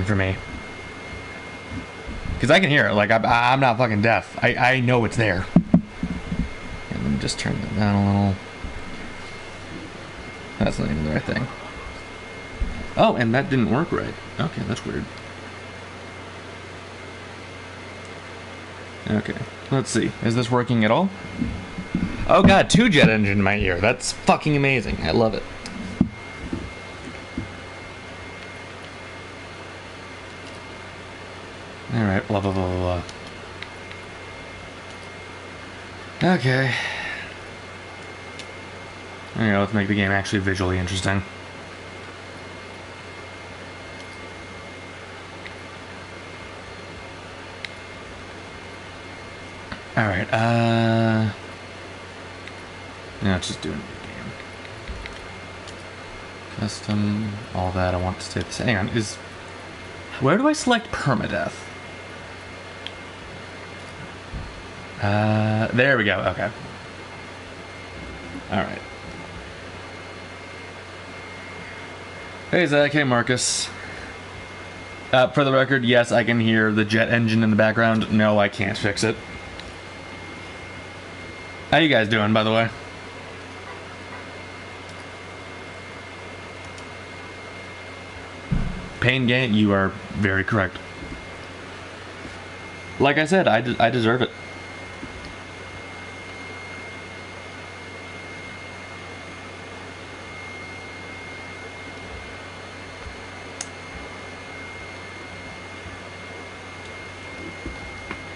for me. Because I can hear it. Like, I'm not fucking deaf. I know it's there. And let me just turn that down a little. That's not even the right thing. Oh, and that didn't work right. Okay, that's weird. Okay, let's see. Is this working at all? Oh god, 2 jet engine in my ear. That's fucking amazing. I love it. Alright, blah blah blah blah blah. Okay. There you go, let's make the game actually visually interesting. Alright, yeah, let's just do a new game. Custom, all that, I want to stay the same. Hang on, where do I select permadeath? There we go, okay. Alright. Hey Zach, hey Marcus. For the record, yes, I can hear the jet engine in the background. No, I can't fix it. How you guys doing, by the way? Pain Gant, you are very correct. Like I said, I deserve it.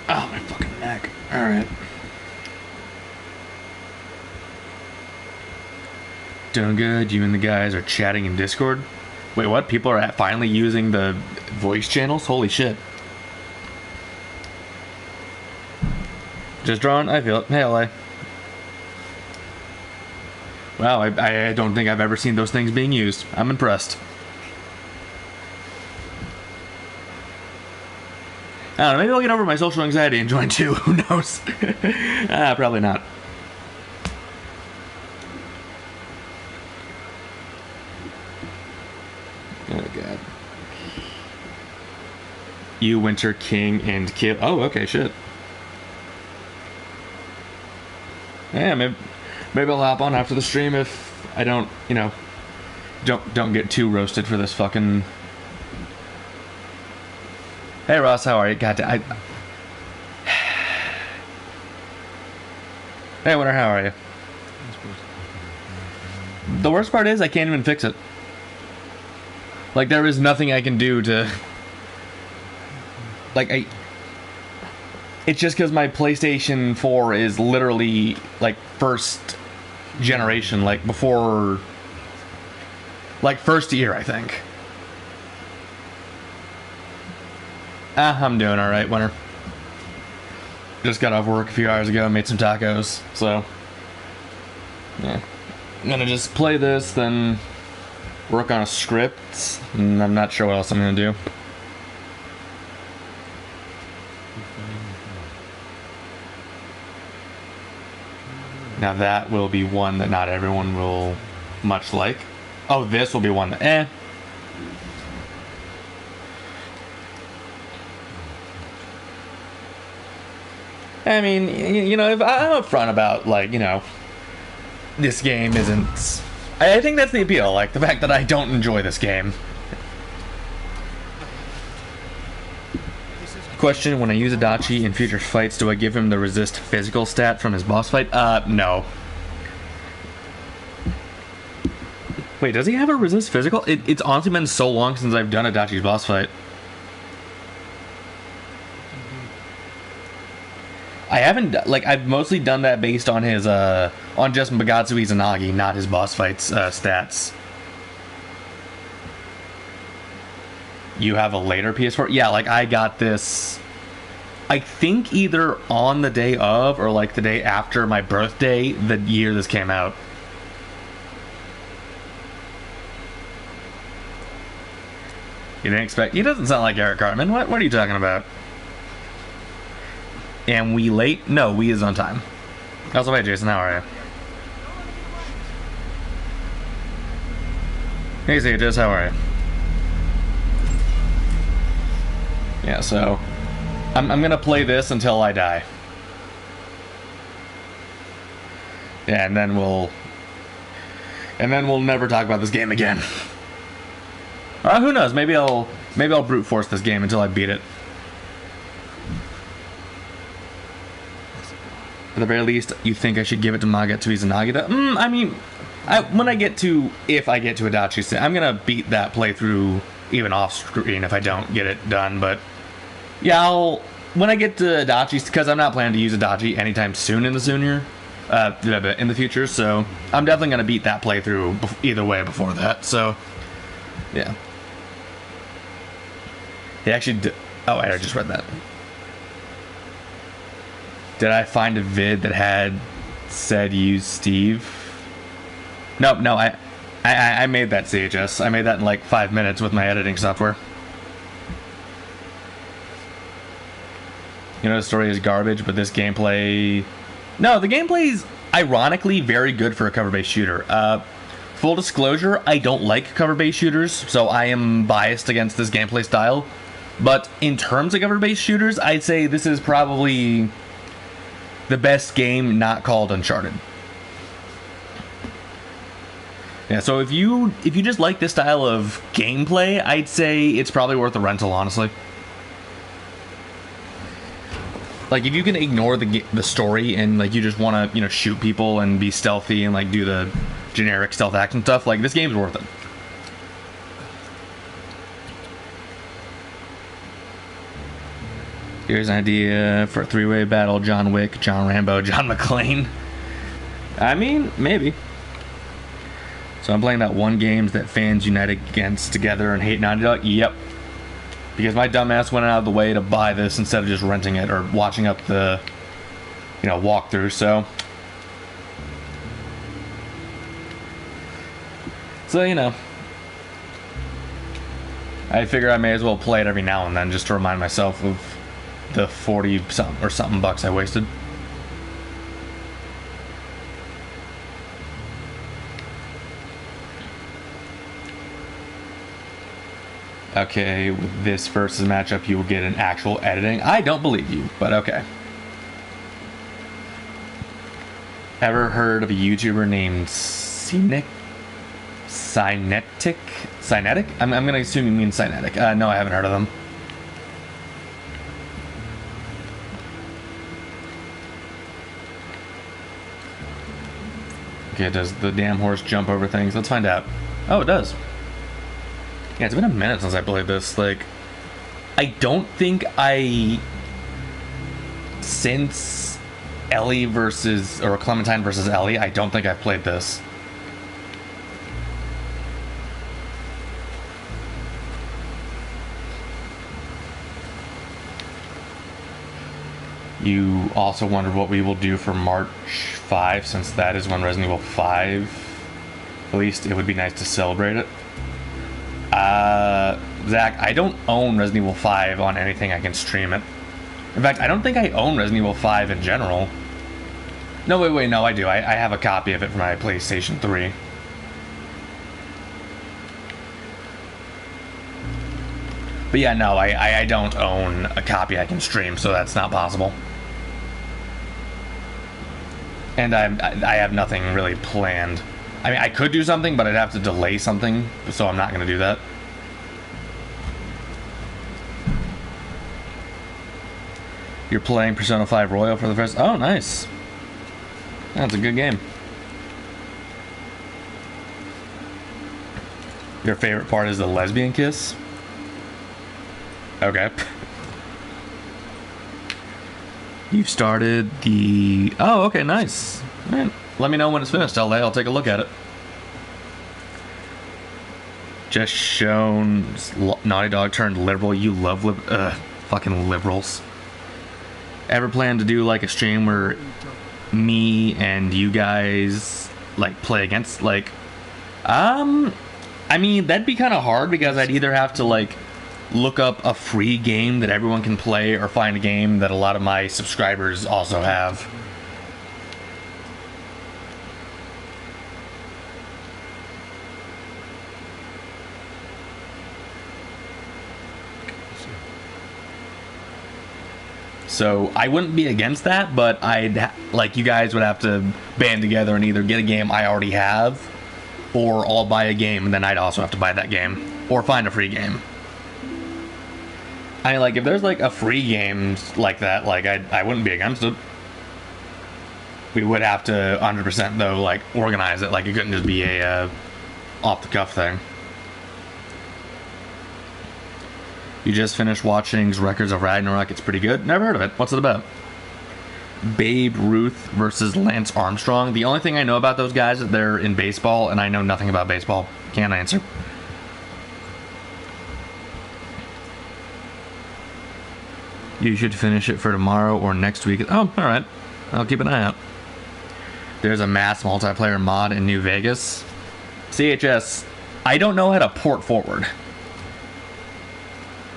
Oh, my fucking neck. Alright. Doing good. You and the guys are chatting in Discord. Wait, what? People are finally using the voice channels? Holy shit. Just drawn? I feel it. Hey, LA. Wow, I don't think I've ever seen those things being used. I'm impressed. I don't know, maybe I'll get over my social anxiety and join too. Who knows? Probably not. Oh, God. You, Winter, King, and Kib. Oh, okay, shit. Yeah, maybe I'll hop on after the stream if I don't, you know, don't get too roasted for this fucking... Hey, Ross, how are you? God, Hey, Winter, how are you? The worst part is I can't even fix it. Like, there is nothing I can do to... Like, it's just because my PlayStation 4 is literally, like, first generation, like, before... Like, first year, I think. I'm doing alright, Winter. Just got off work a few hours ago and made some tacos, so... Yeah. I'm gonna just play this, then... work on a script, and I'm not sure what else I'm gonna do. Now that will be one that not everyone will much like. Oh, this will be one that, I mean, you know, if I'm upfront about, like, you know, this game isn't... I think that's the appeal, like, the fact that I don't enjoy this game. Question, when I use Adachi in future fights, do I give him the resist physical stat from his boss fight? No. Wait, does he have a resist physical? It's honestly been so long since I've done Adachi's boss fight. I haven't, like, I've mostly done that based on his, on just Magatsu Izanagi, not his boss fights, stats. You have a later PS4? Yeah, like, I got this, I think either on the day of, or, like, the day after my birthday, the year this came out. You didn't expect, he doesn't sound like Eric Cartman. What are you talking about? And we late? No, we is on time. Also, wait, Jason, how are you? Hey, Sages, how are you? Yeah, so I'm gonna play this until I die. Yeah, and then we'll never talk about this game again. Who knows? Maybe I'll brute force this game until I beat it. At the very least, you think I should give it to Magatsui's Nagita? I mean, if I get to Adachi, I'm gonna beat that playthrough even off screen if I don't get it done. But yeah, when I get to Adachi, because I'm not planning to use Adachi anytime soon in the future. So I'm definitely gonna beat that playthrough either way before that. So yeah, he actually did. Oh, I just read that. Did I find a vid that had said use Steve? No, I made that CHS. I made that in like 5 minutes with my editing software. You know, the story is garbage, but this gameplay... No, the gameplay is ironically very good for a cover-based shooter. Full disclosure, I don't like cover-based shooters, so I am biased against this gameplay style. But in terms of cover-based shooters, I'd say this is probably the best game not called Uncharted. Yeah, so if you just like this style of gameplay, I'd say it's probably worth a rental, honestly. Like, if you can ignore the story and like you just want to, shoot people and be stealthy and like do the generic stealth action stuff, like this game's worth it. Here's an idea for a 3-way battle: John Wick, John Rambo, John McClane. I mean, maybe. So I'm playing that one game that fans unite against together and hate Naughty Dog? Yep. Because my dumbass went out of the way to buy this instead of just renting it or watching up the, walkthrough, so. So, I figure I may as well play it every now and then just to remind myself of the 40-something bucks I wasted. Okay, with this versus matchup, you will get an actual editing. I don't believe you, but okay. Ever heard of a YouTuber named Cynetic? I'm going to assume you mean Cynetic. No, I haven't heard of them. Okay, does the damn horse jump over things? Let's find out. Oh, it does. Yeah, it's been a minute since I played this. Like, I don't think since Ellie or Clementine versus Ellie, I don't think I've played this. You also wondered what we will do for March 5, since that is when Resident Evil 5 released. It would be nice to celebrate it. Zach, I don't own Resident Evil 5 on anything I can stream it. In fact, I don't think I own Resident Evil 5 in general. No, wait, no, I do. I have a copy of it for my PlayStation 3. But yeah, no, I don't own a copy I can stream, so that's not possible. And I have nothing really planned. I mean, I could do something, but I'd have to delay something, so I'm not going to do that. You're playing Persona 5 Royal for the first... Oh, nice. That's a good game. Your favorite part is the lesbian kiss? Okay. You've started the... Oh, okay, nice. All right. Let me know when it's finished, LA. I'll take a look at it. Just shown Naughty Dog turned liberal. You love fucking liberals. Ever plan to do like a stream where me and you guys like play against like... I mean, that'd be kind of hard because I'd either have to like look up a free game that everyone can play or find a game that a lot of my subscribers also have. So I wouldn't be against that, but like you guys would have to band together and either get a game I already have, or I'll buy a game and then I'd also have to buy that game, or find a free game. I mean, like, if there's like a free game like that, like I wouldn't be against it. We would have to 100% though, like, organize it. Like, it couldn't just be a off the cuff thing. You just finished watching Records of Ragnarok. It's pretty good. Never heard of it. What's it about? Babe Ruth versus Lance Armstrong. The only thing I know about those guys is they're in baseball, and I know nothing about baseball. Can't answer. You should finish it for tomorrow or next week. Oh, alright. I'll keep an eye out. There's a mass multiplayer mod in New Vegas. CHS, I don't know how to port forward.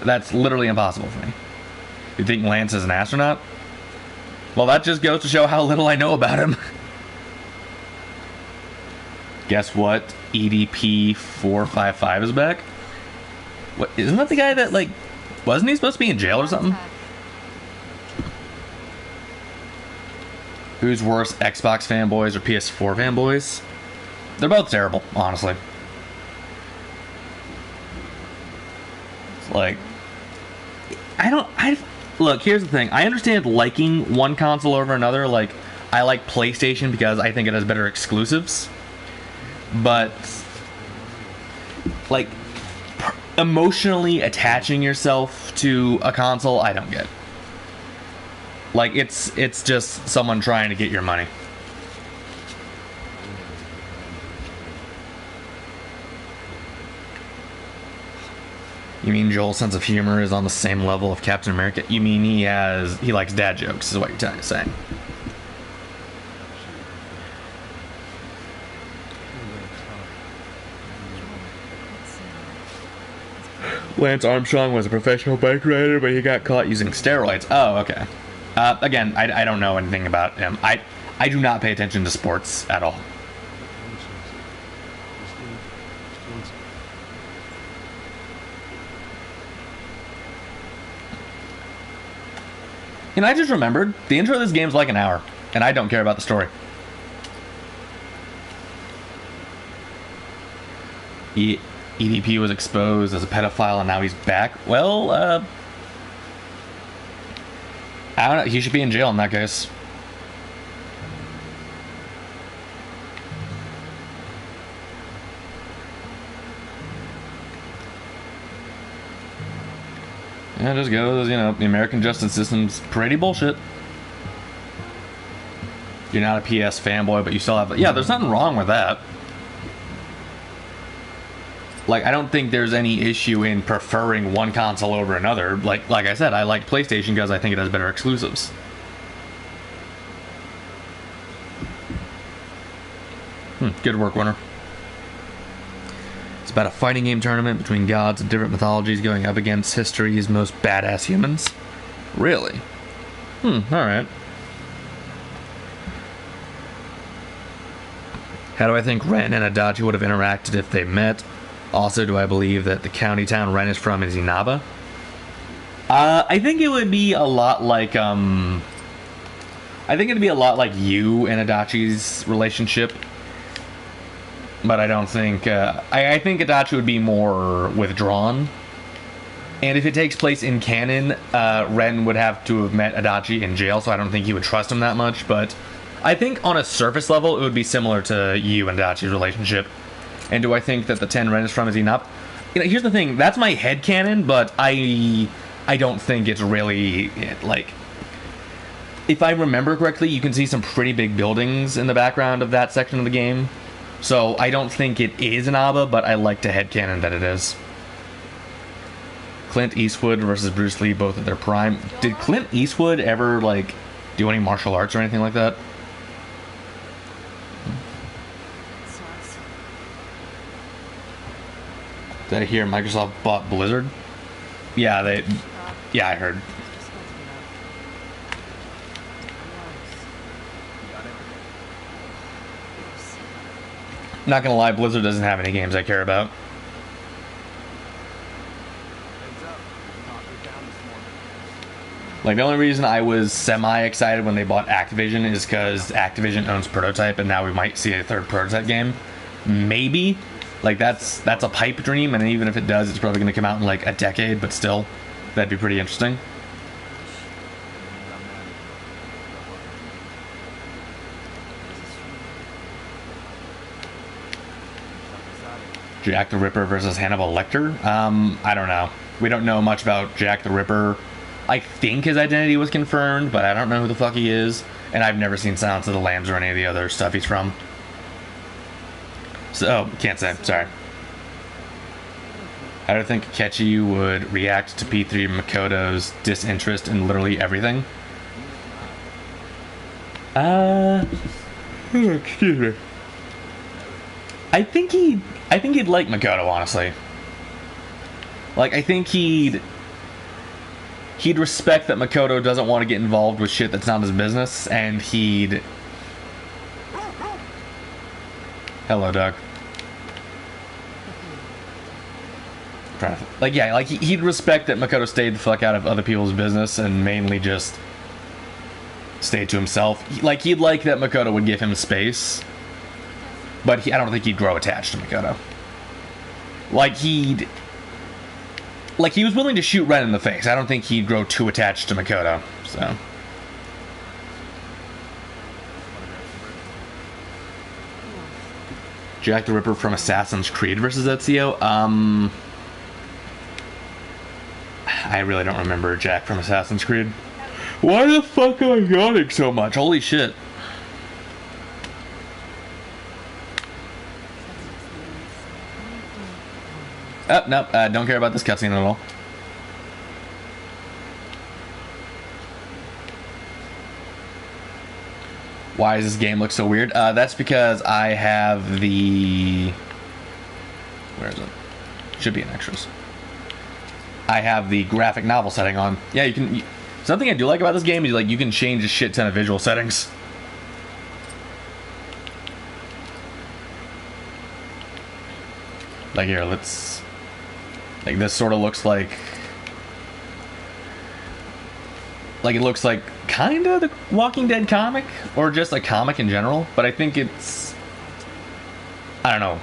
That's literally impossible for me. You think Lance is an astronaut? Well, that just goes to show how little I know about him. Guess what? EDP 455 is back? What, isn't that the guy that, like, wasn't he supposed to be in jail or something? Who's worse, Xbox fanboys or PS4 fanboys? They're both terrible, honestly. It's like, look, here's the thing. I understand liking one console over another. Like, I like PlayStation because I think it has better exclusives. But, like, emotionally attaching yourself to a console, I don't get. Like, it's just someone trying to get your money. You mean Joel's sense of humor is on the same level of Captain America? You mean he likes dad jokes, is what you're saying. Lance Armstrong was a professional bike rider, but he got caught using steroids. Oh, okay. Again, I don't know anything about him. I do not pay attention to sports at all. You know, I just remembered, the intro of this game is like an hour, and I don't care about the story. EDP was exposed as a pedophile, and now he's back. Well, I don't know. He should be in jail in that case. Yeah, it just goes, you know, the American justice system's pretty bullshit. You're not a PS fanboy, but you still have... Yeah, there's nothing wrong with that. Like, I don't think there's any issue in preferring one console over another. Like I said, I like PlayStation because I think it has better exclusives. Good work, winner. It's about a fighting game tournament between gods of different mythologies going up against history's most badass humans. Really? Alright. How do I think Ren and Adachi would have interacted if they met? Also, do I believe that the county town Ren is from is Inaba? I think it would be a lot like, I think it'd be a lot like you and Adachi's relationship. But I don't think, I think Adachi would be more withdrawn. And if it takes place in canon, Ren would have to have met Adachi in jail, so I don't think he would trust him that much. But I think on a surface level, it would be similar to you and Adachi's relationship. And do I think that the 10 Ren is from is Inaba? You know, here's the thing, that's my headcanon, but I don't think it's really, like... If I remember correctly, you can see some pretty big buildings in the background of that section of the game. So I don't think it is Inaba, but I like to headcanon that it is. Clint Eastwood versus Bruce Lee, both at their prime. Did Clint Eastwood ever, like, do any martial arts or anything like that? Did I hear Microsoft bought Blizzard? Yeah, yeah, I heard. Not gonna lie, Blizzard doesn't have any games I care about. Like, the only reason I was semi-excited when they bought Activision is because Activision owns Prototype, and now we might see a third Prototype game. Maybe. Like, that's a pipe dream, and even if it does, it's probably going to come out in, like, a decade, but still, that'd be pretty interesting. Jack the Ripper versus Hannibal Lecter? I don't know. We don't know much about Jack the Ripper. I think his identity was confirmed, but I don't know who the fuck he is. And I've never seen Silence of the Lambs or any of the other stuff he's from. So, can't say. Sorry. I don't think Kechi would react to P3 Makoto's disinterest in literally everything. Excuse me. I think he'd like Makoto, honestly. Like, I think he'd respect that Makoto doesn't want to get involved with shit that's not his business, and he'd... Hello, Doug. Like, yeah, like, he'd respect that Makoto stayed the fuck out of other people's business and mainly just stayed to himself. He'd like that Makoto would give him space, but I don't think he'd grow attached to Makoto. He was willing to shoot Ren in the face. I don't think he'd grow too attached to Makoto, so... Jack the Ripper from Assassin's Creed versus Ezio? I really don't remember Jack from Assassin's Creed. Why the fuck am I yawning so much? Holy shit. Oh, no, don't care about this cutscene at all. Why does this game look so weird? That's because I have the... Where is it? Should be in extras. I have the graphic novel setting on. Yeah, you can... Something I do like about this game is, like, you can change a shit ton of visual settings. Like, here, let's... Like, this sort of looks like... Like, it looks like kind of the Walking Dead comic, or just a comic in general, but I think it's... I don't know.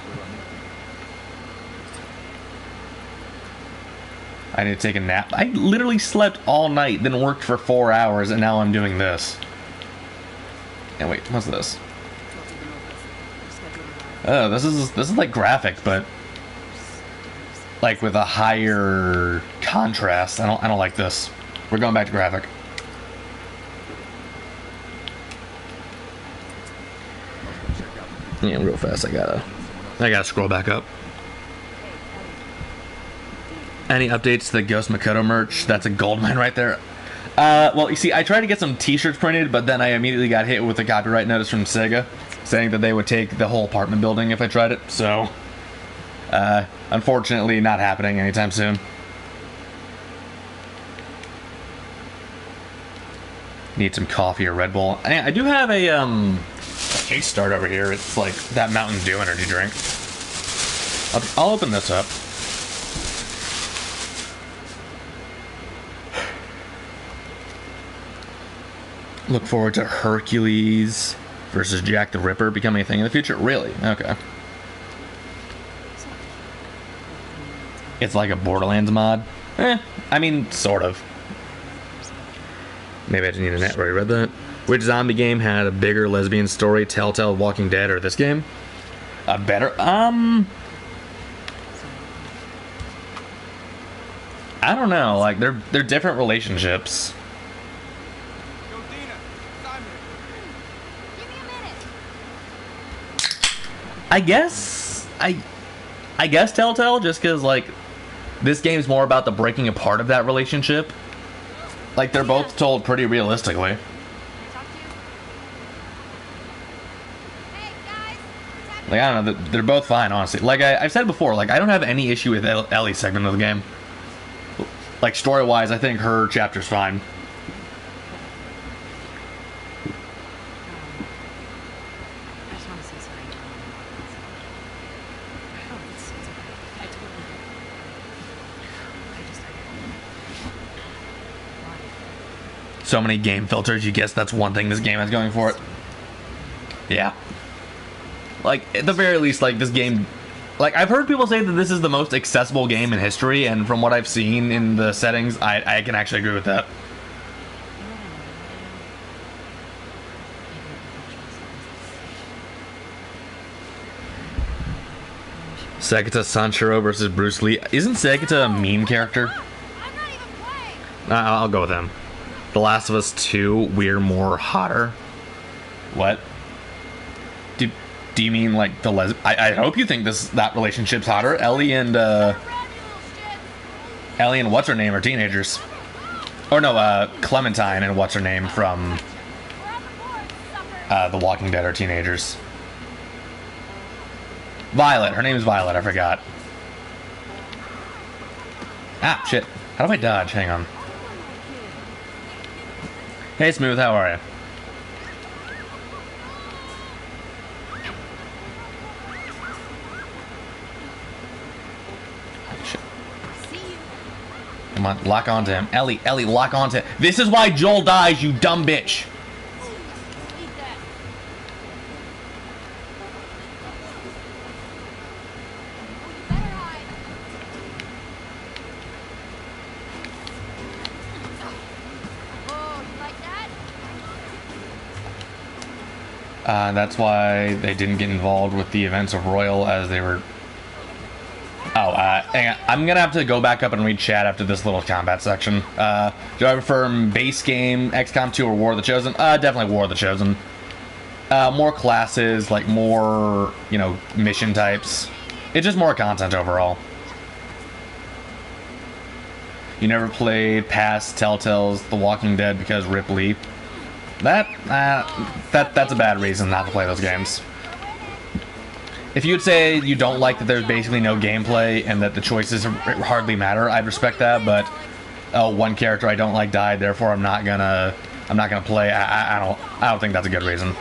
I need to take a nap. I literally slept all night, then worked for 4 hours, and now I'm doing this. And wait, what's this? Oh, this is like graphic, but like with a higher contrast. I don't like this. We're going back to graphic. Yeah, real fast. I gotta scroll back up. Any updates to the Ghost Makoto merch? That's a goldmine right there. Well, you see, I tried to get some t-shirts printed, but then I immediately got hit with a copyright notice from Sega saying that they would take the whole apartment building if I tried it. So, unfortunately, not happening anytime soon. Need some coffee or Red Bull. I do have a case start over here. It's like that Mountain Dew energy drink. I'll open this up. Look forward to Hercules versus Jack the Ripper becoming a thing in the future? Really? Okay. It's like a Borderlands mod? I mean, sort of. Maybe I just need a net. Already read that. Which zombie game had a bigger lesbian story? Telltale, Walking Dead, or this game? A better... I don't know. Like, they're different relationships. I guess Telltale, just because, like, this game's more about the breaking apart of that relationship. Like, they're both told pretty realistically. Like, I don't know, they're both fine, honestly. Like, I've said before, like, I don't have any issue with Ellie's segment of the game. Like, story-wise, I think her chapter's fine. So many game filters, you guess that's one thing this game has going for it. Yeah. Like, at the very least, like, this game... Like, I've heard people say that this is the most accessible game in history, and from what I've seen in the settings, I can actually agree with that. Sekita Sanshiro versus Bruce Lee. Isn't Sekita a mean character? I'll go with him. The Last of Us 2, we're more hotter. What? Do you mean like the I hope you think that relationship's hotter. Ellie and what's her name are teenagers. Or no, Clementine and what's her name from The Walking Dead are teenagers. Violet. Her name is Violet. I forgot. Ah, shit. How do I dodge? Hang on. Hey, Smooth. How are you? Shit. Come on, lock onto him. Ellie, lock onto him. This is why Joel dies, you dumb bitch. That's why they didn't get involved with the events of Royal as they were... Oh, hang on. I'm gonna have to go back up and read chat after this little combat section. Do I prefer base game, XCOM 2, or War of the Chosen? Definitely War of the Chosen. More classes, like more, you know, mission types. It's just more content overall. You never played past Telltale's The Walking Dead because Ripley. That's a bad reason not to play those games. If you'd say you don't like that there's basically no gameplay and that the choices hardly matter, I'd respect that. But one character I don't like died, therefore I'm not gonna play. I don't think that's a good reason.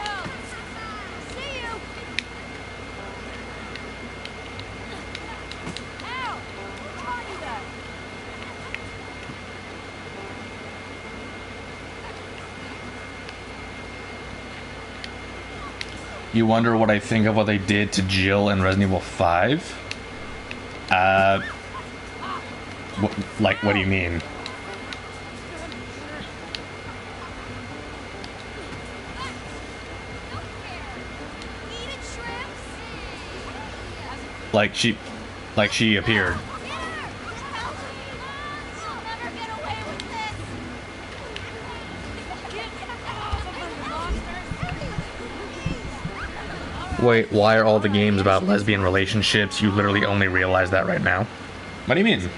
You wonder what I think of what they did to Jill in Resident Evil 5? What do you mean? Like she appeared. Wait, why are all the games about lesbian relationships? You literally only realize that right now. What do you mean?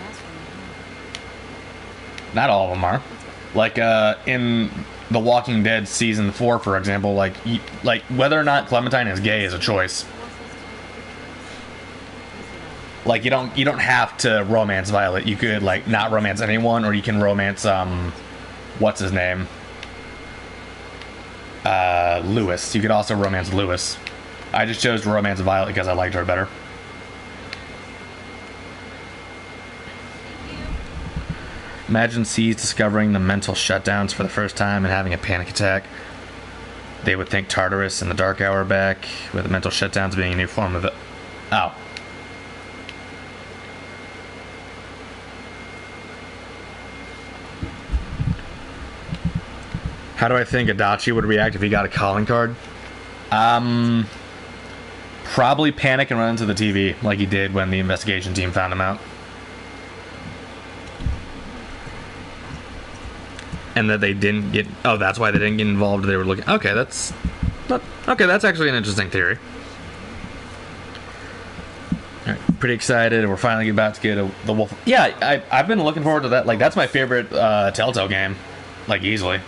Not all of them are. Like, in The Walking Dead Season 4, for example, like whether or not Clementine is gay is a choice. Like, you don't have to romance Violet. You could, like, not romance anyone, or you can romance, what's his name? Lewis. You could also romance Lewis. I just chose to romance Violet because I liked her better. Imagine C's discovering the mental shutdowns for the first time and having a panic attack. They would think Tartarus and the Dark Hour back, with the mental shutdowns being a new form of it. Oh. How do I think Adachi would react if he got a calling card? Probably panic and run into the TV, like he did when the investigation team found him out. And that they didn't get... Oh, that's why they didn't get involved. They were looking... Okay, that's actually an interesting theory. Alright, pretty excited. We're finally about to get the Wolf... Yeah, I've been looking forward to that. Like, that's my favorite Telltale game. Like, easily.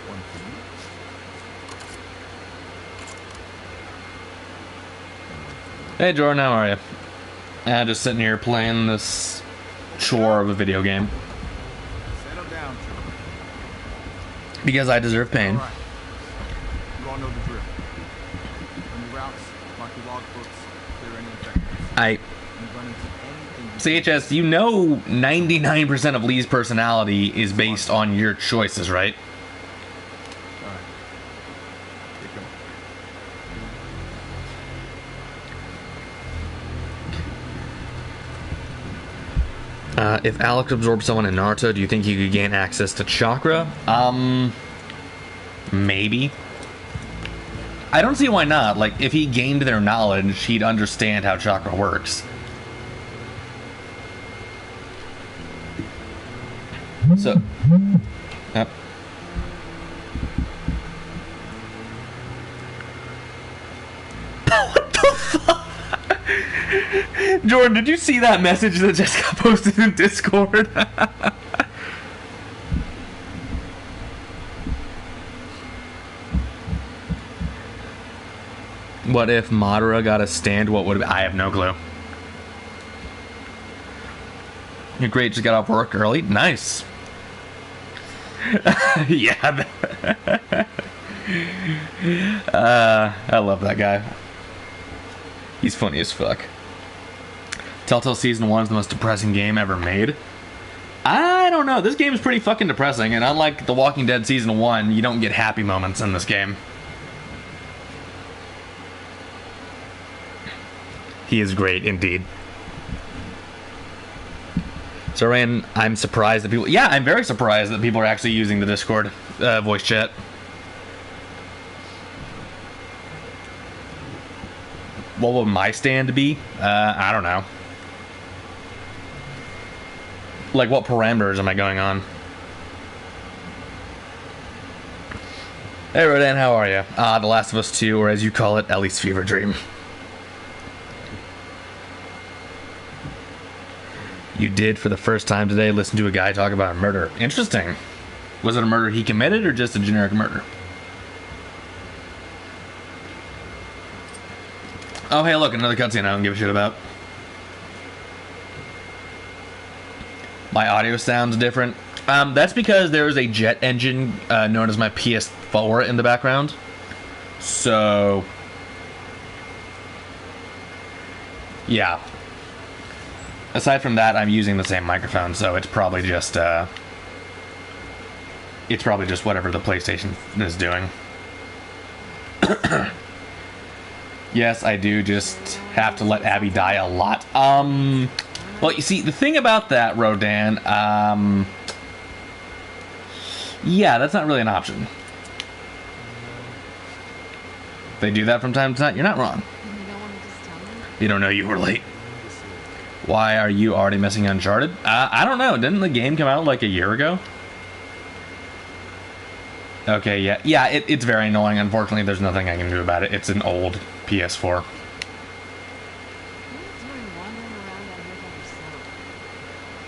Hey Jordan, how are you? Just sitting here playing this chore of a video game. Settle down, Jordan. Because I deserve pain. All right. You all know the drill. On your routes, mark your logbooks, clear any infections. You run into anything. CHS, you know 99% of Lee's personality is based on your choices, right? If Alex absorbed someone in Naruto, do you think he could gain access to chakra? Maybe. I don't see why not. Like, if he gained their knowledge, he'd understand how chakra works. So, yep. What the fuck? Jordan, did you see that message that just got posted in Discord? What if Madara got a stand? What would it be? I have no clue. You're great, just got off work early. Nice. Yeah. I love that guy. He's funny as fuck. Telltale Season 1 is the most depressing game ever made. I don't know. This game is pretty fucking depressing, and unlike The Walking Dead Season 1, you don't get happy moments in this game. He is great, indeed. So, Ryan, I'm surprised that people... Yeah, I'm very surprised that people are actually using the Discord voice chat. What would my stand be? I don't know. Like, what parameters am I going on? Hey, Rodan, how are you? The Last of Us 2, or as you call it, Ellie's fever dream. You did, for the first time today, listen to a guy talk about a murder. Interesting. Was it a murder he committed, or just a generic murder? Oh, hey, look, another cutscene I don't give a shit about. My audio sounds different. That's because there is a jet engine known as my PS4 in the background. So... yeah. Aside from that, I'm using the same microphone, so it's probably just whatever the PlayStation is doing. Yes, I do just have to let Abby die a lot. Well, you see, the thing about that, Rodan, yeah, that's not really an option. They do that from time to time. You're not wrong. You don't know you were late. Why are you already missing Uncharted? I don't know. Didn't the game come out like a year ago? Okay, yeah. Yeah, it's very annoying. Unfortunately, there's nothing I can do about it. It's an old PS4.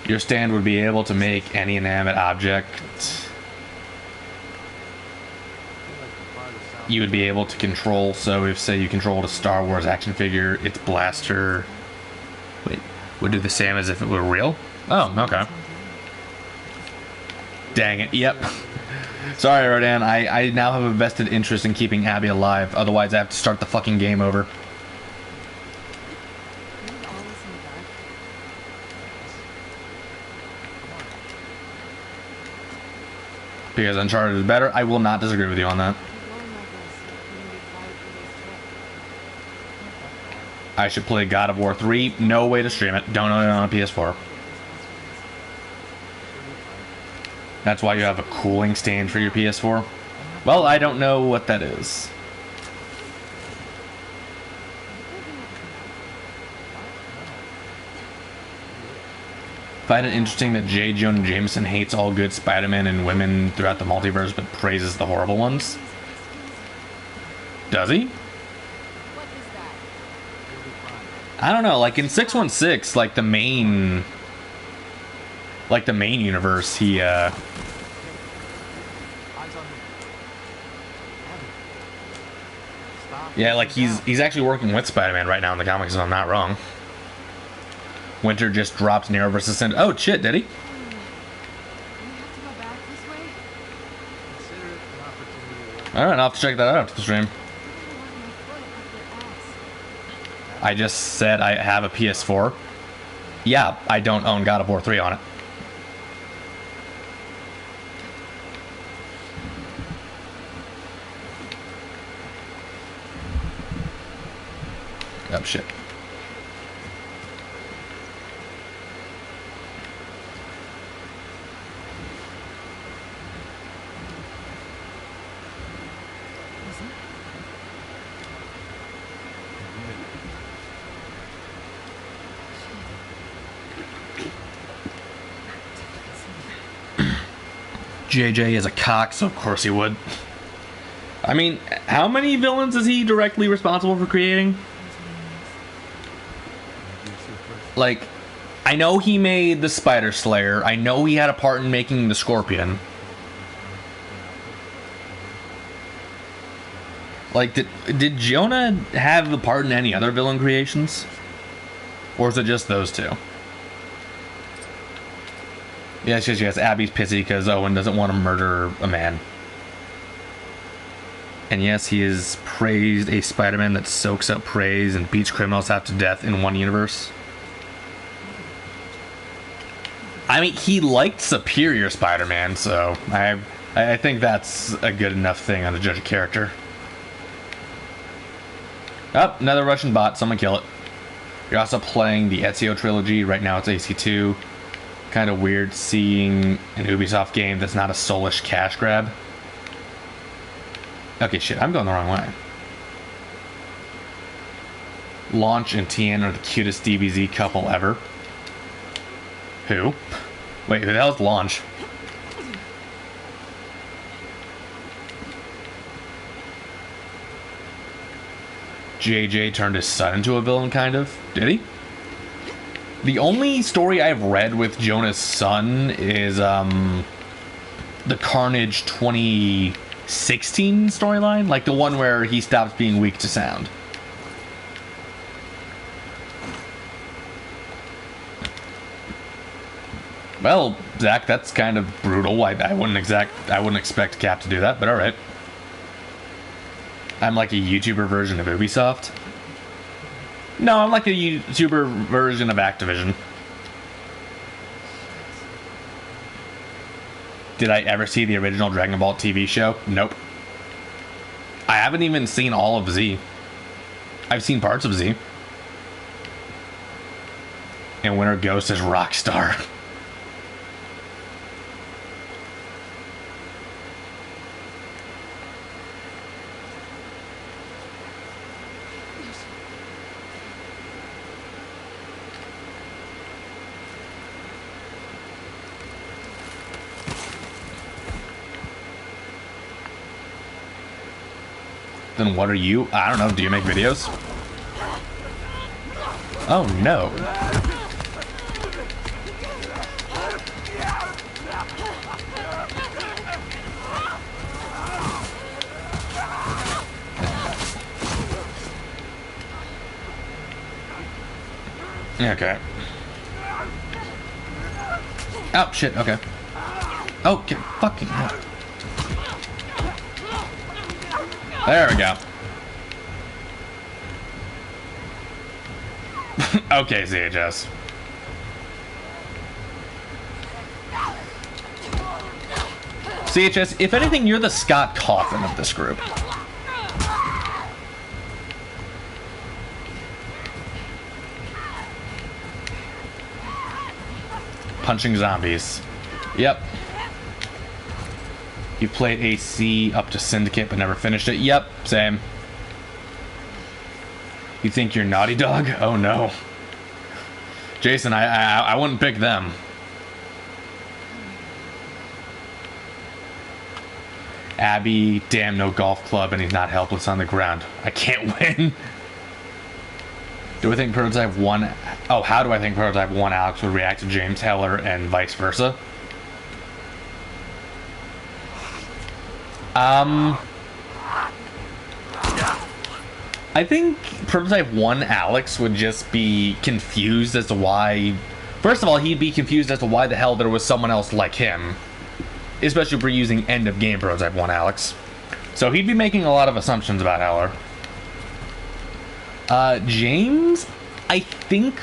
Your stand would be able to make any inanimate object. You would be able to control. So if, say, you controlled a Star Wars action figure, its blaster... Wait. Would do the same as if it were real? Oh, okay. Dang it, yep. Sorry, Rodan, I now have a vested interest in keeping Abby alive, otherwise I have to start the fucking game over. Because Uncharted is better? I will not disagree with you on that. I should play God of War 3. No way to stream it. Don't own it on a PS4. That's why you have a cooling stand for your PS4? Well, I don't know what that is. Find it interesting that J. Jonah Jameson hates all good Spider-Man and women throughout the multiverse, but praises the horrible ones. Does he? I don't know, like in 616, like the main universe, he, yeah, like he's actually working with Spider-Man right now in the comics, if I'm not wrong. Winter just dropped Nero vs. Sin. Oh, shit, did he? Alright, I'll have to check that out after the stream. I just said I have a PS4. Yeah, I don't own God of War 3 on it. Oh, shit. JJ is a cock, so of course he would. I mean, how many villains is he directly responsible for creating? Like, I know he made the Spider Slayer. I know he had a part in making the Scorpion. Like, did Jonah have a part in any other villain creations? Or is it just those two? Yes, yes, yes. Abby's pissy because Owen doesn't want to murder a man. And yes, he has praised a Spider-Man that soaks up praise and beats criminals half to death in one universe. I mean, he liked Superior Spider-Man, so I think that's a good enough thing on to judge a character. Oh, another Russian bot. Someone kill it. You're also playing the Ezio trilogy. Right now it's AC2. Kind of weird seeing an Ubisoft game that's not a soulish cash grab. Okay, shit. I'm going the wrong way. Launch and Tien are the cutest DBZ couple ever. Who? Wait, who the hell's Launch? JJ turned his son into a villain, kind of. Did he? The only story I've read with Jonah's son is the Carnage 2016 storyline, like the one where he stops being weak to sound. Well, Zach, that's kind of brutal. I wouldn't expect Cap to do that, but all right. I'm like a YouTuber version of Ubisoft. No, I'm like a YouTuber version of Activision. Did I ever see the original Dragon Ball TV show? Nope. I haven't even seen all of Z. I've seen parts of Z. And Winter Ghost is Rockstar. Then what are you? I don't know. Do you make videos? Oh no. Okay. Oh shit, okay. Okay, fucking hell. There we go. Okay, CHS. CHS, if anything, you're the Scott Cawthon of this group. Punching zombies. Yep. You played AC up to Syndicate but never finished it. Yep, same. You think you're Naughty Dog? Oh no. Jason, I wouldn't pick them. Abby, damn, no golf club and he's not helpless on the ground. I can't win. Do I think Prototype 1... Oh, how do I think Prototype 1 Alex would react to James Heller and vice versa? I think Prototype 1 Alex would just be confused as to why... First of all, he'd be confused as to why the hell there was someone else like him. Especially if we're using end-of-game Prototype 1 Alex. So he'd be making a lot of assumptions about Heller. James, I think...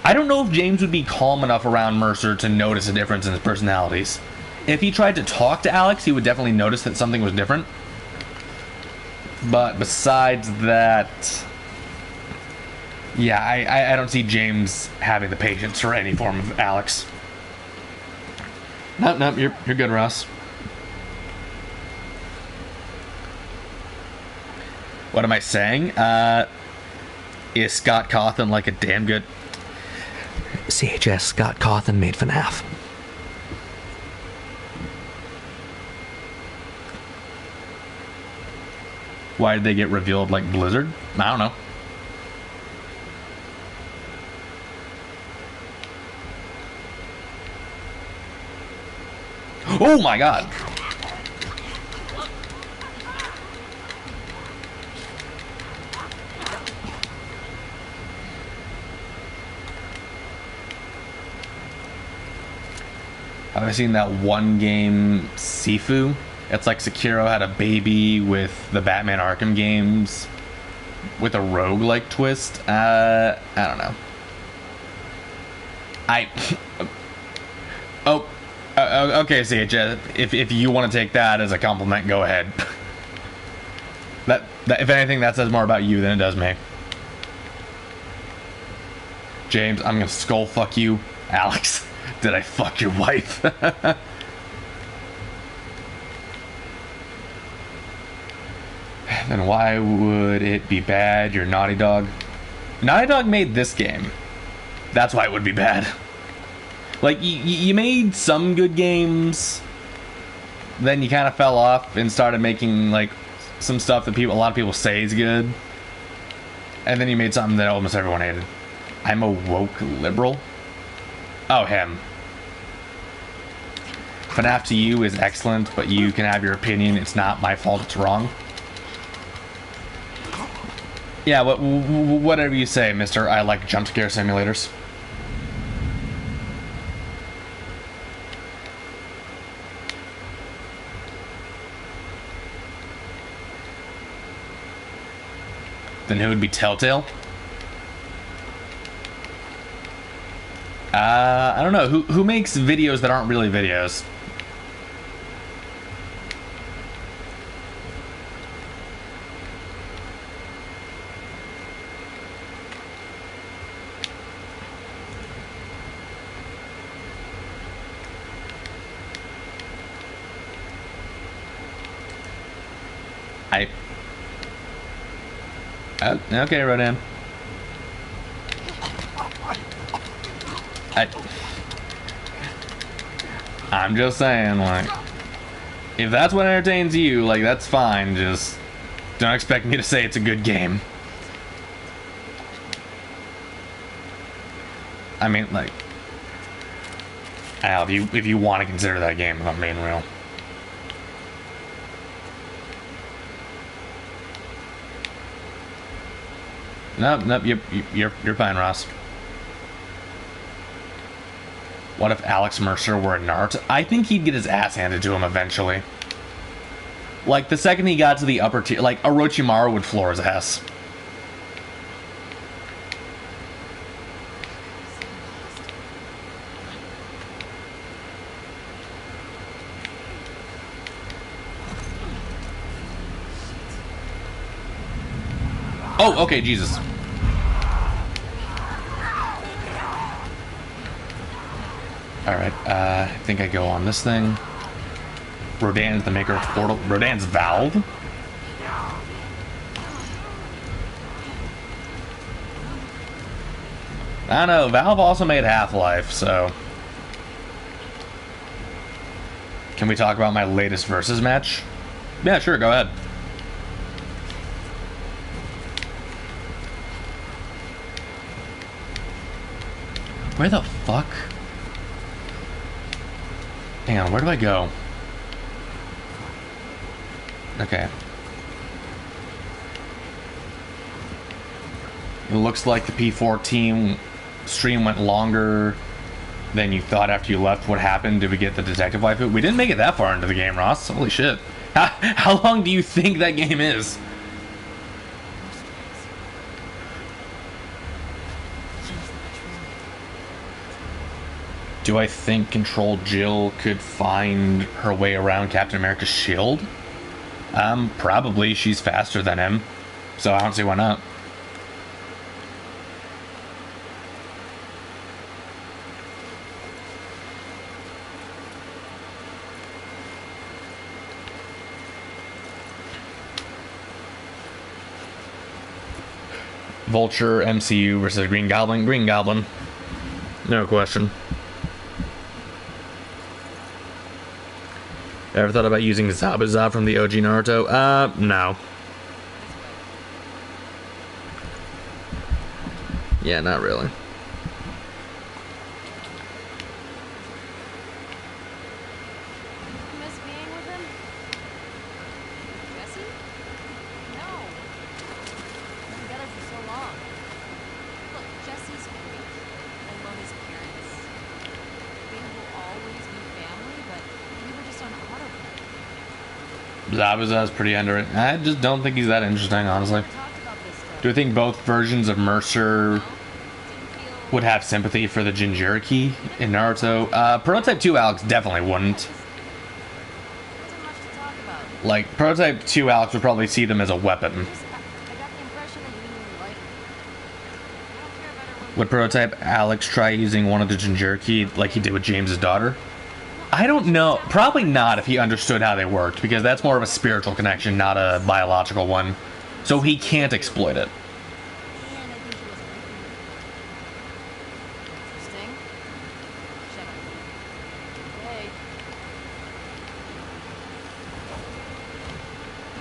I don't know if James would be calm enough around Mercer to notice a difference in his personalities. If he tried to talk to Alex, he would definitely notice that something was different. But besides that... Yeah, I don't see James having the patience for any form of Alex. Nope, you're good, Ross. What am I saying? Is Scott Cawthon like a damn good... CHS, Scott Cawthon made FNAF. Why did they get revealed like Blizzard? I don't know. Oh my god! Have I seen that one game, Sifu? It's like Sekiro had a baby with the Batman Arkham games with a roguelike twist. I don't know. Okay, CHS. If you want to take that as a compliment, go ahead. That if anything, that says more about you than it does me. James, I'm gonna skull fuck you. Alex, did I fuck your wife? Then why would it be bad? You're Naughty Dog. Naughty Dog made this game. That's why it would be bad. Like, you made some good games, then you kind of fell off and started making, like, some stuff that a lot of people say is good. And then you made something that almost everyone hated. I'm a woke liberal? Oh, him. FNAF to you is excellent, but you can have your opinion. It's not my fault, it's wrong. Yeah, whatever you say, mister. I like jump scare simulators. Then who would be Telltale? I don't know. Who makes videos that aren't really videos? Okay, Rodan. I'm just saying, like, if that's what entertains you, like, that's fine. Just don't expect me to say it's a good game. I mean, like, Al, if you want to consider that game, if I'm being real. Nope, you're fine, Ross. What if Alex Mercer were a Naruto? I think he'd get his ass handed to him eventually. Like, the second he got to the upper tier, like, Orochimaru would floor his ass. Oh, okay, Jesus. Alright, I think I go on this thing. Rodan's the maker of Portal. Rodan's Valve? I don't know, Valve also made Half-Life, so... Can we talk about my latest versus match? Yeah, sure, go ahead. Where the fuck? Hang on, where do I go? Okay. It looks like the P14 stream went longer than you thought after you left. What happened? Did we get the detective waifu? We didn't make it that far into the game, Ross. Holy shit. How long do you think that game is? Do I think Control Jill could find her way around Captain America's shield? Probably. She's faster than him, so I don't see why not. Vulture, MCU versus Green Goblin. Green Goblin. No question. Ever thought about using Zabuza from the OG Naruto? No. Yeah, not really. Zabuza's pretty underrated. I just don't think he's that interesting, honestly. Do I think both versions of Mercer would have sympathy for the Jinchuriki in Naruto? Prototype 2 Alex definitely wouldn't. Like, Prototype 2 Alex would probably see them as a weapon. Would Prototype Alex try using one of the Jinchuriki like he did with James's daughter? I don't know. Probably not if he understood how they worked, because that's more of a spiritual connection, not a biological one. So he can't exploit it.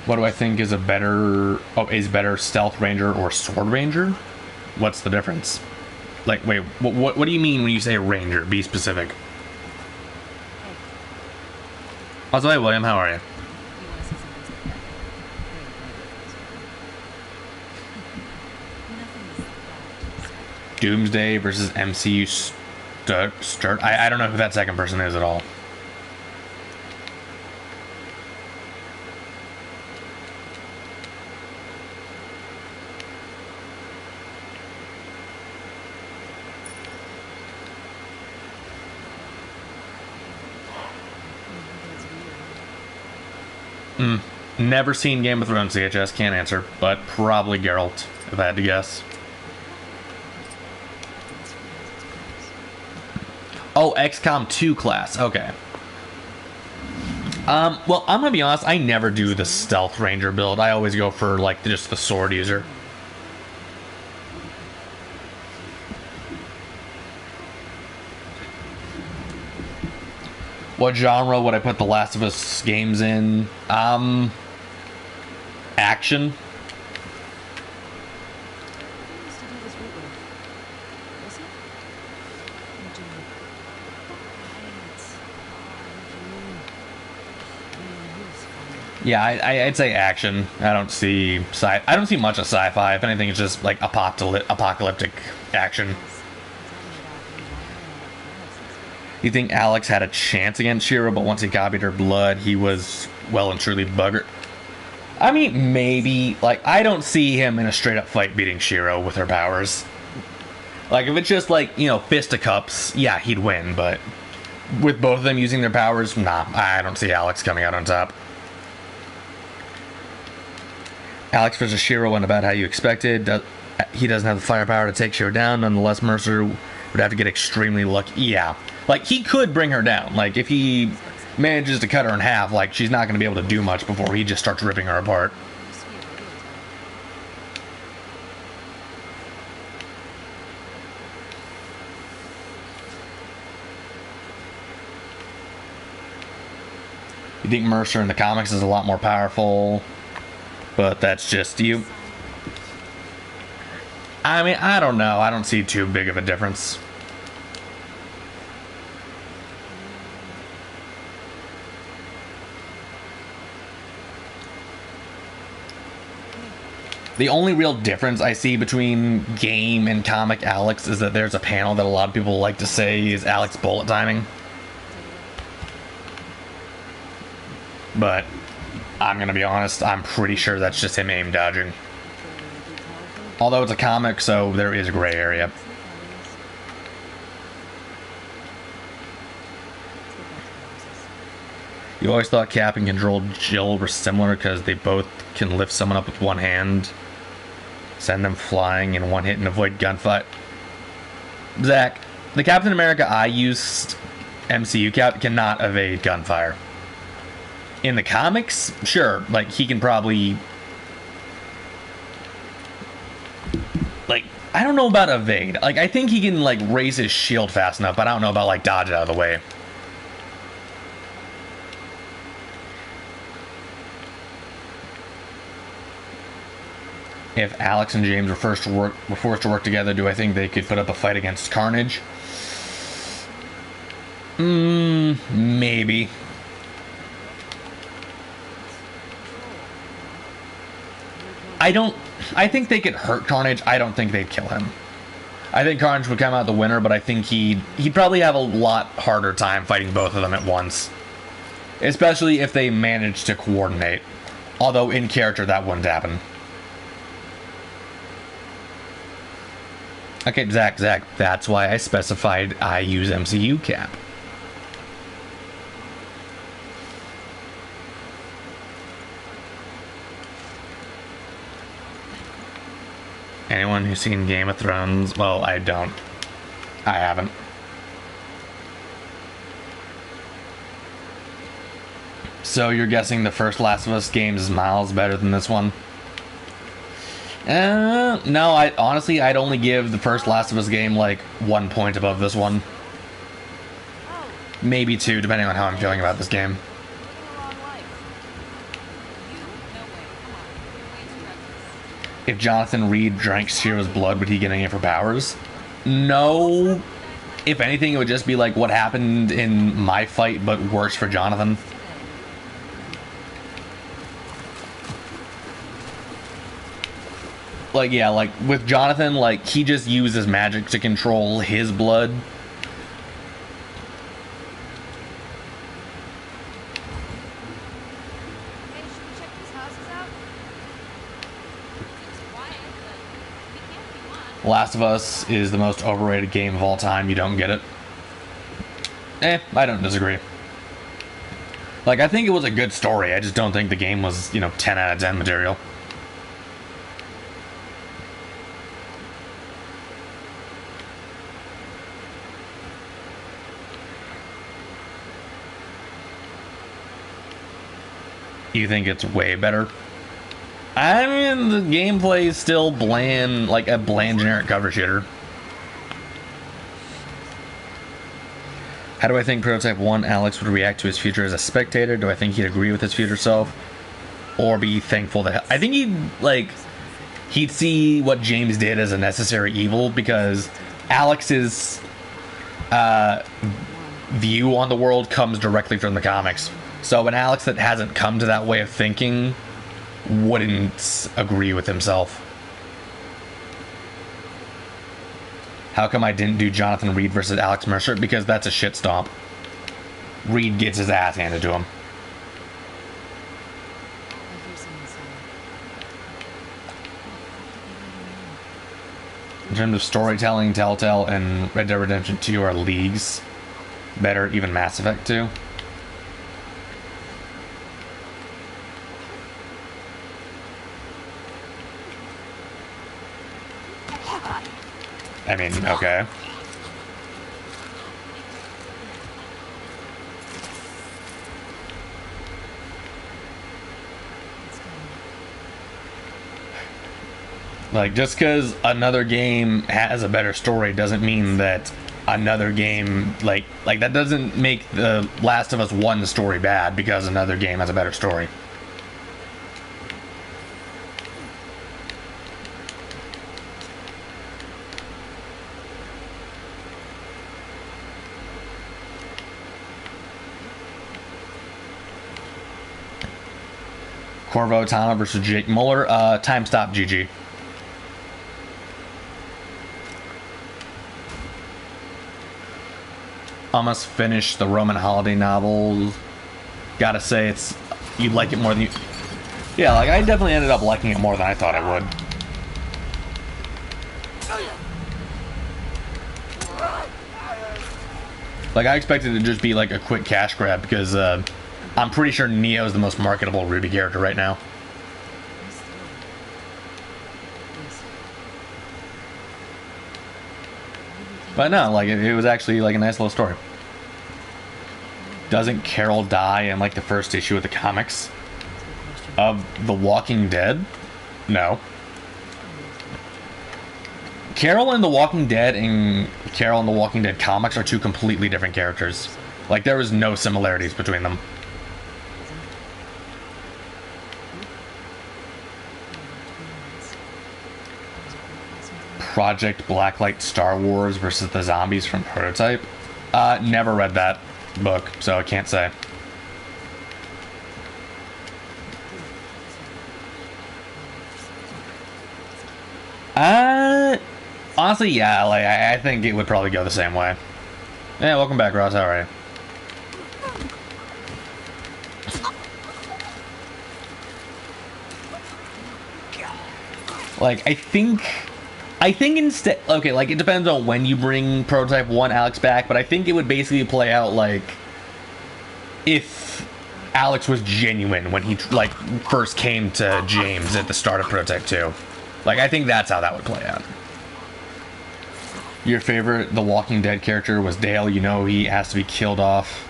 What do I think is a better... Oh, is better Stealth Ranger or Sword Ranger? What's the difference? Like, wait, what do you mean when you say Ranger? Be specific. Oh, hi, William. How are you? Doomsday versus MCU Sturt. I don't know who that second person is at all. Never seen Game of Thrones CHS, can't answer, but probably Geralt, if I had to guess. Oh, XCOM 2 class, okay. Well, I'm gonna be honest, I never do the Stealth Ranger build. I always go for, like, just the sword user. What genre would I put The Last of Us games in? Action. Yeah, I'd say action. I don't see much of sci-fi. If anything, it's just like apocalyptic action. You think Alex had a chance against Shiro, but once he copied her blood, he was well and truly buggered? I mean, maybe. Like, I don't see him in a straight-up fight beating Shiro with her powers. Like, if it's just, like, you know, fisticuffs, yeah, he'd win, but with both of them using their powers, nah, I don't see Alex coming out on top. Alex versus Shiro went about how you expected. He doesn't have the firepower to take Shiro down. Nonetheless, Mercer would have to get extremely lucky. Yeah. Like, he could bring her down. Like, if he manages to cut her in half, like, she's not going to be able to do much before he just starts ripping her apart. You think Mercer in the comics is a lot more powerful, but that's just you. I mean, I don't know. I don't see too big of a difference. The only real difference I see between game and comic Alex is that there's a panel that a lot of people like to say is Alex bullet timing. But I'm gonna be honest, I'm pretty sure that's just him aim dodging. Although it's a comic, so there is a gray area. You always thought Cap and Control Jill were similar because they both can lift someone up with one hand, send them flying in one hit and avoid gunfight. Zach, the Captain America I used, MCU Cap, cannot evade gunfire. In the comics, sure, like, he can probably... Like, I don't know about evade. Like, I think he can, like, raise his shield fast enough, but I don't know about, like, dodge it out of the way. if Alex and James were forced to work together, do I think they could put up a fight against Carnage? Maybe. I think they could hurt Carnage. I don't think they'd kill him. I think Carnage would come out the winner, but I think he'd probably have a lot harder time fighting both of them at once. Especially if they manage to coordinate. Although in character that wouldn't happen. Okay, Zach, that's why I specified I use MCU cap. Anyone who's seen Game of Thrones? Well, I don't. I haven't. So you're guessing the first Last of Us game is miles better than this one? No, I'd only give the first Last of Us game like 1 point above this one. Maybe 2, depending on how I'm feeling about this game. If Jonathan Reed drank Shira's blood, would he get any of her powers? No. If anything, it would just be like what happened in my fight, but worse for Jonathan. Like, yeah, like with Jonathan, like he just uses magic to control his blood. Last of Us is the most overrated game of all time. You don't get it. I don't disagree. Like, I think it was a good story. I just don't think the game was, 10 out of 10 material. You think it's way better? I mean, the gameplay is still bland, like a bland generic cover shooter. How do I think Prototype 1 Alex would react to his future as a spectator? Do I think he'd agree with his future self? Or be thankful that... I think he'd see what James did as a necessary evil, because Alex's view on the world comes directly from the comics. So an Alex that hasn't come to that way of thinking wouldn't agree with himself. How come I didn't do Jonathan Reed versus Alex Mercer? Because that's a shit stomp. Reed gets his ass handed to him. In terms of storytelling, Telltale and Red Dead Redemption 2 are leagues better, even Mass Effect 2. I mean, okay. Like, just because another game has a better story doesn't mean that another game, like that doesn't make the Last of Us 1 story bad because another game has a better story. Corvo Tana versus Jake Muller. Time stop, GG. Almost finished the Roman holiday novel. Gotta say, you'd like it more than you... Yeah, like, I definitely ended up liking it more than I thought I would. Like, I expected it to just be like a quick cash grab because, I'm pretty sure Neo's the most marketable Ruby character right now. But no, like, it was actually like a nice little story. Doesn't Carol die in like the first issue of the comics of The Walking Dead? No. Carol in The Walking Dead and Carol in The Walking Dead comics are two completely different characters. Like, there is no similarities between them. Project Blacklight Star Wars versus the Zombies from Prototype. Never read that book, so I can't say. Honestly, yeah, like, I think it would probably go the same way. Yeah, welcome back, Ross. How are you? Like, I think instead, okay, like, it depends on when you bring Prototype 1 Alex back, but I think it would basically play out like if Alex was genuine when he, like, first came to James at the start of Prototype 2. Like, I think that's how that would play out. Your favorite The Walking Dead character was Dale. You know he has to be killed off.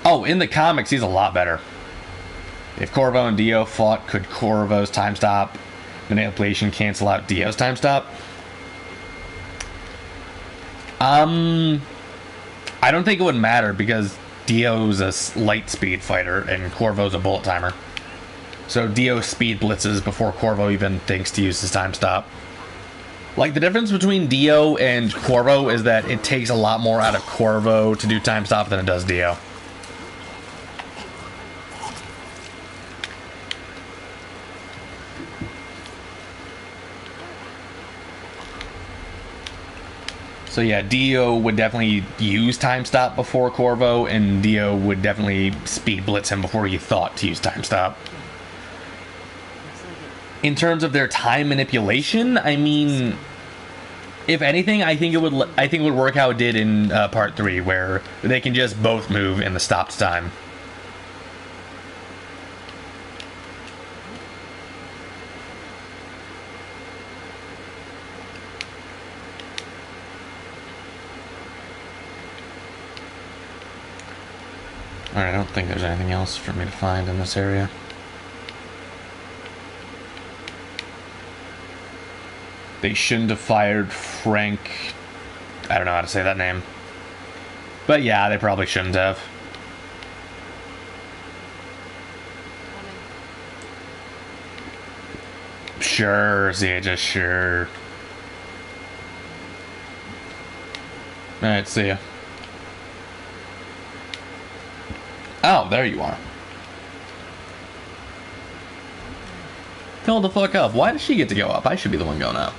Oh, in the comics, he's a lot better. If Corvo and Dio fought, could Corvo's time stop manipulation cancel out Dio's time stop? I don't think it would matter because Dio's a light speed fighter and Corvo's a bullet timer. So Dio speed blitzes before Corvo even thinks to use his time stop. Like, the difference between Dio and Corvo is that it takes a lot more out of Corvo to do time stop than it does Dio. So yeah, Dio would definitely use time stop before Corvo, and Dio would definitely speed blitz him before he thought to use time stop. In terms of their time manipulation, I mean, if anything, I think it would work how it did in Part 3, where they can just both move in the stopped time. Alright, I don't think there's anything else for me to find in this area. They shouldn't have fired Frank. I don't know how to say that name. But yeah, they probably shouldn't have. Sure, Zia, just sure. Alright, see ya. Oh, there you are. Tell the fuck up. Why does she get to go up? I should be the one going up.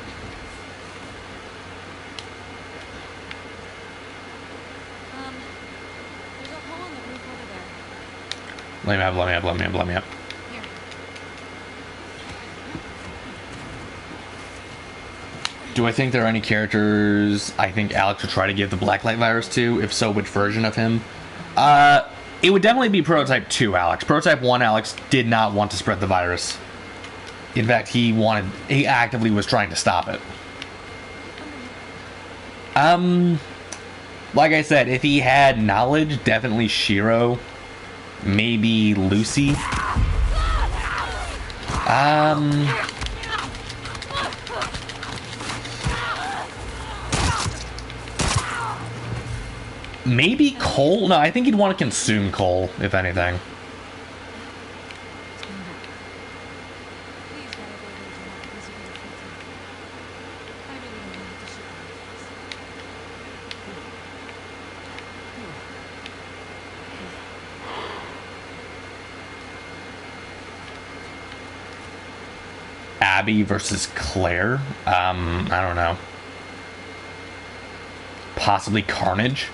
There's a hole in the roof over there. Let me up. Here. Do I think there are any characters I think Alex would try to give the Blacklight virus to? If so, which version of him? It would definitely be Prototype 2 Alex. Prototype 1 Alex did not want to spread the virus. In fact, he actively was trying to stop it. Like I said, if he had knowledge, definitely Shiro. Maybe Lucy. Maybe Cole? No, I think he'd want to consume Cole, if anything. Abby versus Claire? I don't know. Possibly Carnage?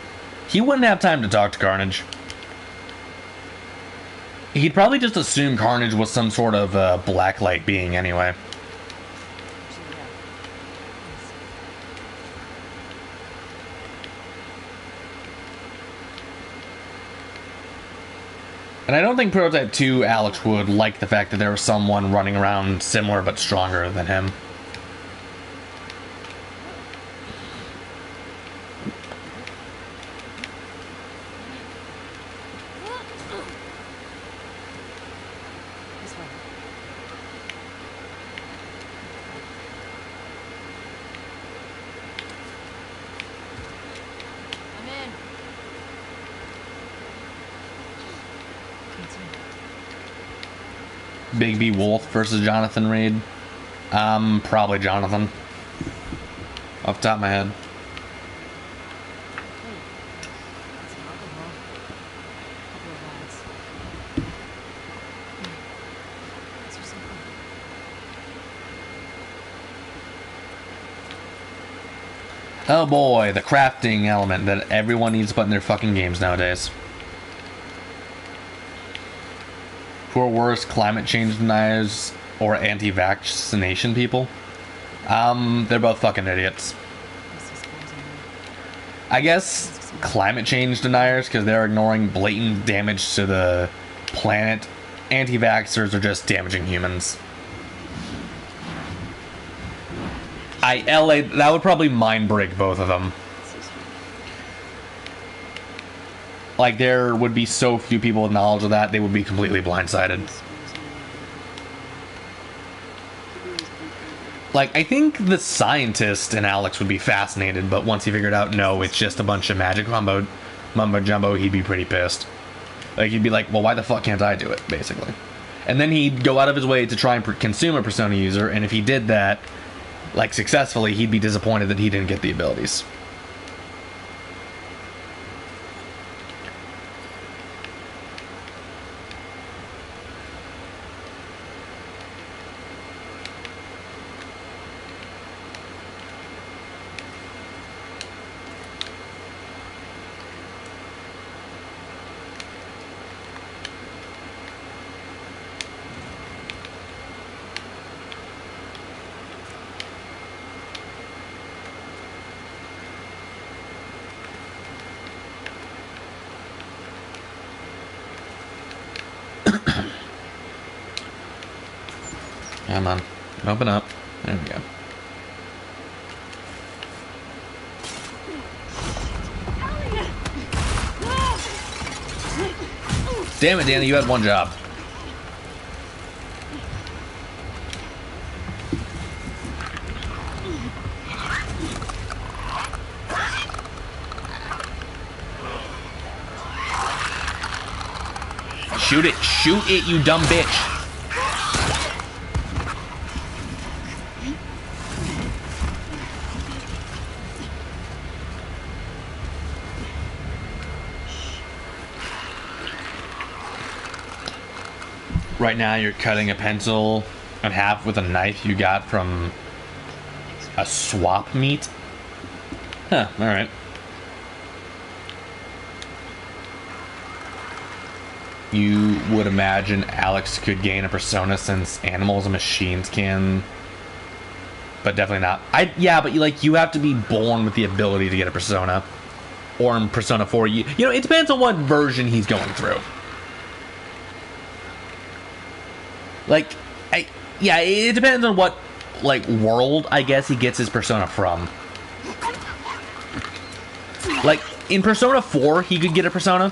He wouldn't have time to talk to Carnage. He'd probably just assume Carnage was some sort of blacklight being anyway. And I don't think Prototype 2 Alex would like the fact that there was someone running around similar but stronger than him. Big B Wolf versus Jonathan Reed. Probably Jonathan. off the top of my head. Hey, got some alcohol. Couple of lads. Thanks for something. Oh boy, the crafting element that everyone needs to put in their fucking games nowadays. Who are worse, climate change deniers or anti-vaccination people? They're both fucking idiots. This is closing in. I guess climate change deniers because they're ignoring blatant damage to the planet. Anti-vaxxers are just damaging humans. LA, that would probably mind break both of them. Like, there would be so few people with knowledge of that, they would be completely blindsided. Like, I think the scientist in Alex would be fascinated, but once he figured out, no, it's just a bunch of magic mumbo jumbo, he'd be pretty pissed. Like, he'd be like, well, why the fuck can't I do it, basically? And then he'd go out of his way to try and consume a Persona user, and if he did that, like, successfully, he'd be disappointed that he didn't get the abilities. Come on. Open up. There we go. Damn it, Danny, you had one job. Shoot it. Shoot it, you dumb bitch. Right now you're cutting a pencil in half with a knife you got from a swap meet? Huh, alright. You would imagine Alex could gain a persona since animals and machines can, but definitely not. Yeah, but you have to be born with the ability to get a persona. Or in Persona 4, you know, it depends on what version he's going through. Like, yeah, it depends on what, like, world, I guess, he gets his persona from. Like, in Persona 4, he could get a persona.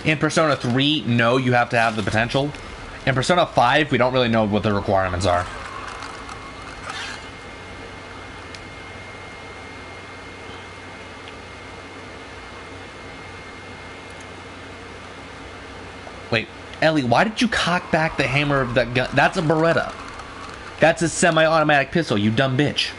In Persona 3, no, you have to have the potential. In Persona 5, we don't really know what the requirements are. Wait. Ellie, why did you cock back the hammer of that gun? That's a Beretta. That's a semi-automatic pistol, you dumb bitch.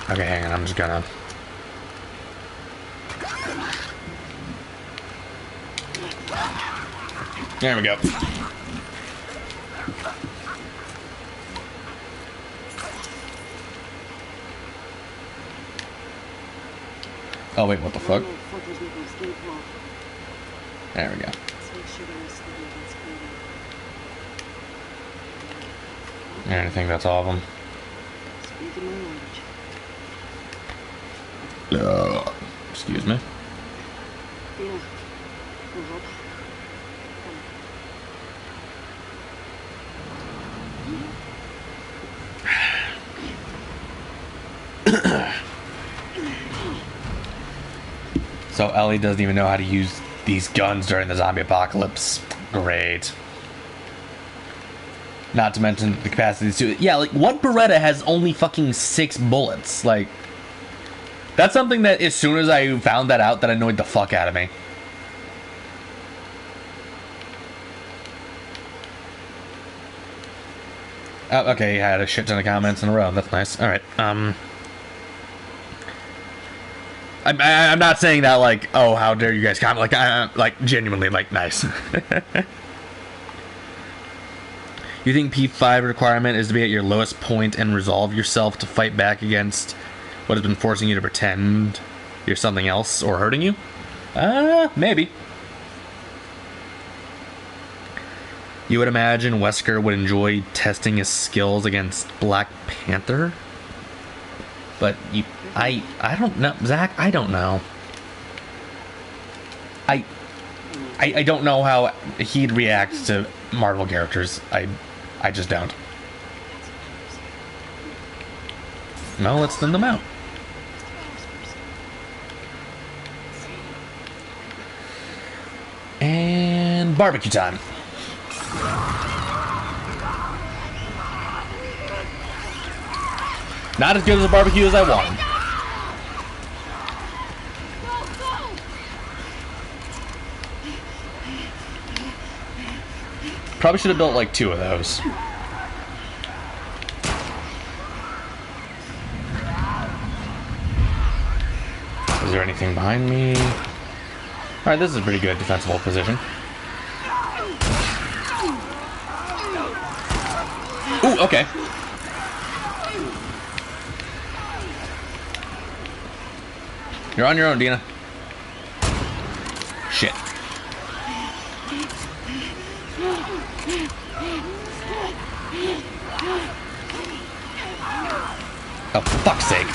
Okay, hang on, I'm just gonna... There we go. Oh wait, what the fuck? There we go. I think that's all of them. Excuse me. So Ellie doesn't even know how to use these guns during the zombie apocalypse. Great. Not to mention the capacity to... Yeah, like, what Beretta has only fucking 6 bullets? Like, that's something that as soon as I found that out, that annoyed the fuck out of me. Oh, okay, you had a shit ton of comments in a row. That's nice. Alright, I'm not saying that, like, oh, how dare you guys comment. Like, genuinely, like, nice. You think P5 requirement is to be at your lowest point and resolve yourself to fight back against what has been forcing you to pretend you're something else or hurting you? Maybe. You would imagine Wesker would enjoy testing his skills against Black Panther? But I don't know. Zach, I don't know. I don't know how he'd react to Marvel characters. I just don't. No, let's thin them out. And barbecue time. Not as good as a barbecue as I wanted. Probably should have built like 2 of those. Is there anything behind me? Alright, this is a pretty good defensible position. Ooh, okay. You're on your own, Dina. Shit. Oh, for fuck's sake.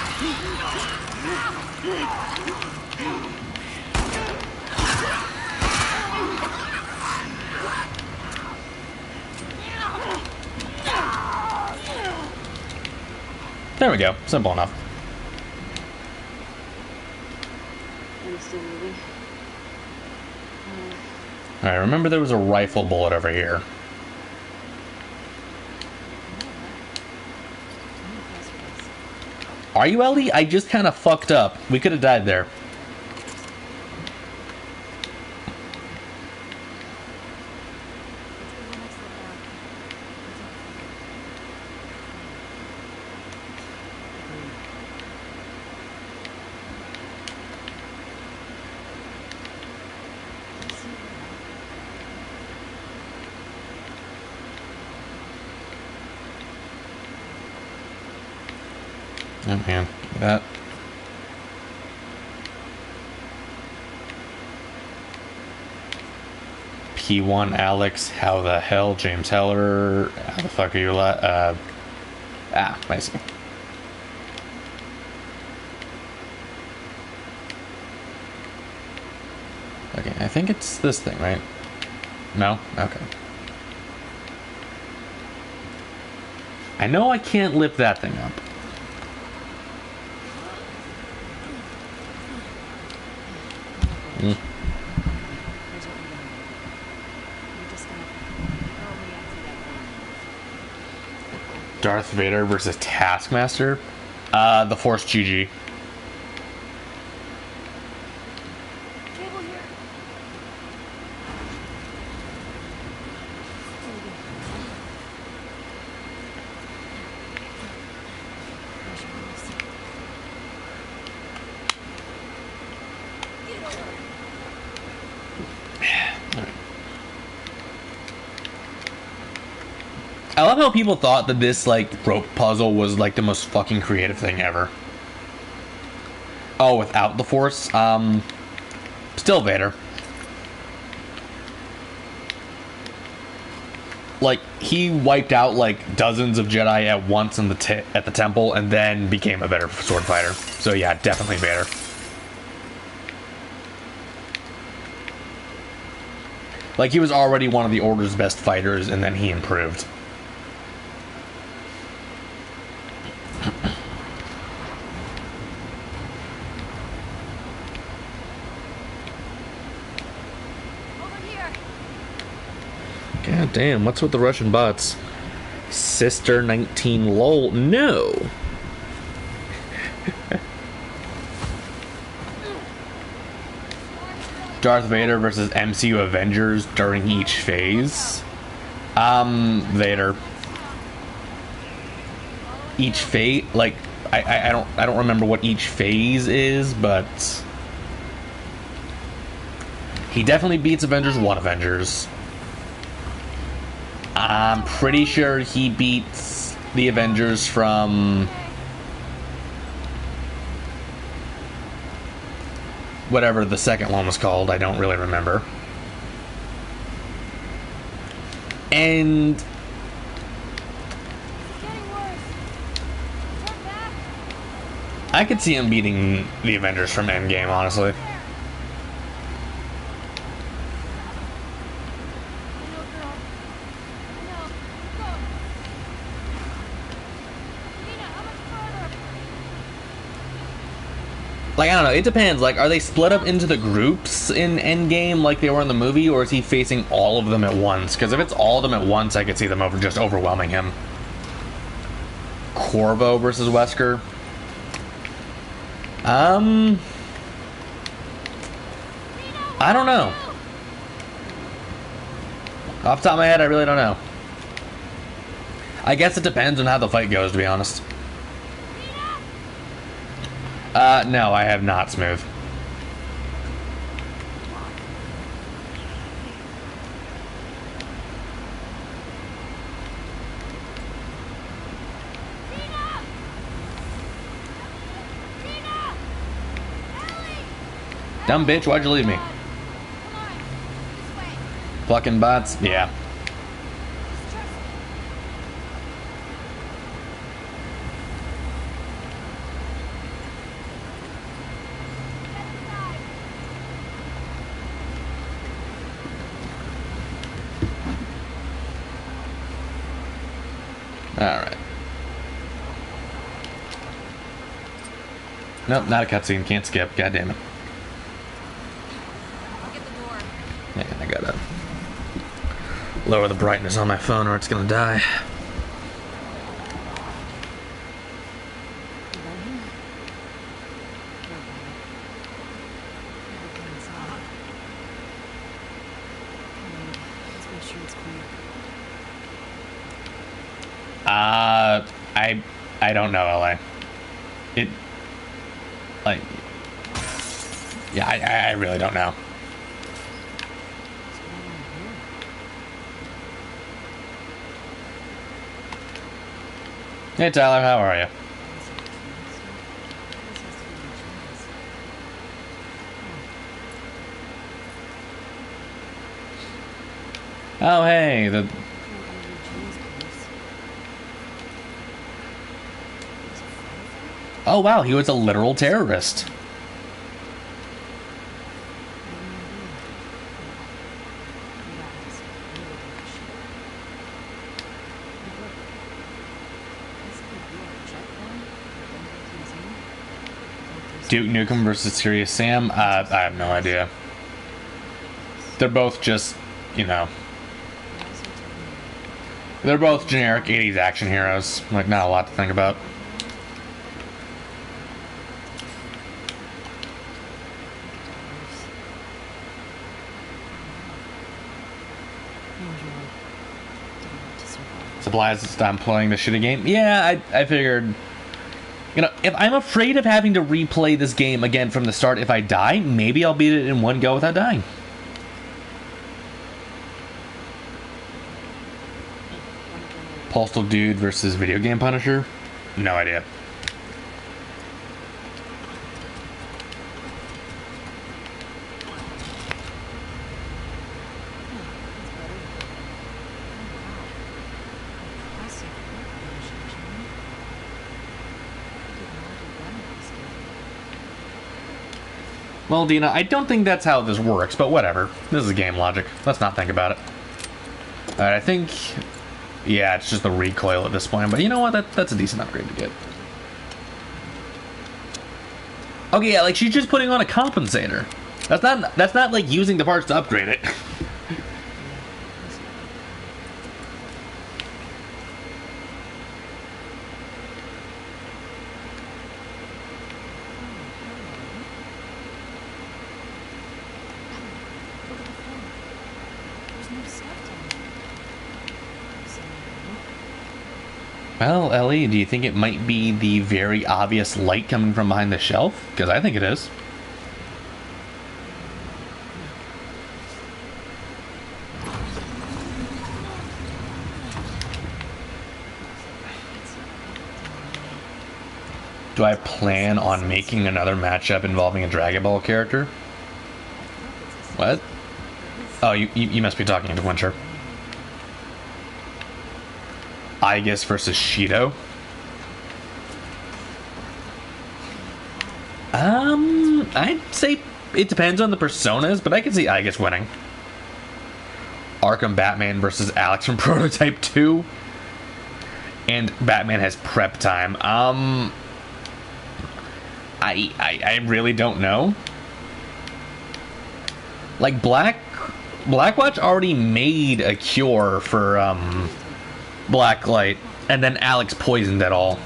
There we go. Simple enough. I'm still moving. Alright, remember there was a rifle bullet over here. Are you, Ellie? I just kind of fucked up. We could have died there. Oh man, that. P1 Alex, how the hell? James Heller, how the fuck are you? I see. Okay, I think it's this thing, right? No? Okay. I know I can't lift that thing up. Darth Vader versus Taskmaster? The Force GG. I love how people thought that this, like, rope puzzle was, like, the most fucking creative thing ever. Oh, without the Force? Still Vader. Like, he wiped out, like, dozens of Jedi at once in at the temple, and then became a better sword fighter. So, yeah, definitely Vader. Like, he was already one of the Order's best fighters, and then he improved. God damn, what's with the Russian bots? Sister 19 lol. No. Darth Vader versus MCU Avengers during each phase. Vader. Each phase, like, I don't remember what each phase is, but he definitely beats Avengers 1 Avengers. I'm pretty sure he beats the Avengers from whatever the second one was called. I don't really remember. And I could see him beating the Avengers from Endgame, honestly. Like, I don't know, it depends. Like, are they split up into the groups in Endgame like they were in the movie, or is he facing all of them at once? Because if it's all of them at once, I could see them just overwhelming him. Corvo versus Wesker. I don't know. Off the top of my head, I really don't know. I guess it depends on how the fight goes, to be honest. No, I have not, Smooth. Dumb bitch, why'd you leave me? Fucking bots? Yeah. Alright. Nope, not a cutscene. Can't skip. God damn it. Yeah, I gotta lower the brightness on my phone or it's gonna die. I don't know, LA. It, like, yeah, I really don't know. Hey Tyler, how are you? Oh hey, the oh wow, he was a literal terrorist. Duke Nukem versus Serious Sam? I have no idea. They're both just, you know, they're both generic 80s action heroes. Like, not a lot to think about. Supplies, I'm playing the shitty game. Yeah, I figured, you know, if I'm afraid of having to replay this game again from the start if I die, maybe I'll beat it in one go without dying. Postal Dude versus Video Game Punisher? No idea. Well, Dina, I don't think that's how this works, but whatever. This is game logic. Let's not think about it. Alright, I think... yeah, it's just the recoil at this point, but you know what? That's a decent upgrade to get. Okay, yeah, like, she's just putting on a compensator. That's not like using the parts to upgrade it. new stuff to me. Well, Ellie, do you think it might be the very obvious light coming from behind the shelf? Because I think it is. Do I plan on making another matchup involving a Dragon Ball character? What? Oh, you must be talking to Winter. Aegis versus Shido. I'd say it depends on the personas, but I can see Aegis winning. Arkham Batman versus Alex from Prototype 2. And Batman has prep time. I really don't know. Like Blackwatch already made a cure for Blacklight, and then Alex poisoned it all.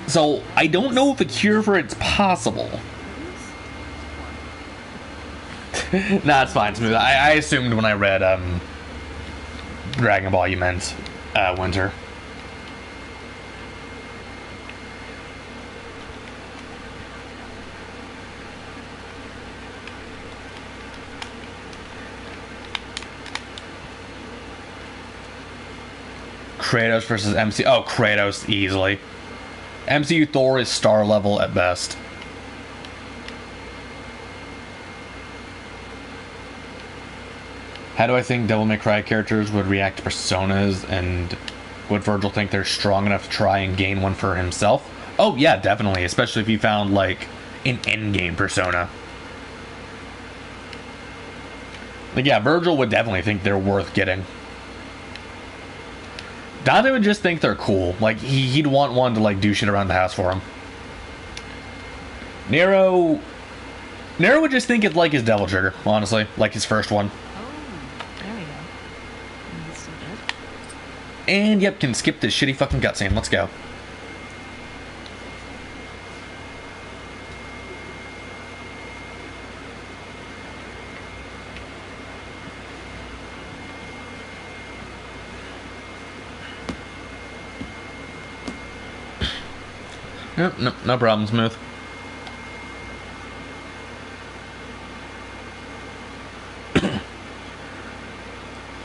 So I don't know if a cure for it's possible. Nah, it's fine, Smooth. I assumed when I read Dragon Ball you meant Winter. Kratos versus MCU. Oh, Kratos, easily. MCU Thor is star level at best. How do I think Devil May Cry characters would react to personas, and would Virgil think they're strong enough to try and gain one for himself? Oh, yeah, definitely. Especially if you found, like, an endgame persona. Like, yeah, Virgil would definitely think they're worth getting. Dante would just think they're cool. Like, he'd want one to, like, do shit around the house for him. Nero would just think it's like his Devil Trigger, honestly. Like his first one. Oh, there we go. That's so good. And, yep, can skip this shitty fucking cutscene. Let's go. Yep, no problem, Smooth.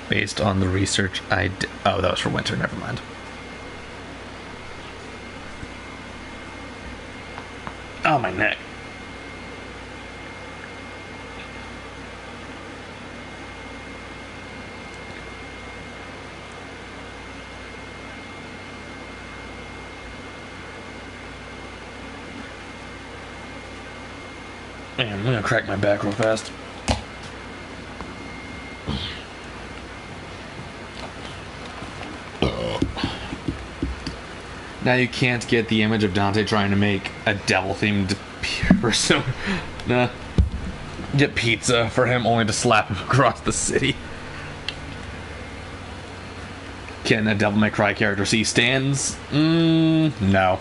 Based on the research I did. Oh, that was for Winter, never mind. Oh, my neck. Man, I'm gonna crack my back real fast. Now you can't get the image of Dante trying to make a devil-themed persona. Nah. Get pizza for him only to slap him across the city. Can a Devil May Cry character see stands? No.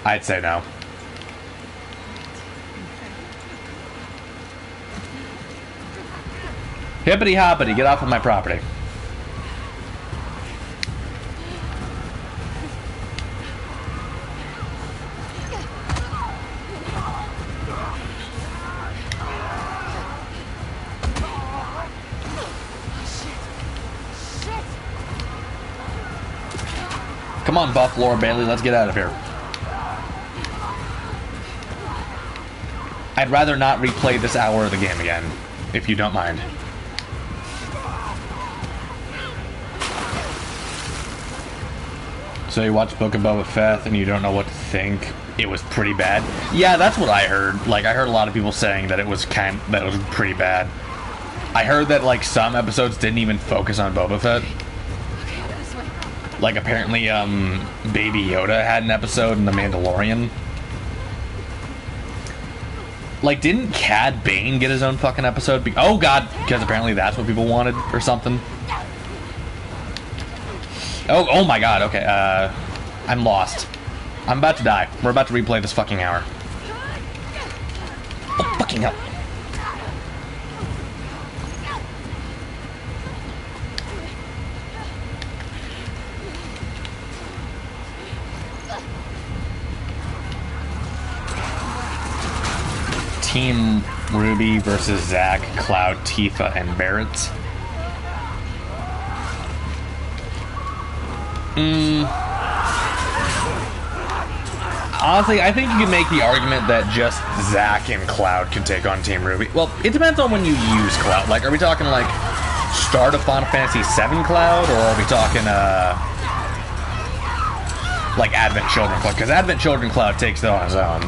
I'd say no. Hippity hoppity, get off of my property. Come on, Buff Laura Bailey, let's get out of here. I'd rather not replay this hour of the game again, if you don't mind. So you watch Book of Boba Fett and you don't know what to think. It was pretty bad. Yeah, that's what I heard. Like, I heard a lot of people saying that it was pretty bad. I heard that, like, some episodes didn't even focus on Boba Fett. Like, apparently, Baby Yoda had an episode in The Mandalorian. Like, didn't Cad Bane get his own fucking episode? Oh, God, because apparently that's what people wanted or something. Oh my God, okay, I'm lost. I'm about to die. We're about to replay this fucking hour. Oh, fucking hell. Team Ruby versus Zack, Cloud, Tifa, and Barrett. Honestly, I think you can make the argument that just Zack and Cloud can take on Team Ruby. Well, it depends on when you use Cloud. Like, are we talking like start of Final Fantasy VII Cloud, or are we talking like Advent Children Cloud? Because Advent Children Cloud takes it on his own.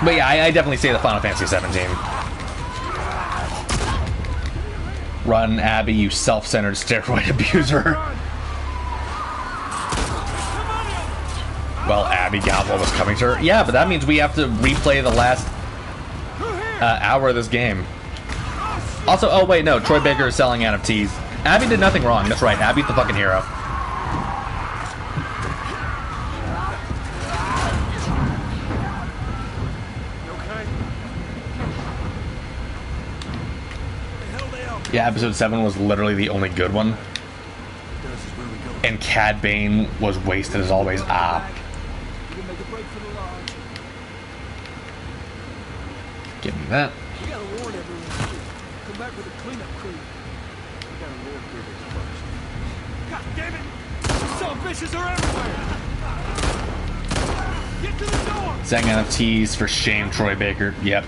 But yeah, I definitely say the Final Fantasy VII team. Run, Abby, you self-centered steroid abuser. Well, Abby got what was coming to her. Yeah, but that means we have to replay the last hour of this game. Also, oh wait, no, Troy Baker is selling NFTs. Abby did nothing wrong. That's right, Abby's the fucking hero. Yeah, episode 7 was literally the only good one. And Cad Bane was wasted as always. Ah. Give me that. We gotta warn everyone. Come back with a cleanup crew. We gotta warn British first. God damn it! These son of bitches are everywhere! Get to the door! Selling NFTs for shame, Troy Baker. Yep.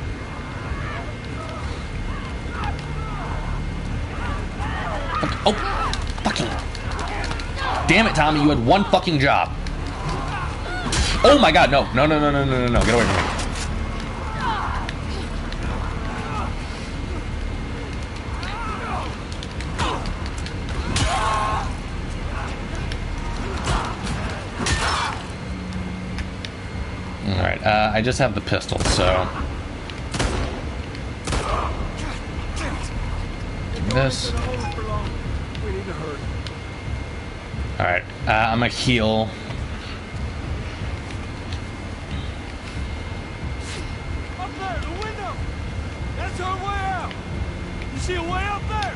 Oh, fucking. Damn it, Tommy, you had one fucking job. Oh my god, no. No, no, no, no, no, no, no. Get away from me. Alright, I just have the pistol, so. This. Alright, I'm gonna heal. Up there, the window! That's our way out! You see a way up there?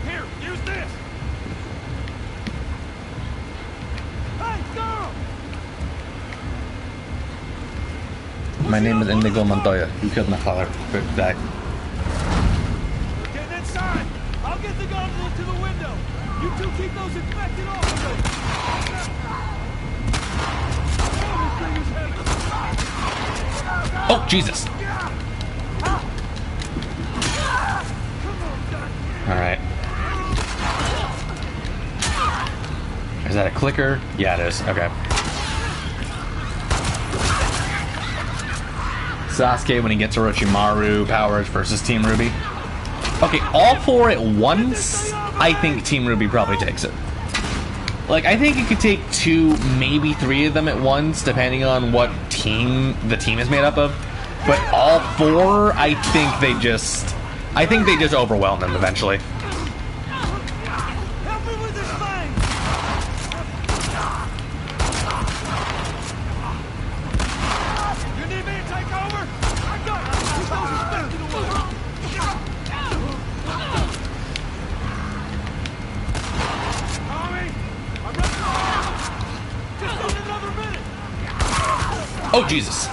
Here, use this! Hey, girl! My name is Indigo Montoya. You killed my father. Good die. Get inside! I'll get the gondola to the window! You two keep those infected off of it! Oh, Jesus. Alright. Is that a clicker? Yeah, it is. Okay. Sasuke when he gets Orochimaru powers versus Team Ruby. Okay, all four at once, I think Team Ruby probably takes it. Like, I think it could take 2, maybe 3 of them at once, depending on what team the team is made up of. But all 4, I think they just overwhelm them eventually. Help me with this thing! You need me to take over? I got it! Keep those infected away! Tommy! I'm ready! Just need another minute! Oh, Jesus.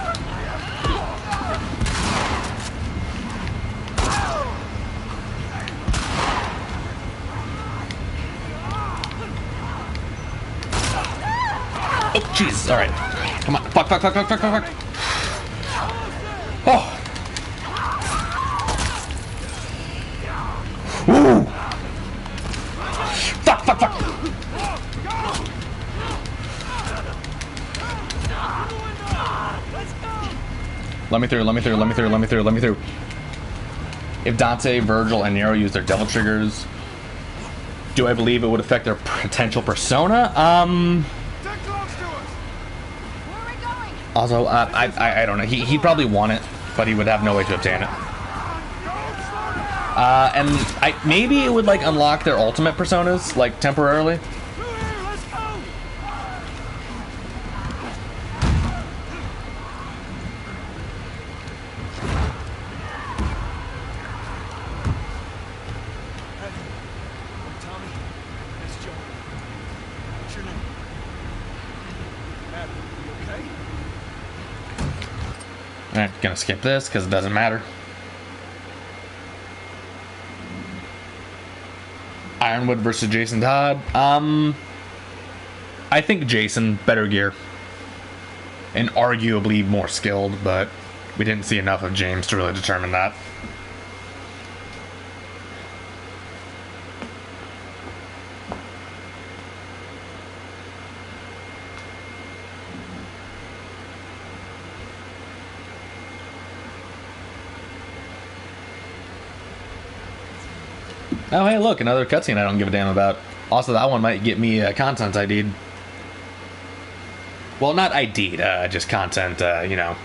Oh, Jesus. All right. Come on. Fuck, fuck, fuck, fuck, fuck, fuck, fuck. Oh. Woo. Fuck, fuck, fuck. Let me through, let me through, let me through, let me through, let me through. If Dante, Virgil, and Nero use their devil triggers, do I believe it would affect their potential persona? Get close to us! Where are we going? Also, I don't know. He'd probably want it, but he would have no way to obtain it. And maybe it would, like, unlock their ultimate personas, like, temporarily. Through here, let's go! Hey, I'm Tommy. That's Joe. What's your name? Alright, gonna skip this because it doesn't matter. Ironwood versus Jason Todd. I think Jason, better gear. And arguably more skilled, but we didn't see enough of James to really determine that. Oh, hey, look, another cutscene I don't give a damn about. Also, that one might get me content ID'd. Well, not ID'd, just content, you know.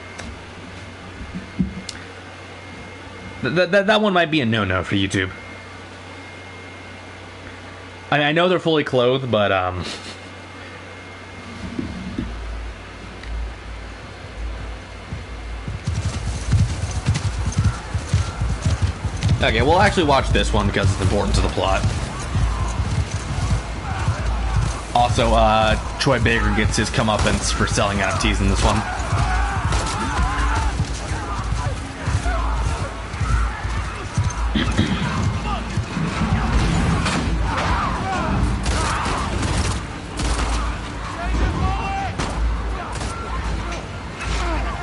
That one might be a no-no for YouTube. I mean, I know they're fully clothed, but, okay, we'll actually watch this one because it's important to the plot. Also, Troy Baker gets his comeuppance for selling NFTs in this one.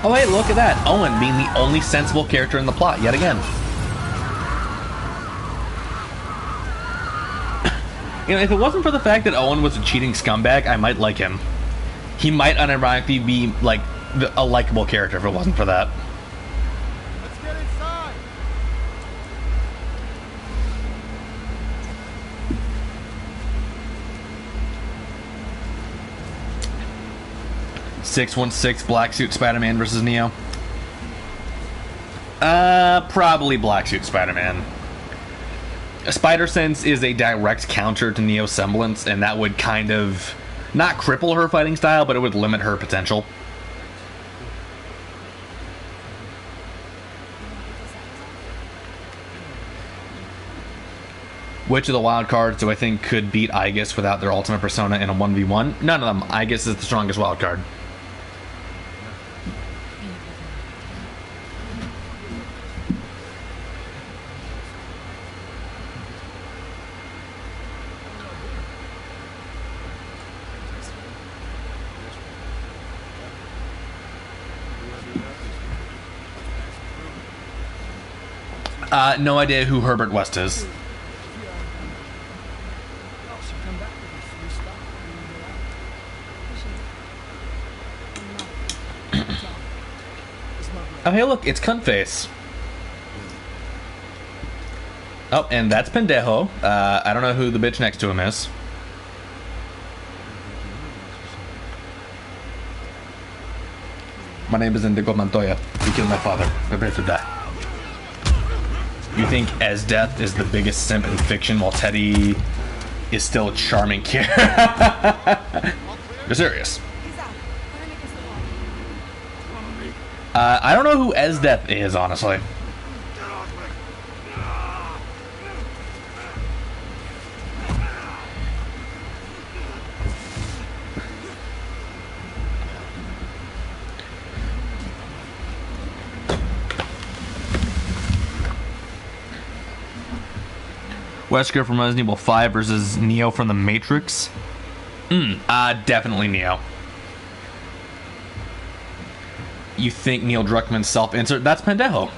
Oh, hey, look at that. Owen being the only sensible character in the plot yet again. You know, if it wasn't for the fact that Owen was a cheating scumbag, I might like him. He might unironically be, like, a likable character if it wasn't for that. Let's get inside. 616 Black Suit Spider-Man versus Neo. Probably Black Suit Spider-Man. Spider-Sense is a direct counter to Neo's semblance, and that would kind of not cripple her fighting style, but it would limit her potential. Which of the wild cards do I think could beat Aegis without their ultimate persona in a 1v1? None of them. Aegis is the strongest wild card. No idea who Herbert West is. Oh, hey, look, it's Cuntface. Oh, and that's Pendejo. I don't know who the bitch next to him is. My name is Indigo Montoya. You killed my father. Prepare to die. You think Esdeath is the biggest simp in fiction while Teddy is still a charming character? You're serious. I don't know who Esdeath is, honestly. Wesker from Resident Evil 5 versus Neo from The Matrix. Definitely Neo. You think Neil Druckmann's self-insert? That's Pendejo.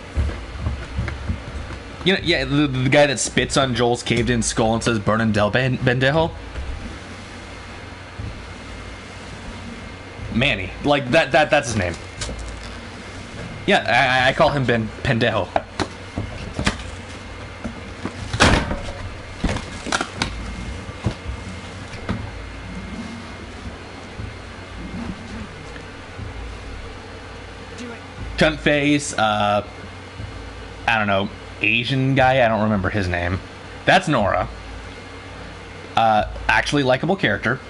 You know, yeah, the guy that spits on Joel's caved-in skull and says "Burn and Del Pendejo." Manny, like that's his name. Yeah, I call him Pendejo. Cunt face, I don't know, Asian guy, I don't remember his name. That's Nora. Actually likable character.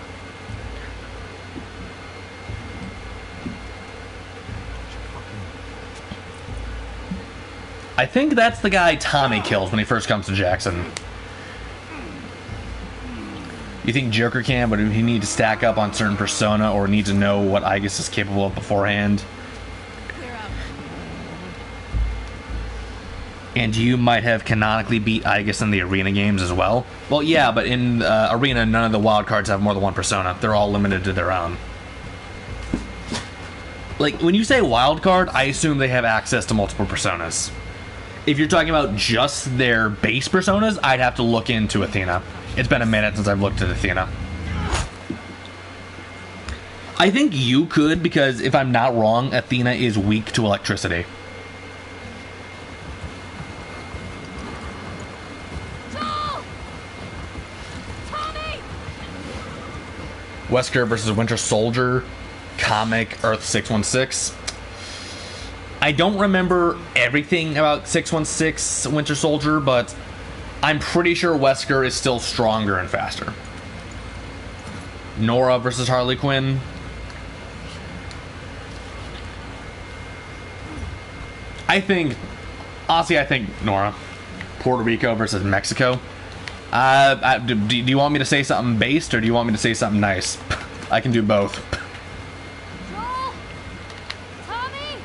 I think that's the guy Tommy kills when he first comes to Jackson. You think Joker can, but he need to stack up on certain persona or need to know what Aegis is capable of beforehand? And you might have canonically beat Aegis in the arena games as well. Well, yeah, but in arena, none of the wild cards have more than one persona. They're all limited to their own. Like, when you say wild card, I assume they have access to multiple personas. If you're talking about just their base personas, I'd have to look into Athena. It's been a minute since I've looked at Athena. I think you could, because if I'm not wrong, Athena is weak to electricity. Wesker versus Winter Soldier, comic Earth 616. I don't remember everything about 616 Winter Soldier, but I'm pretty sure Wesker is still stronger and faster. Nora versus Harley Quinn. Honestly, I think Nora. Puerto Rico versus Mexico. Do you want me to say something based, or do you want me to say something nice? I can do both. Joel! Tommy!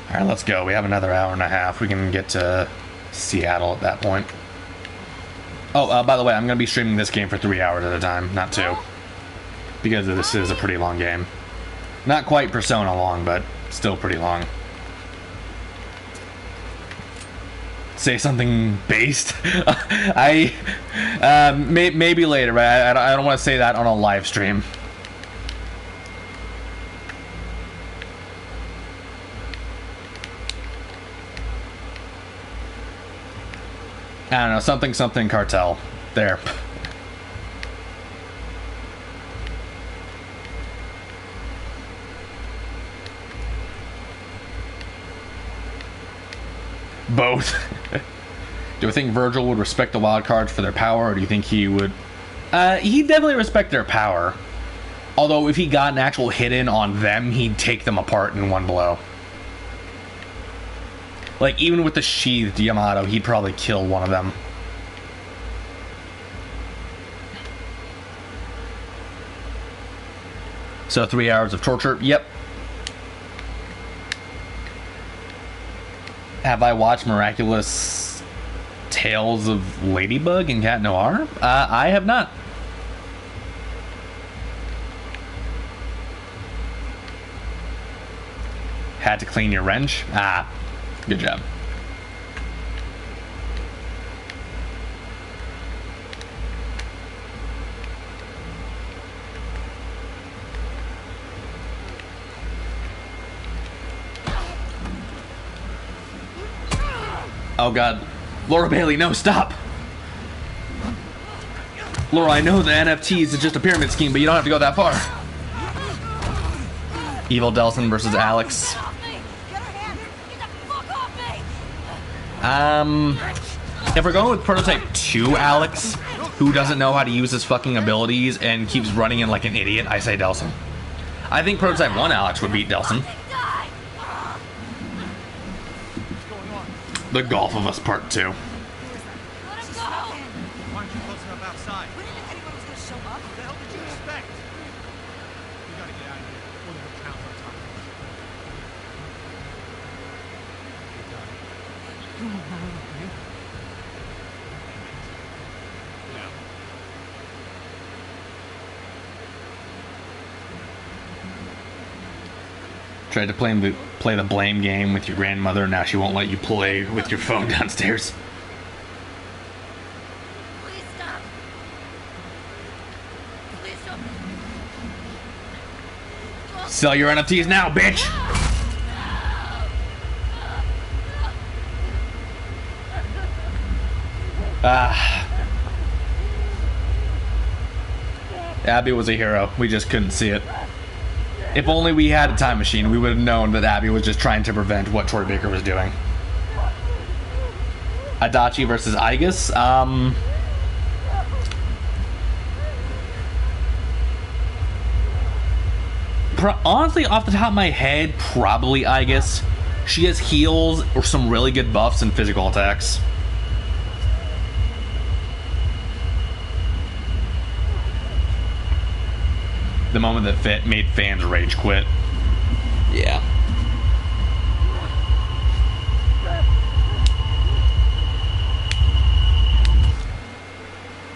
All right, let's go. We have another hour and a half. We can get to Seattle at that point. Oh, by the way, I'm going to be streaming this game for 3 hours at a time, not 2. Because this is a pretty long game. Not quite Persona long, but still pretty long. Say something based? Maybe later, but I don't want to say that on a live stream. I don't know, something cartel. There. Both. Do I think Virgil would respect the wild cards for their power, or do you think he would? He'd definitely respect their power. Although if he got an actual hit in on them, he'd take them apart in one blow. Like, even with the sheathed Yamato, he'd probably kill one of them. So 3 hours of torture? Yep. Have I watched Miraculous Tales of Ladybug and Cat Noir? I have not. Had to clean your wrench? Ah, good job. Oh god. Laura Bailey, no, stop! Laura, I know the NFTs is just a pyramid scheme, but you don't have to go that far. Evil Delson versus Alex. If we're going with Prototype 2 Alex, who doesn't know how to use his fucking abilities and keeps running in like an idiot, I say Delson. I think Prototype 1 Alex would beat Delson. The Golf of Us Part 2. Why aren't you close enough outside? We didn't know anyone was gonna show up. What the hell did you expect? We gotta get out of here. One of the towns on top of us. Yeah. Tried to play the blame game with your grandmother, now she won't let you play with your phone downstairs. Please stop. Please stop. Sell your NFTs now, bitch! Abby was a hero. We just couldn't see it. If only we had a time machine, we would have known that Abby was just trying to prevent what Troy Baker was doing. Adachi versus Aegis. Honestly, off the top of my head, probably Aegis. She has heals or some really good buffs and physical attacks. The moment that made fans rage quit. Yeah.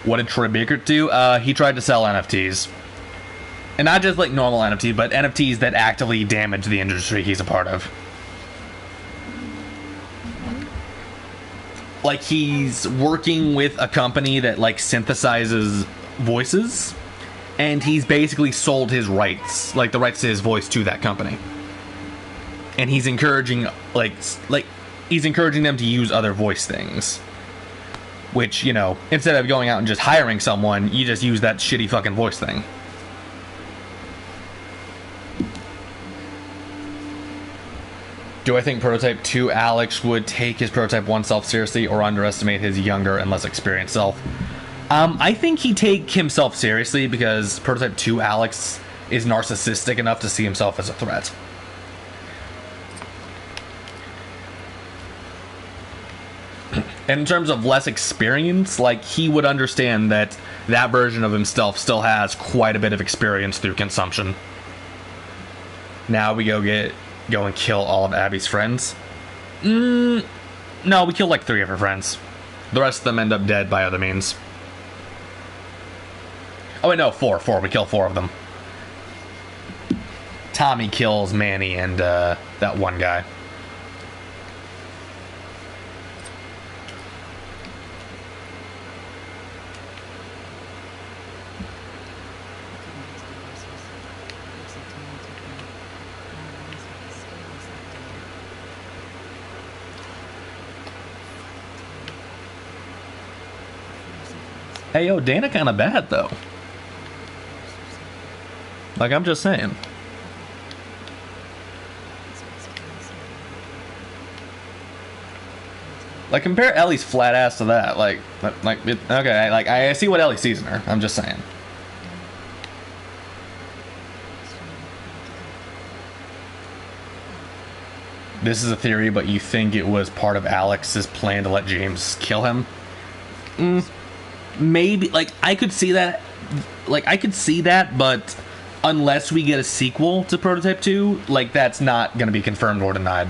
What did Troy Baker do? He tried to sell NFTs. And not just like normal NFTs, but NFTs that actively damage the industry he's a part of. Like, he's working with a company that like synthesizes voices, and he's basically sold his rights, like the rights to his voice, to that company. And he's encouraging he's encouraging them to use other voice things. Which, you know, instead of going out and just hiring someone, you just use that shitty fucking voice thing. Do I think Prototype 2 Alex would take his Prototype 1 self seriously or underestimate his younger and less experienced self? I think he'd take himself seriously because Prototype 2 Alex is narcissistic enough to see himself as a threat. And in terms of less experience, like, he would understand that that version of himself still has quite a bit of experience through consumption. Now we go and kill all of Abby's friends. No, we killed like 3 of her friends. The rest of them end up dead by other means. Oh wait, no, 4. We kill 4 of them. Tommy kills Manny and that one guy. Hey, yo, Dana kind of bad, though. Like, I'm just saying. Like, compare Ellie's flat ass to that. Okay, like, I see what Ellie sees in her. I'm just saying. This is a theory, but you think it was part of Alex's plan to let James kill him? Maybe, like, I could see that, but unless we get a sequel to Prototype 2, like, that's not going to be confirmed or denied.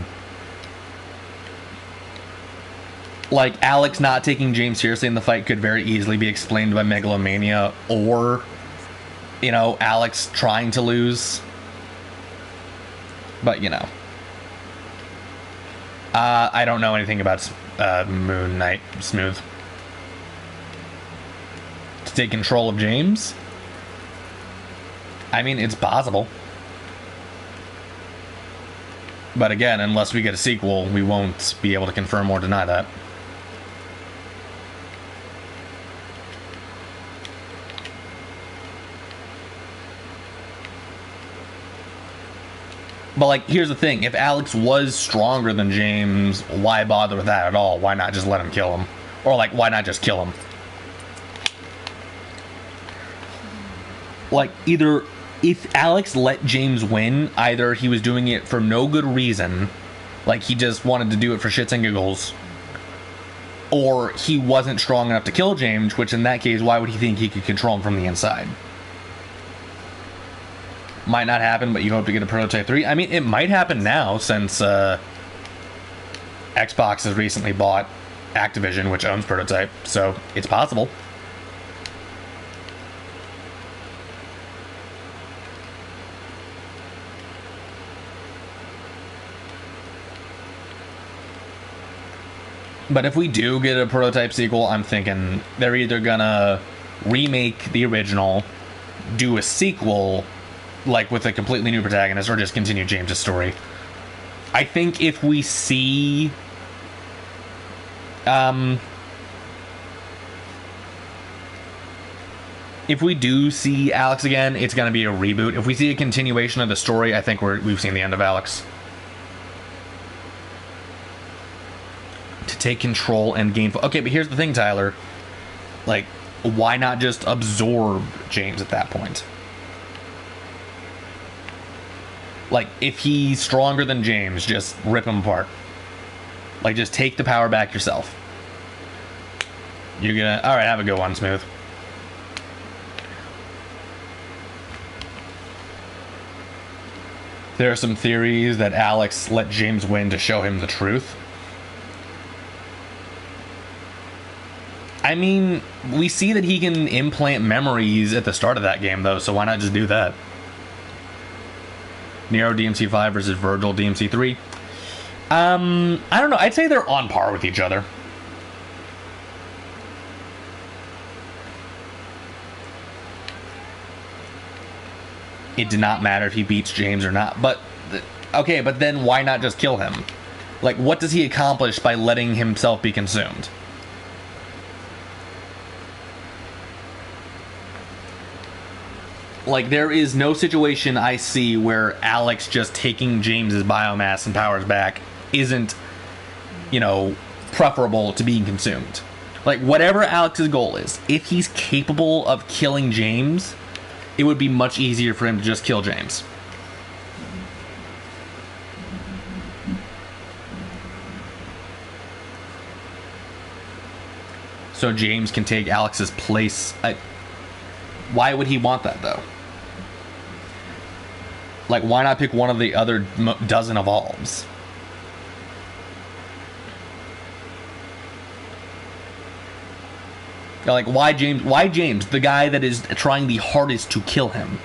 Like, Alex not taking James seriously in the fight could very easily be explained by megalomania, or, you know, Alex trying to lose. But, you know. I don't know anything about Moon Knight Smooth. To take control of James? I mean, it's possible. But again, unless we get a sequel, we won't be able to confirm or deny that. But, like, here's the thing. If Alex was stronger than James, why bother with that at all? Why not just let him kill him? Or, like, why not just kill him? Like, either if Alex let James win, either he was doing it for no good reason, like he just wanted to do it for shits and giggles, or he wasn't strong enough to kill James, which in that case, why would he think he could control him from the inside? Might not happen, but you hope to get a Prototype 3. I mean, it might happen now, since Xbox has recently bought Activision, which owns Prototype, so it's possible. But if we do get a Prototype sequel, I'm thinking they're either gonna remake the original, do a sequel, like with a completely new protagonist, or just continue James' story. I think if we see if we do see Alex again, it's gonna be a reboot. If we see a continuation of the story, I think we've seen the end of Alex. To take control and gain... Okay, but here's the thing, Tyler. Like, why not just absorb James at that point? Like, if he's stronger than James, just rip him apart. Like, just take the power back yourself. You're gonna... Alright, have a good one, Smooth. There are some theories that Alex let James win to show him the truth. I mean, we see that he can implant memories at the start of that game, though, so why not just do that? Nero DMC5 versus Virgil DMC3. I don't know. I'd say they're on par with each other. It did not matter if he beats James or not. But, okay, but then why not just kill him? Like, what does he accomplish by letting himself be consumed? Like, there is no situation I see where Alex just taking James's biomass and powers back isn't, you know, preferable to being consumed. Like, whatever Alex's goal is, if he's capable of killing James, it would be much easier for him to just kill James. So James can take Alex's place. Why would he want that, though? Like, why not pick one of the other dozen evolves? Like, why James? Why James, the guy that is trying the hardest to kill him?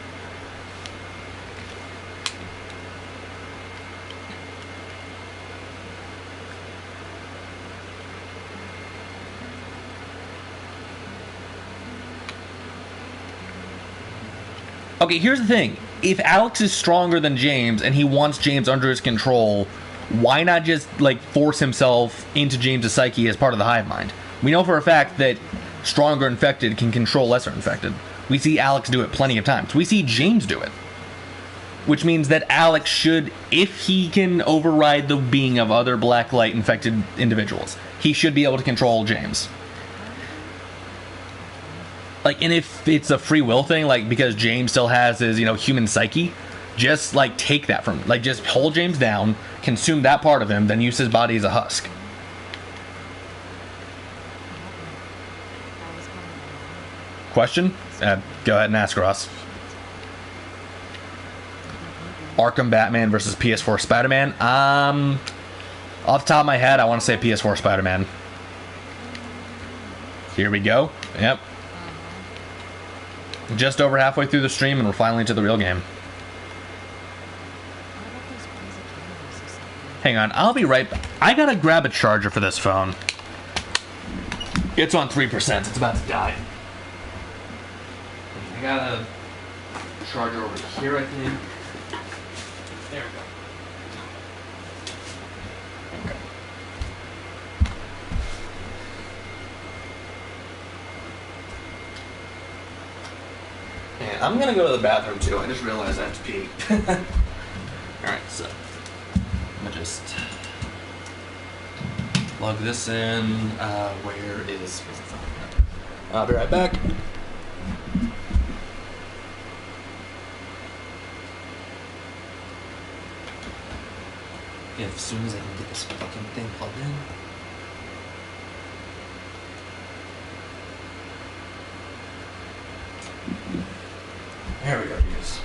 Okay, here's the thing. If Alex is stronger than James and he wants James under his control, why not just, like, force himself into James's psyche as part of the hive mind? We know for a fact that stronger infected can control lesser infected. We see Alex do it plenty of times. We see James do it. Which means that Alex should, if he can override the being of other black light infected individuals, he should be able to control James. Like, and if it's a free will thing, like, because James still has his, you know, human psyche, just, like, take that from, like, just hold James down, consume that part of him, then use his body as a husk. Question? Go ahead and ask Ross. Arkham Batman versus PS4 Spider-Man. Off the top of my head, I want to say PS4 Spider-Man. Here we go. Yep. Just over halfway through the stream, and we're finally to the real game. Hang on, I'll be right back. I gotta grab a charger for this phone. It's on 3%. It's about to die. I got a charger over here, I think. There we go. And I'm gonna go to the bathroom too. I just realized I have to pee. Alright, so I'm gonna just plug this in. Where's the phone? I'll be right back. As soon as I can get this fucking thing plugged in. There we go, dudes.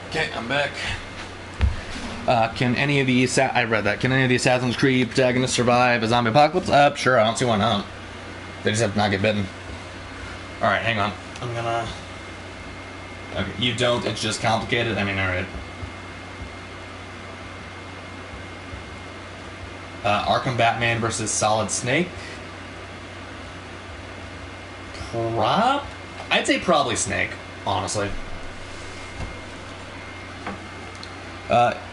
Okay, I'm back. Can any of the I read that. Can any of the Assassin's Creed protagonists survive a zombie apocalypse? Sure. I don't see why not. They just have to not get bitten. All right, hang on. I'm gonna. Okay, you don't. It's just complicated. I mean, all right. Arkham Batman versus Solid Snake. I'd say probably Snake, honestly.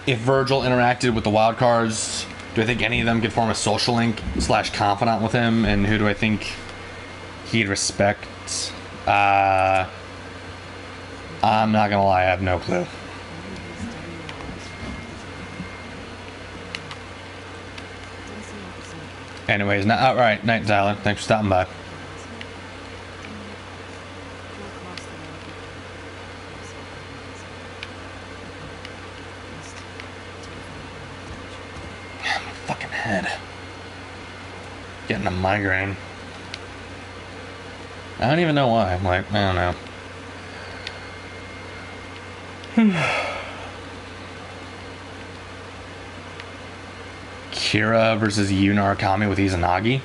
If Virgil interacted with the wild cards, do I think any of them could form a social link / confidant with him? And who do I think he'd respect? I'm not gonna lie, I have no clue. Anyways, alright, night Tyler. Thanks for stopping by. My fucking head. Getting a migraine. I don't even know why. I'm like, I don't know. Kira versus Yu Narukami with Izanagi?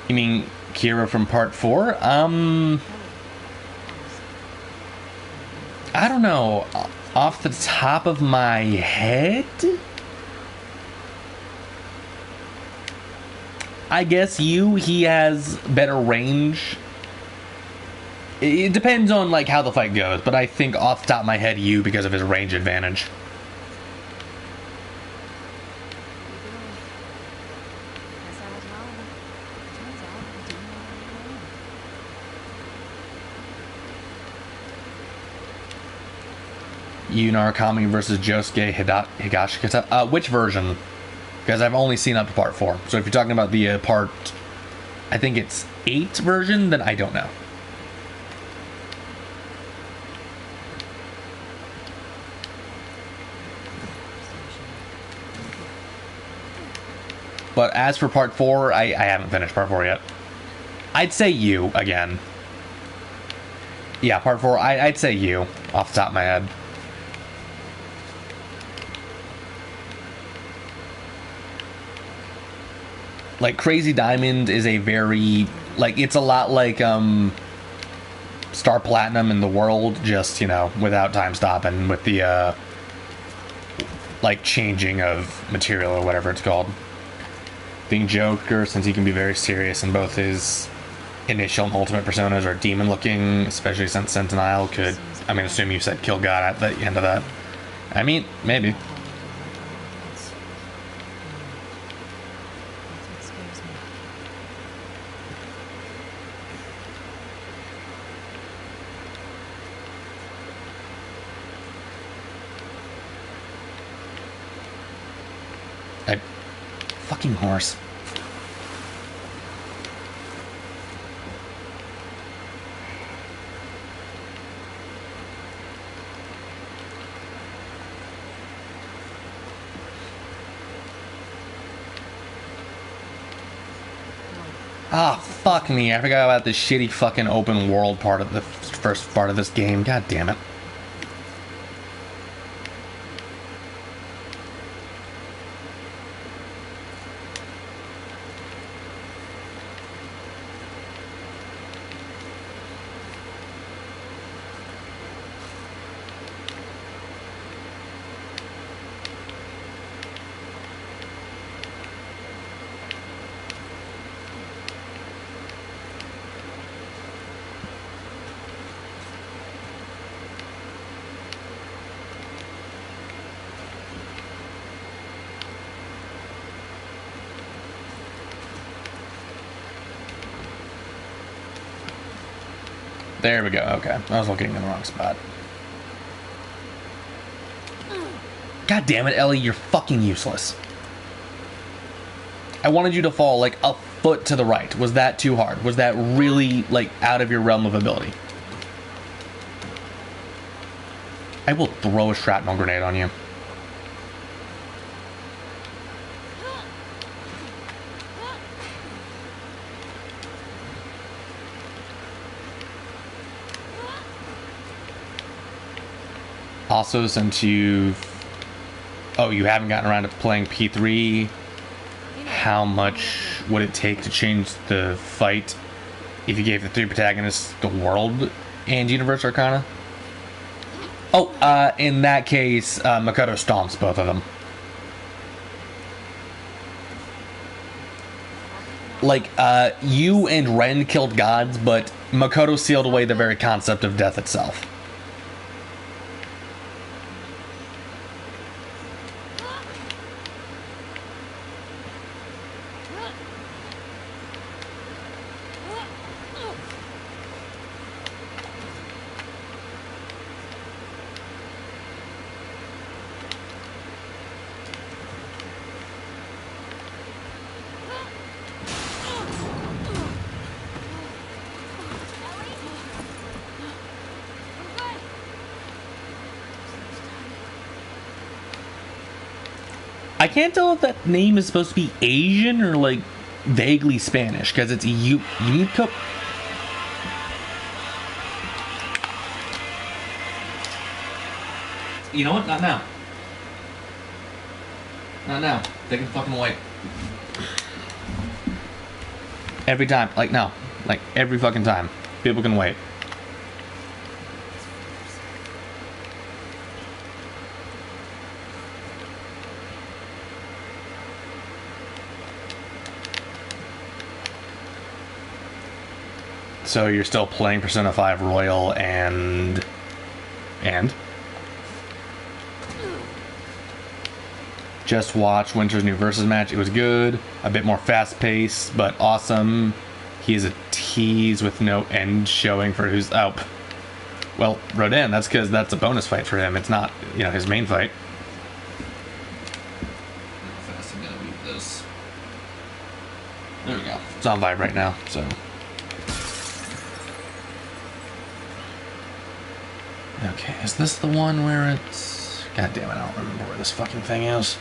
You mean Kira from part 4? I don't know. Off the top of my head? I guess he has better range. It depends on like how the fight goes, but I think off the top of my head, Yu because of his range advantage. Yu Narukami versus Josuke Higashikata. Which version? Because I've only seen up to part 4. So if you're talking about the part, I think it's 8 version, then I don't know. But as for part 4, I haven't finished part 4 yet. I'd say Yu again. Yeah, part 4, I'd say Yu off the top of my head. Like, Crazy Diamond is a very, like, it's a lot like, Star Platinum in the world, just, you know, without time stopping, with the, like, changing of material or whatever it's called. Being Joker, since he can be very serious in both his initial and ultimate personas, are demon looking, especially since Sentinel could, I mean, assume you said kill God at the end of that. I mean, maybe. Fucking horse. Ah, fuck me. I forgot about the shitty fucking open world part of the first part of this game. God damn it. There we go. Okay. I was looking in the wrong spot. God damn it, Ellie. You're fucking useless. I wanted you to fall like a foot to the right. Was that too hard? Was that really like out of your realm of ability? I will throw a shrapnel grenade on you. Also, since you haven't gotten around to playing P3, how much would it take to change the fight if you gave the 3 protagonists the world and Universe Arcana? Oh, in that case, Makoto stomps both of them. like, you and Ren killed gods, but Makoto sealed away the very concept of death itself. I can't tell if that name is supposed to be Asian or like vaguely Spanish because it's Yumiko. You know what? Not now. Not now. They can fucking wait. Every time. Like, no. Like, every fucking time. People can wait. So you're still playing Persona 5 Royal and... Just watch Winter's new Versus match. It was good. A bit more fast-paced, but awesome. He is a tease with no end showing for who's up. Well, Rodan, that's because that's a bonus fight for him. It's not, you know, his main fight. How fast I'm gonna beat this. There we go. It's on Vibe right now, so... Okay, is this the one where it's... God damn it, I don't remember where this fucking thing is.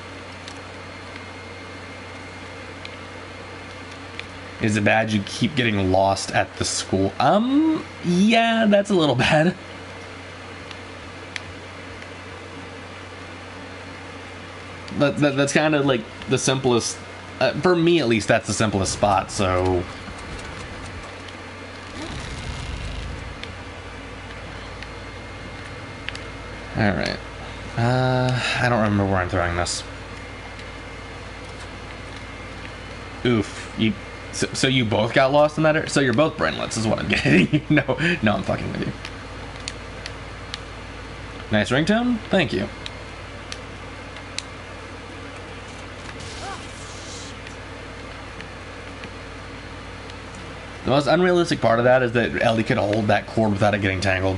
Is it bad you keep getting lost at the school? Yeah, that's a little bad. That's kind of like the simplest... for me, at least, that's the simplest spot, so... Alright. I don't remember where I'm throwing this. Oof. So you both got lost in that area? So you're both brainlets is what I'm getting. No, I'm fucking with you. Nice ringtone? Thank you. The most unrealistic part of that is that Ellie could hold that cord without it getting tangled.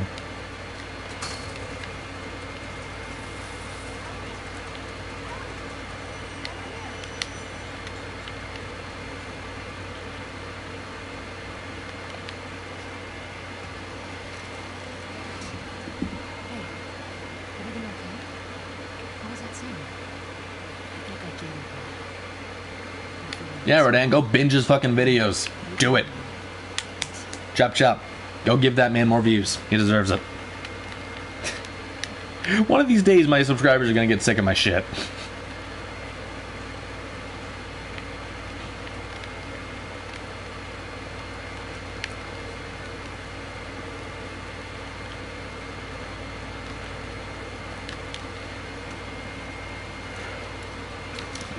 Yeah, Rodan, go binge his fucking videos. Do it. Chop chop. Go give that man more views. He deserves it. One of these days, my subscribers are gonna get sick of my shit.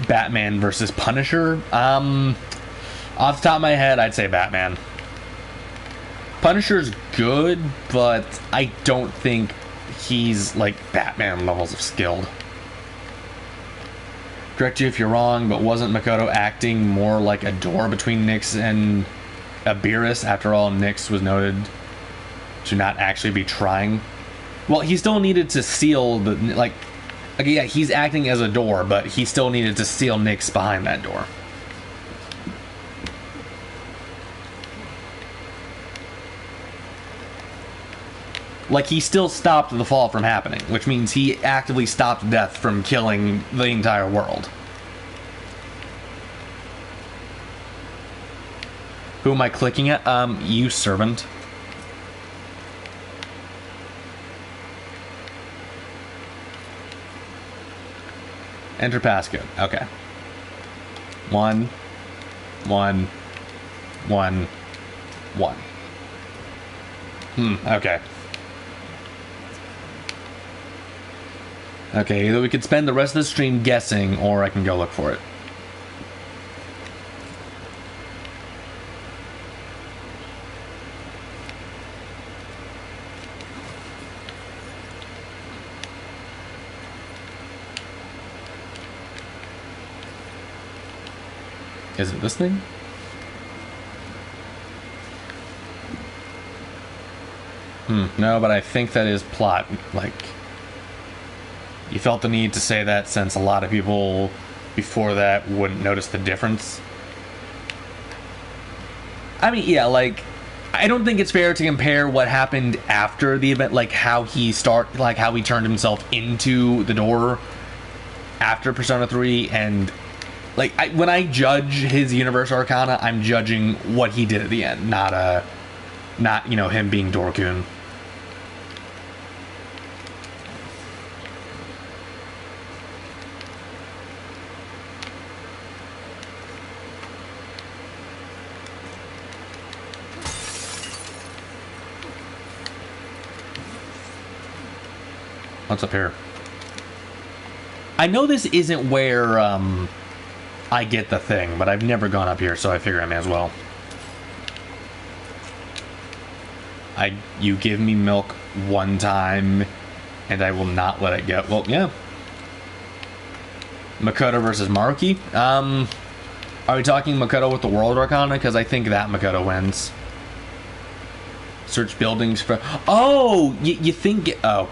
Batman versus Punisher? Off the top of my head, I'd say Batman. Punisher's good, but I don't think he's like Batman levels of skilled. Correct you if you're wrong, but wasn't Makoto acting more like a door between Nyx and Abiris? After all, Nyx was noted to not actually be trying. Well, he still needed to seal the, like, okay, yeah, he's acting as a door, but he still needed to seal Nyx behind that door. Like, he still stopped the fall from happening, which means he actively stopped death from killing the entire world. Who am I clicking at? You servant. Enter passcode. Okay. 1 1 1 1. Okay. Okay, either we could spend the rest of the stream guessing, or I can go look for it. Is it this thing? No, but I think that is plot. Like, you felt the need to say that since a lot of people before that wouldn't notice the difference. I mean, yeah, like, I don't think it's fair to compare what happened after the event, like how he turned himself into the door after Persona 3, and like when I judge his Universe Arcana, I'm judging what he did at the end, not you know, him being Dorkun. What's up here? I know this isn't where I get the thing, but I've never gone up here, so I figure I may as well. You give me milk one time, and I will not let it go. Well, yeah. Makoto versus Maruki. Are we talking Makoto with the World Arcana? Because I think that Makoto wins. Search buildings for... Oh! You think... Oh.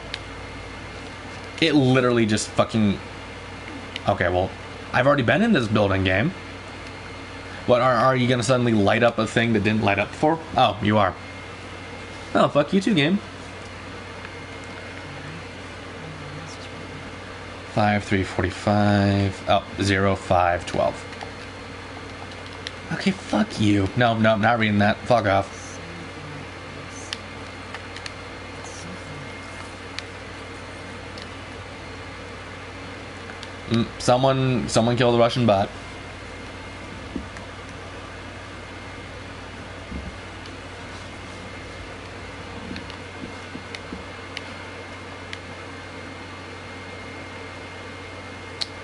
It literally just fucking... Okay, well, I've already been in this building game. What, are you gonna suddenly light up a thing that didn't light up before? Oh, you are. Oh, fuck you too, game. 5-3-45. Oh, 0-5-12. Okay, fuck you. No, I'm not reading that. Fuck off. Someone killed the Russian bot.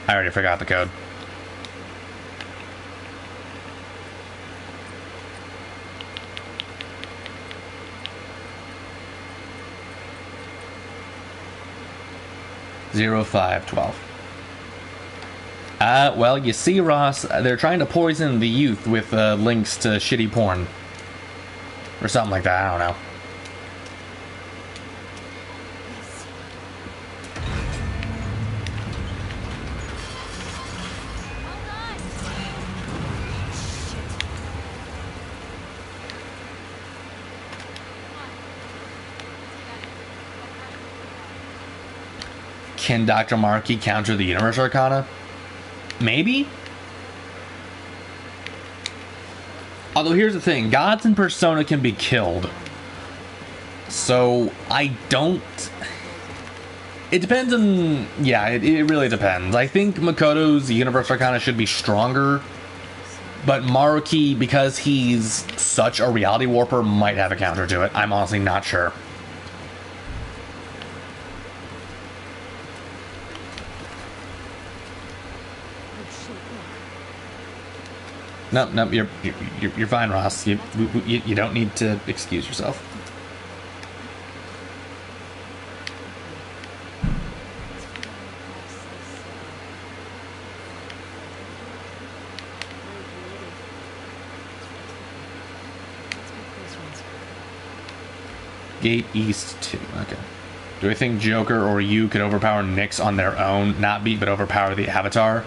I already forgot the code. Zero 5-12. Well, you see, Ross, they're trying to poison the youth with links to shitty porn. Or something like that, I don't know. Can Dr. Markey counter the Universe Arcana? Maybe? Although here's the thing, gods in Persona can be killed. So, I don't... It depends on... Yeah, it really depends. I think Makoto's Universe Arcana should be stronger, but Maruki, because he's such a reality warper, might have a counter to it. I'm honestly not sure. Nope, you're fine, Ross. You don't need to excuse yourself. Gate East 2. Okay. Do I think Joker or you could overpower Nyx on their own? Not beat, but overpower the Avatar?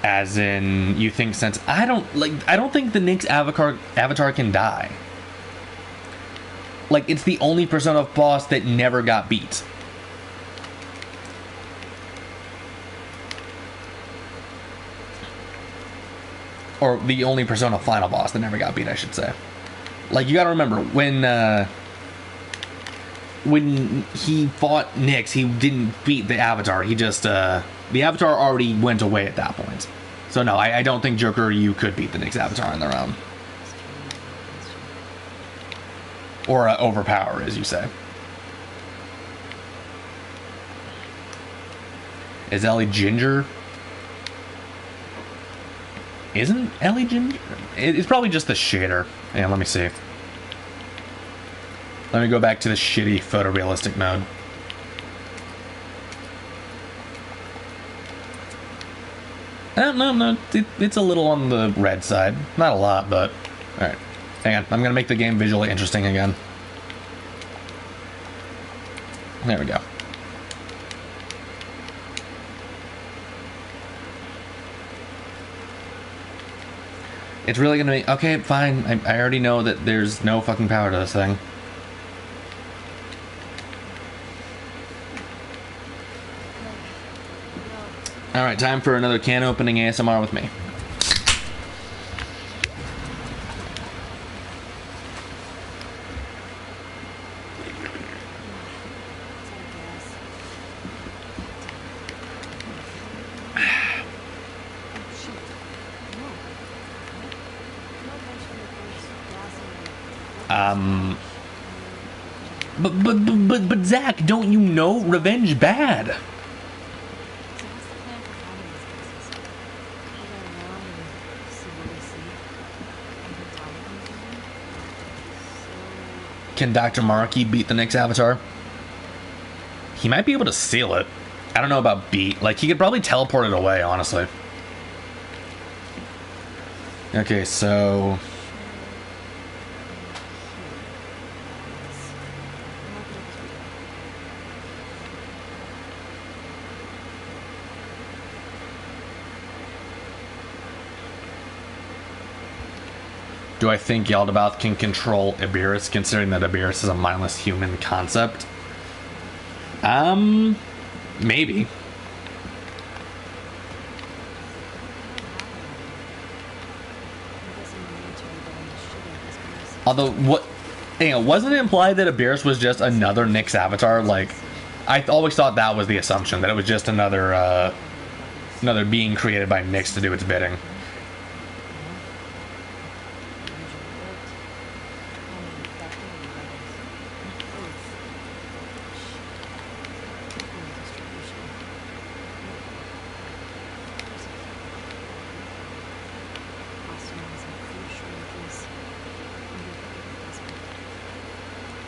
As in, you think since I don't think the Nyx avatar can die. Like, it's the only Persona boss that never got beat. Or the only Persona final boss that never got beat, I should say. Like, you gotta remember, when he fought Nyx, he didn't beat the Avatar. He just, the Avatar already went away at that point. So no, I don't think Joker or you could beat the Nyx Avatar on their own. Or overpower, as you say. Is Ellie ginger? Isn't Ellie ginger? It's probably just the shader. Yeah, let me see. Let me go back to the shitty photorealistic mode. No. It's a little on the red side. Not a lot, but... Alright. Hang on. I'm gonna make the game visually interesting again. There we go. It's really gonna be... Okay, fine. I already know that there's no fucking power to this thing. Alright, time for another can opening ASMR with me. But Zach, don't you know revenge bad? Can Dr. Markey beat the next avatar? He might be able to seal it. I don't know about beat. Like, he could probably teleport it away, honestly. Okay, so... Do I think Yaldabaoth can control Ibirus, considering that Ibirus is a mindless human concept? Maybe. Although, wasn't it implied that Ibirus was just another Nyx avatar? Like, I always thought that was the assumption, that it was just another being created by Nyx to do its bidding.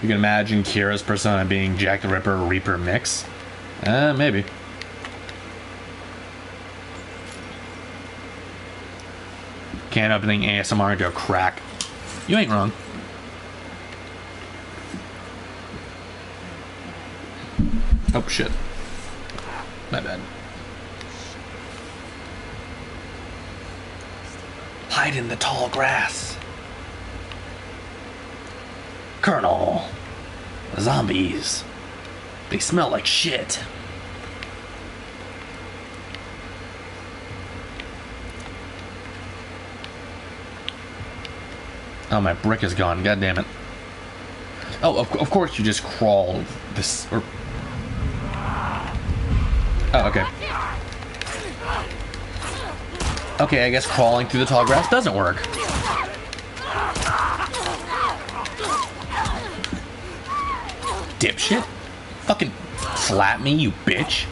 You can imagine Kira's persona being Jack the Ripper Reaper mix? Maybe. Can opening ASMR into a crack. You ain't wrong. Oh shit. My bad. Hide in the tall grass. Colonel. Zombies. They smell like shit. Oh, my brick is gone. God damn it. Oh, of course you just crawl this... Or... Oh, okay. Okay, I guess crawling through the tall grass doesn't work. Dipshit. Fucking slap me, you bitch.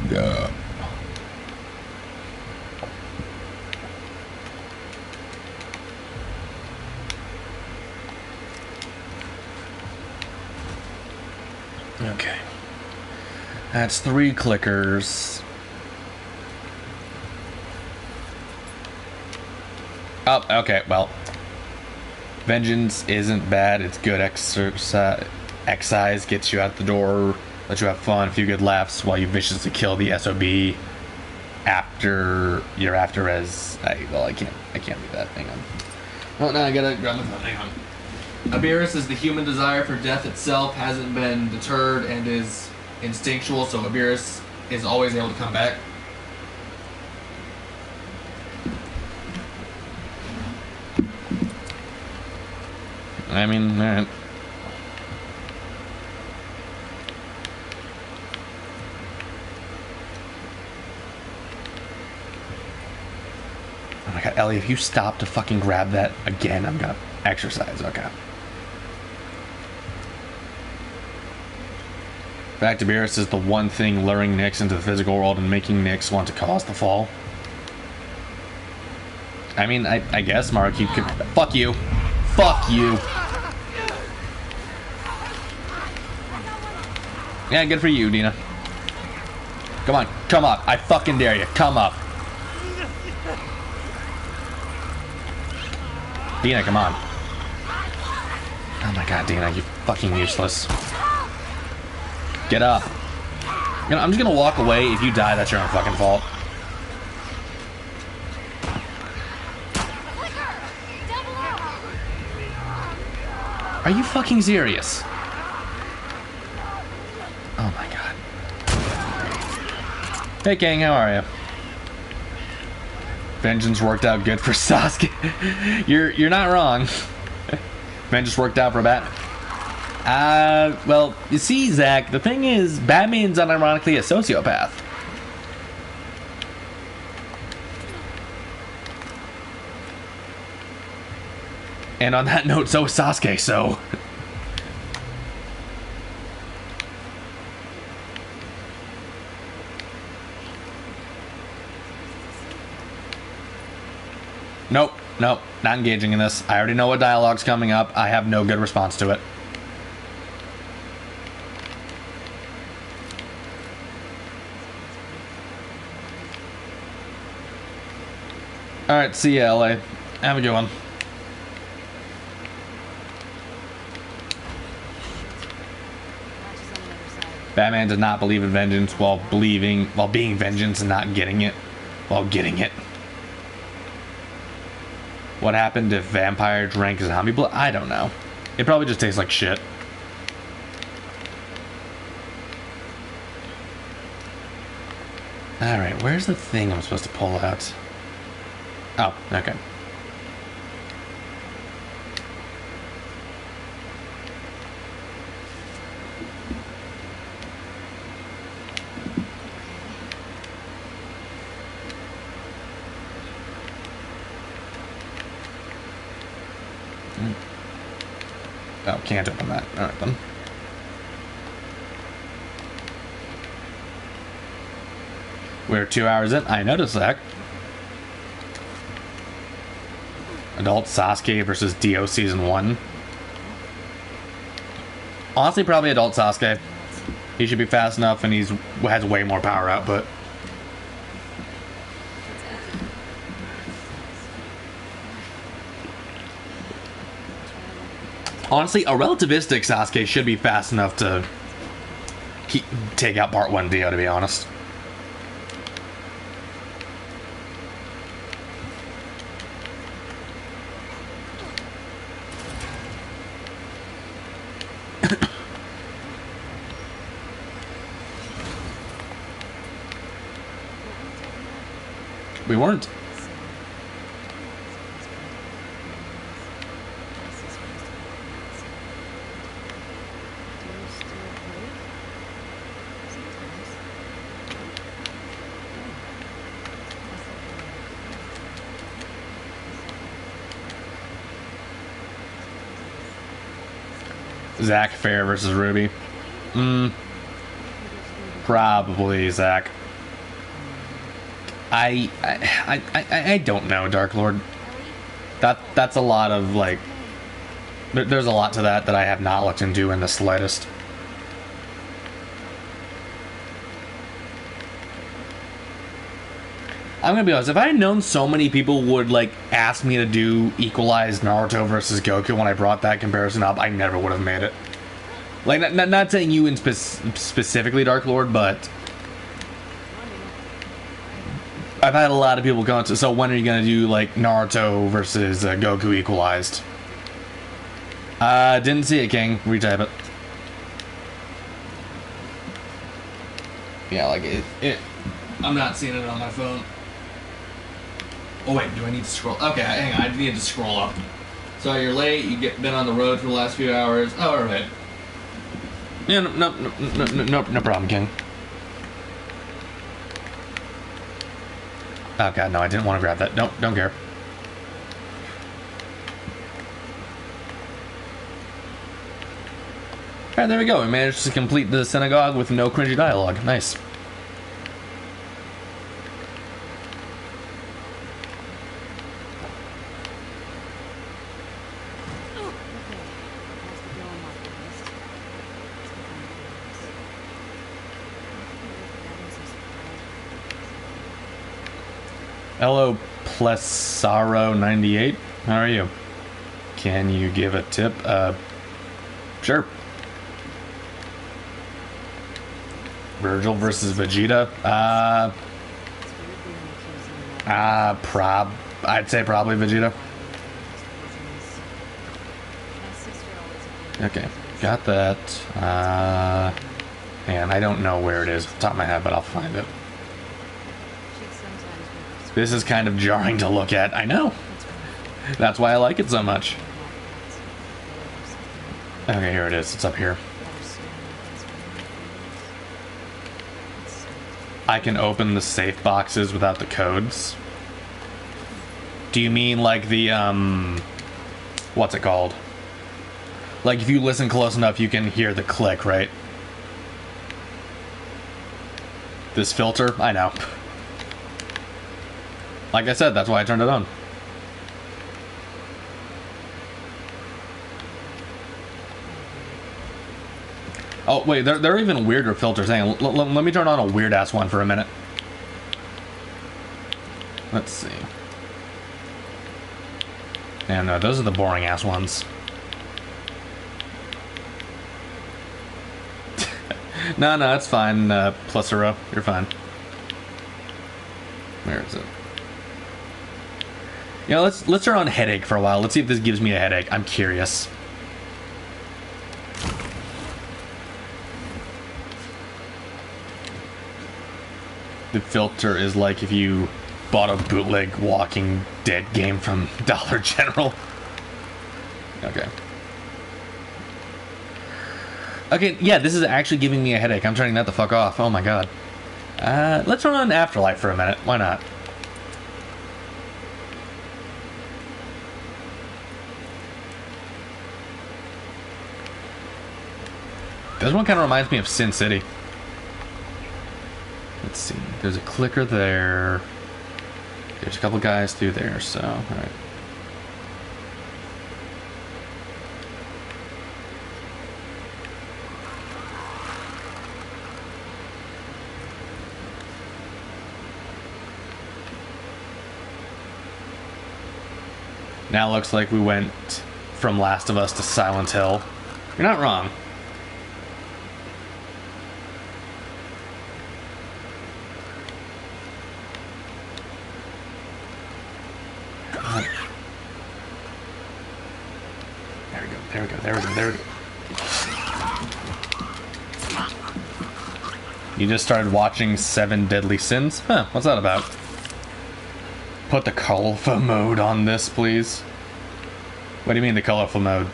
Yeah. Okay. That's 3 clickers. Oh, okay, well. Vengeance isn't bad. It's good exercise. Excise gets you out the door, lets you have fun, a few good laughs while you viciously kill the SOB after you're after as... I can't do that. Hang on. Oh, no, I gotta grab my phone. Hang on. Ibirus is the human desire for death itself, hasn't been deterred, and is instinctual, so Ibirus is always able to come back. I mean, alright. Oh my god, Ellie, if you stop to fucking grab that again, I'm gonna exercise, okay. Fact of Beerus is the one thing luring Nyx into the physical world and making Nyx want to cause the fall. I mean, I guess, Mark, you could... Fuck you. Fuck you. Yeah, good for you, Dina. Come on, come up. I fucking dare you. Come up. Dina, come on. Oh my god, Dina, you're fucking useless. Get up. You know, I'm just gonna walk away. If you die, that's your own fucking fault. Are you fucking serious? Oh my god. Hey King, how are you? Vengeance worked out good for Sasuke. You're not wrong. Vengeance worked out for Batman. Well, you see, Zach, the thing is, Batman's unironically a sociopath. And on that note, so is Sasuke, so... Nope, nope, not engaging in this. I already know what dialogue's coming up. I have no good response to it. Alright, see ya, LA. Have a good one. Batman does not believe in vengeance while being vengeance and not getting it while getting it. What happened if vampire drank zombie blood? I don't know. It probably just tastes like shit. Alright, where's the thing I'm supposed to pull out? Oh, okay. Oh, can't open that. Alright then. We're 2 hours in. I noticed that. Adult Sasuke versus Dio Season 1. Honestly, probably Adult Sasuke. He should be fast enough and has way more power output. Honestly, a relativistic Sasuke should be fast enough to take out Part 1 Dio, to be honest. We weren't. Zach Fair versus Ruby. Probably Zach. I don't know, Dark Lord. That's a lot of, like... There's a lot to that I have not looked into in the slightest. I'm gonna be honest, if I had known so many people would, like, ask me to do equalized Naruto versus Goku when I brought that comparison up, I never would have made it. Like, not saying you in specifically, Dark Lord, but... I've had a lot of people go into, so when are you gonna do, like, Naruto versus Goku equalized? Didn't see it, King. Retype it. Yeah, like, I'm not seeing it on my phone. Oh wait, do I need to scroll? Okay, hang on, I need to scroll up. So you're late, been on the road for the last few hours. Oh, alright. Yeah, no problem, King. Oh god, no, I didn't want to grab that. Don't care. Alright, there we go. We managed to complete the synagogue with no cringy dialogue. Nice. Hello, Plesaro98. How are you? Can you give a tip? Sure. Virgil versus Vegeta? I'd say probably Vegeta. Okay, got that. Man, I don't know where it is off the top of my head, but I'll find it. This is kind of jarring to look at. I know. That's why I like it so much. Okay, here it is. It's up here. I can open the safe boxes without the codes. Do you mean like the, what's it called? Like if you listen close enough, you can hear the click, right? This filter? I know. Like I said, that's why I turned it on. Oh, wait, there are even weirder filters. Hang on, let me turn on a weird-ass one for a minute. Let's see. Yeah, no, those are the boring-ass ones. No, it's fine, Plesaro. You're fine. Where is it? You know, let's turn on headache for a while. Let's see if this gives me a headache. I'm curious. The filter is like if you bought a bootleg Walking Dead game from Dollar General. Okay. Okay, yeah, this is actually giving me a headache. I'm turning that the fuck off. Oh my god. Let's turn on Afterlife for a minute. Why not? This one kind of reminds me of Sin City. Let's see. There's a clicker there. There's a couple guys through there, so, alright. Now it looks like we went from Last of Us to Silent Hill. You're not wrong. There we go. You just started watching 7 Deadly Sins? Huh, what's that about? Put the colorful mode on this, please. What do you mean the colorful mode?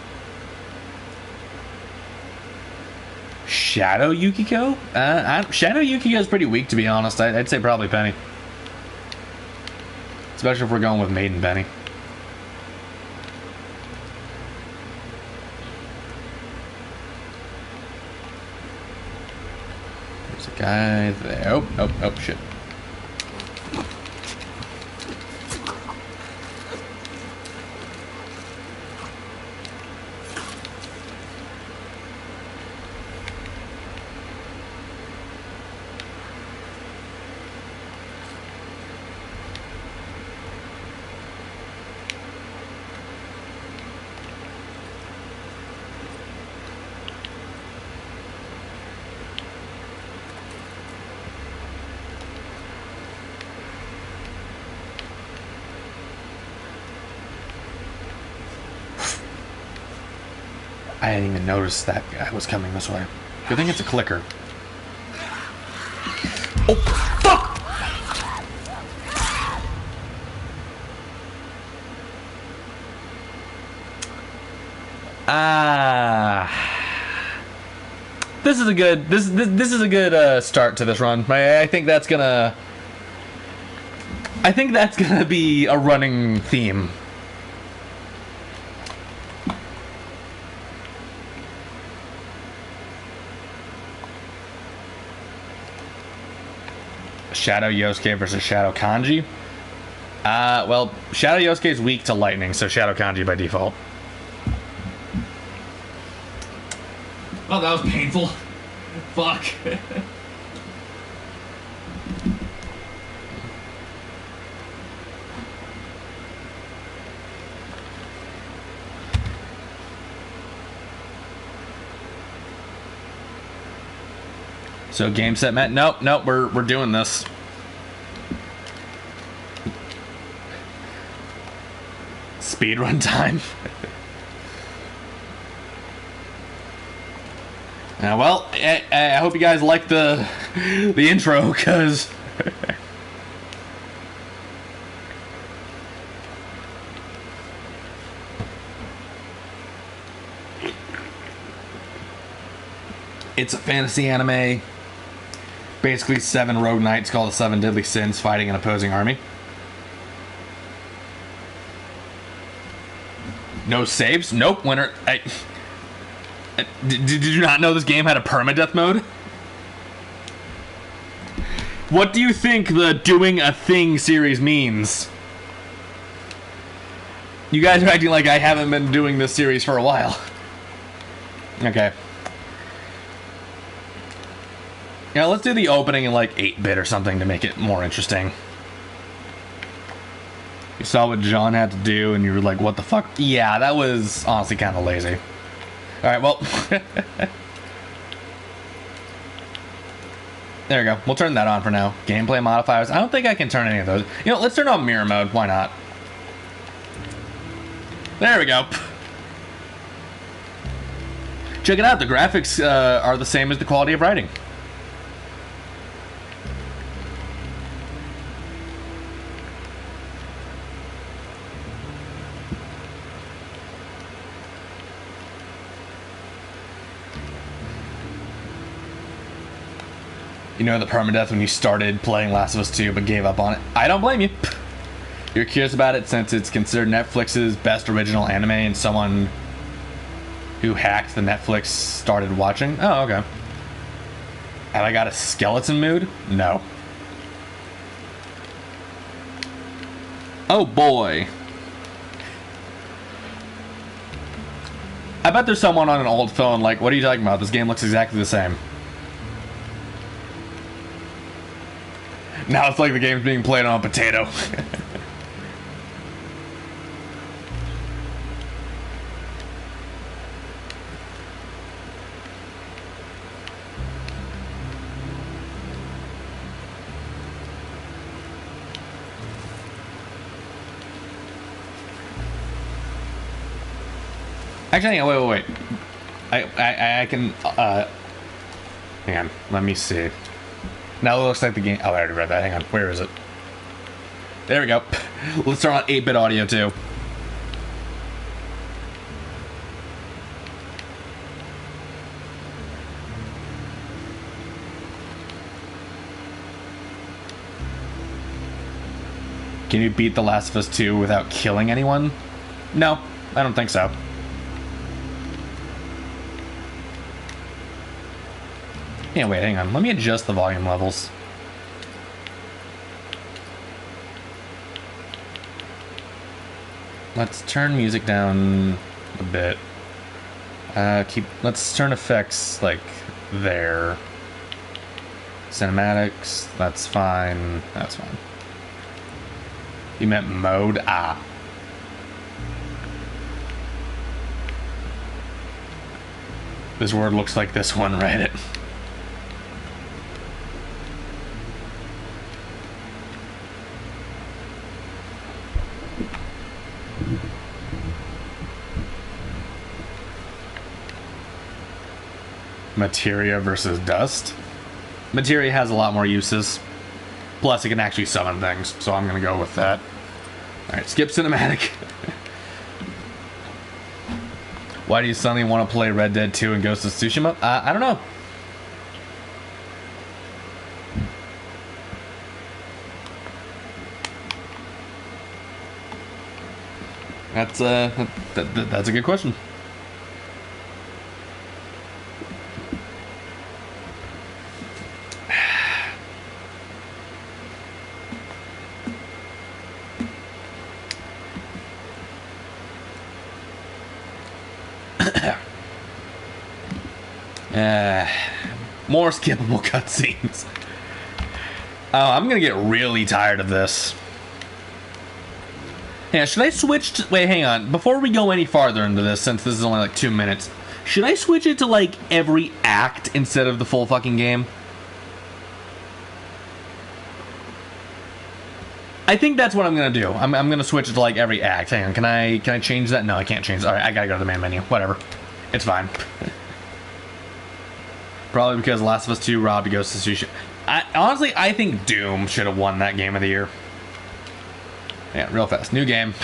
Shadow Yukiko? Shadow Yukiko is pretty weak, to be honest. I'd say probably Penny. Especially if we're going with Maiden Penny. There's a guy there. Oh, shit. I didn't even notice that guy was coming this way. Good thing it's a clicker. Oh, fuck! This is a good. This is a good start to this run. I think that's gonna. I think that's gonna be a running theme. Shadow Yosuke versus Shadow Kanji. Well, Shadow Yosuke is weak to lightning, so Shadow Kanji by default. Oh, that was painful. Fuck. So game set met. Nope, we're doing this. Speedrun time. Well, I hope you guys like the intro, because it's a fantasy anime. Basically 7 rogue knights called the 7 deadly sins fighting an opposing army. No saves? Nope. Winner. Did you not know this game had a permadeath mode? What do you think the doing a thing series means? You guys are acting like I haven't been doing this series for a while. Okay. Yeah, let's do the opening in like 8-bit or something to make it more interesting. You saw what John had to do and you were like, what the fuck? Yeah, that was honestly kind of lazy. Alright, well. There we go. We'll turn that on for now. Gameplay modifiers. I don't think I can turn any of those. You know, let's turn on mirror mode. Why not? There we go. Check it out. The graphics are the same as the quality of writing. You know the permadeath when you started playing Last of Us 2 but gave up on it. I don't blame you. You're curious about it since it's considered Netflix's best original anime and someone who hacked the Netflix started watching. Oh, okay. Have I got a skeleton mood? No. Oh boy. I bet there's someone on an old phone like, what are you talking about? This game looks exactly the same. Now it's like the game's being played on a potato. Actually, wait. I can, hang on, let me see. Now it looks like the game, oh, I already read that, hang on, where is it? There we go. Let's turn on 8-bit audio too. Can you beat The Last of Us 2 without killing anyone? No, I don't think so. Yeah, wait, hang on. Let me adjust the volume levels. Let's turn music down a bit. Let's turn effects like there. Cinematics, that's fine. That's fine. You meant mode? Ah. This word looks like this one, right? Materia versus dust. Materia has a lot more uses. Plus, it can actually summon things, so I'm gonna go with that. Alright, skip cinematic. Why do you suddenly want to play Red Dead 2 and Ghost of Tsushima? I don't know. That's a good question. More skippable cutscenes. Oh, I'm gonna get really tired of this. Yeah, should I switch to... Wait, hang on. Before we go any farther into this, since this is only like 2 minutes, should I switch it to like every act instead of the full fucking game? I think that's what I'm gonna do. I'm gonna switch it to like every act. Hang on, can I change that? No, I can't change it. Alright, I gotta go to the main menu. Whatever. It's fine. Probably because Last of Us 2 robbed Ghost of Tsushima. Honestly, I think Doom should have won that game of the year. Yeah, real fast. New game.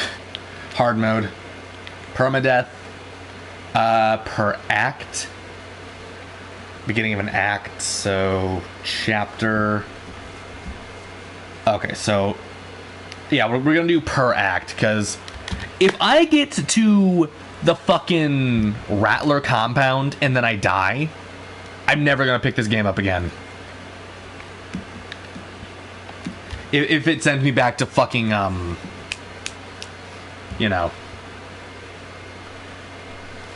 Hard mode. Permadeath. Per act. Beginning of an act. So, chapter. Okay, so... Yeah, we're gonna do per act, because if I get to the fucking Rattler compound and then I die, I'm never gonna pick this game up again. If it sends me back to fucking, you know,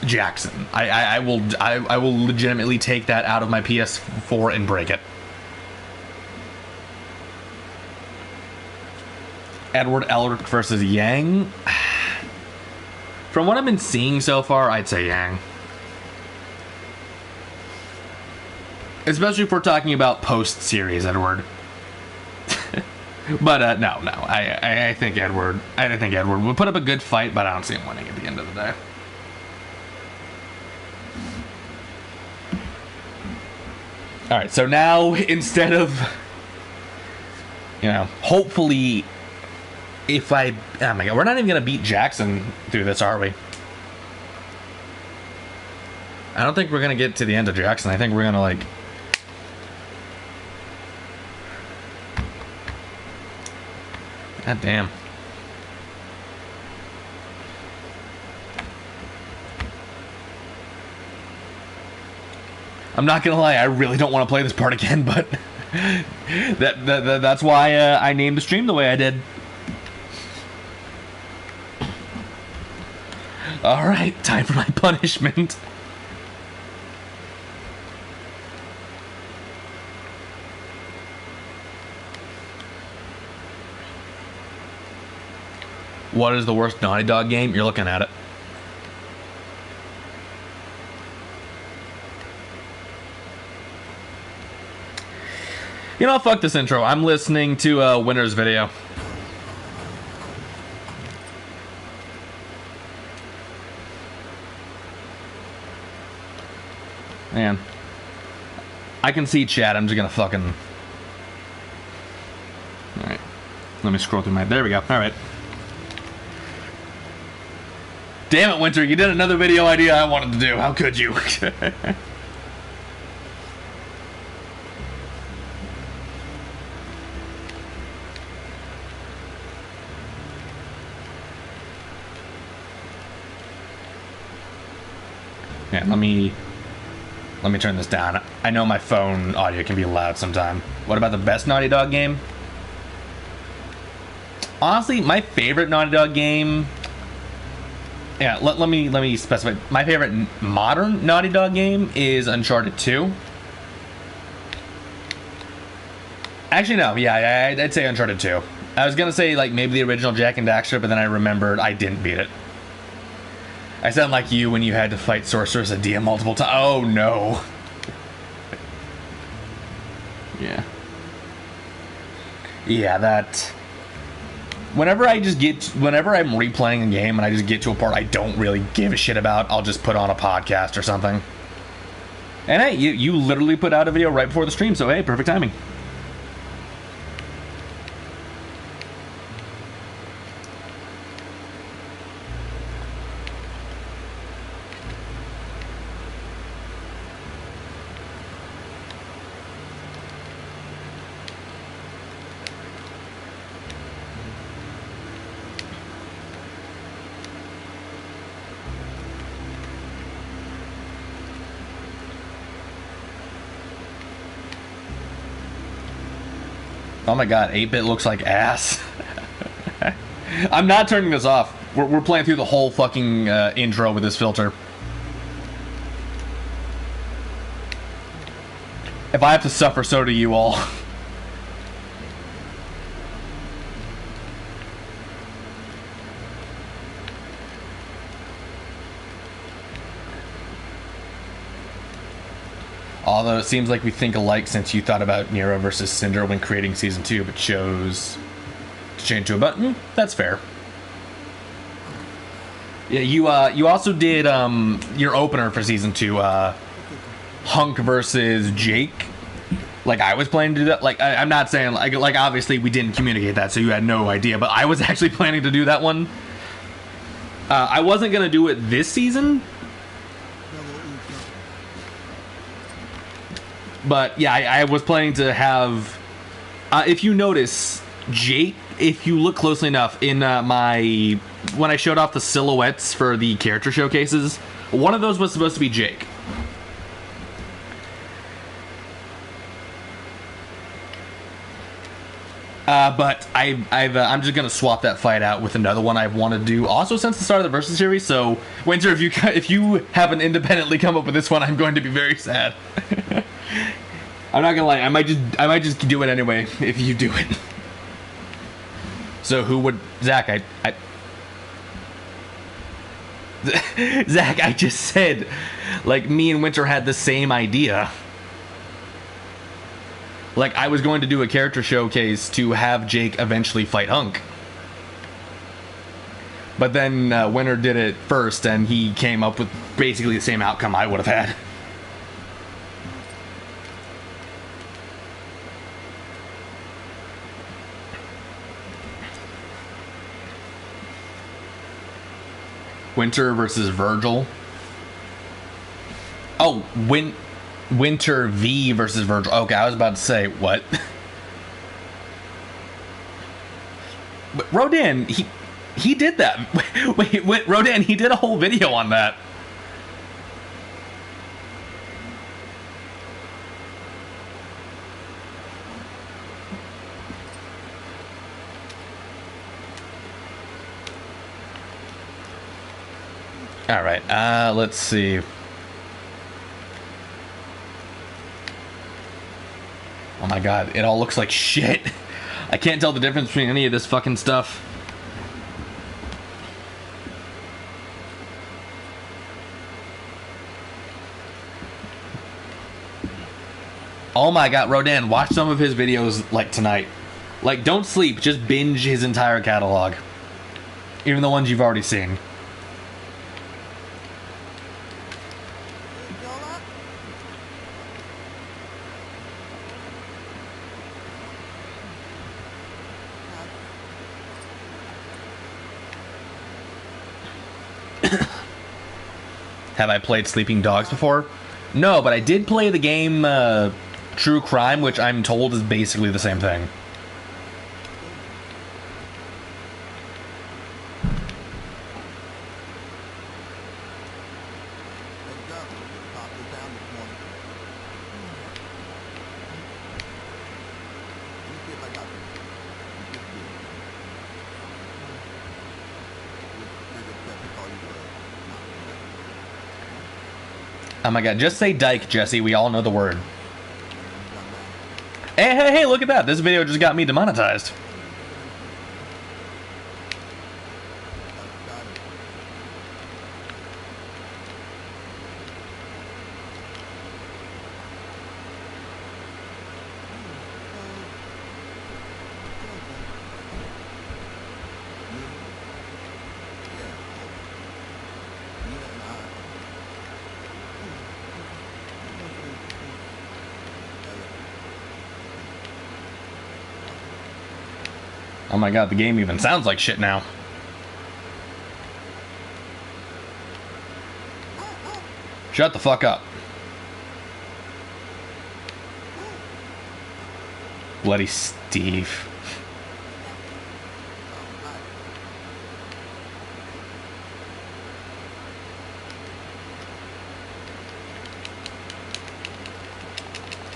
Jackson, I will legitimately take that out of my PS4 and break it. Edward Elric versus Yang. From what I've been seeing so far, I'd say Yang. Especially if we're talking about post-series Edward. But no. I think Edward. I think Edward would put up a good fight, but I don't see him winning at the end of the day. All right, so now instead of, you know, hopefully, if I, oh my god, we're not even gonna beat Jackson through this, are we? I don't think we're gonna get to the end of Jackson. I think we're gonna like. God damn. I'm not gonna lie, I really don't want to play this part again, but that's why I named the stream the way I did. Alright, time for my punishment. What is the worst Naughty Dog game? You're looking at it. You know, fuck this intro. I'm listening to Winner's video. Man. I can see chat. I'm just gonna fucking... Alright. Let me scroll through my... There we go. Alright. Damn it, Winter. You did another video idea I wanted to do. How could you? Yeah, let me turn this down. I know my phone audio can be loud sometime. What about the best Naughty Dog game? Honestly, my favorite Naughty Dog game... Yeah, let me specify. My favorite modern Naughty Dog game is Uncharted 2. Actually, no. Yeah, I'd say Uncharted 2. I was gonna say, like, maybe the original Jack and Daxter, but then I remembered I didn't beat it. I sound like you when you had to fight Sorceress Adia multiple times. Oh, no. Yeah. Yeah, that... Whenever I'm replaying a game and I just get to a part I don't really give a shit about, I'll just put on a podcast or something. And hey, you literally put out a video right before the stream, so hey, perfect timing. Oh my god, 8-bit looks like ass. I'm not turning this off. We're playing through the whole fucking intro with this filter. If I have to suffer, so do you all. Although it seems like we think alike since you thought about Nero versus Cinder when creating Season 2, but chose to change to a button. That's fair. Yeah, you also did your opener for Season 2, Hunk versus Jake. Like, I was planning to do that. Like, I'm not saying, like obviously we didn't communicate that, so you had no idea, but I was actually planning to do that one. I wasn't going to do it this season. But yeah, I was planning to have. If you notice, Jake, if you look closely enough in when I showed off the silhouettes for the character showcases, one of those was supposed to be Jake. But I'm just gonna swap that fight out with another one I want to do. Also, since the start of the Versus series, so Winter, if you haven't independently come up with this one, I'm going to be very sad. I'm not gonna lie, I might just do it anyway if you do it. So who would Zach? Zach, I just said, like, me and Winter had the same idea. Like, I was going to do a character showcase to have Jake eventually fight Hunk. But then Winter did it first, and he came up with basically the same outcome I would have had. Winter versus Virgil. Oh, Winter V versus Virgil. Okay, I was about to say, what? But Rodan, he did that. Wait, Rodan, he did a whole video on that. All right, let's see. Oh my god, it all looks like shit. I can't tell the difference between any of this fucking stuff. Oh my god, Rodan, watch some of his videos, like, tonight. Like, don't sleep, just binge his entire catalog. Even the ones you've already seen. Have I played Sleeping Dogs before? No, but I did play the game True Crime, which I'm told is basically the same thing. Oh my god, just say dyke, Jesse. We all know the word. Hey, look at that. This video just got me demonetized. Oh my god, the game even sounds like shit now. Shut the fuck up. Bloody Steve.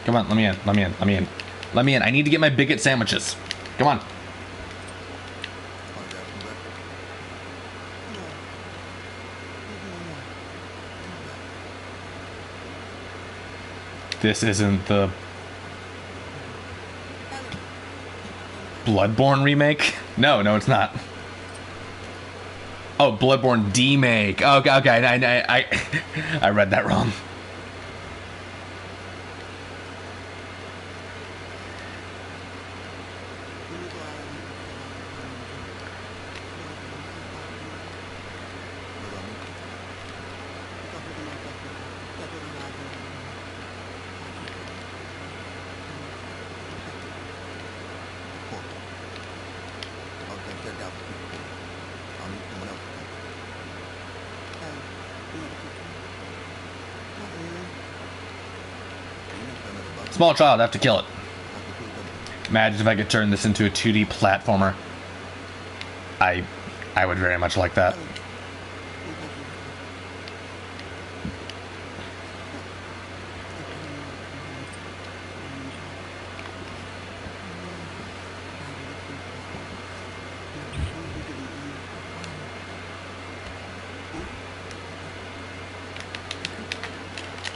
Come on, let me in, let me in, let me in. Let me in. I need to get my bigot sandwiches. Come on. This isn't the Bloodborne remake? No, it's not. Oh, Bloodborne demake. Okay. I read that wrong. Small child, I have to kill it. Imagine if I could turn this into a 2D platformer. I would very much like that.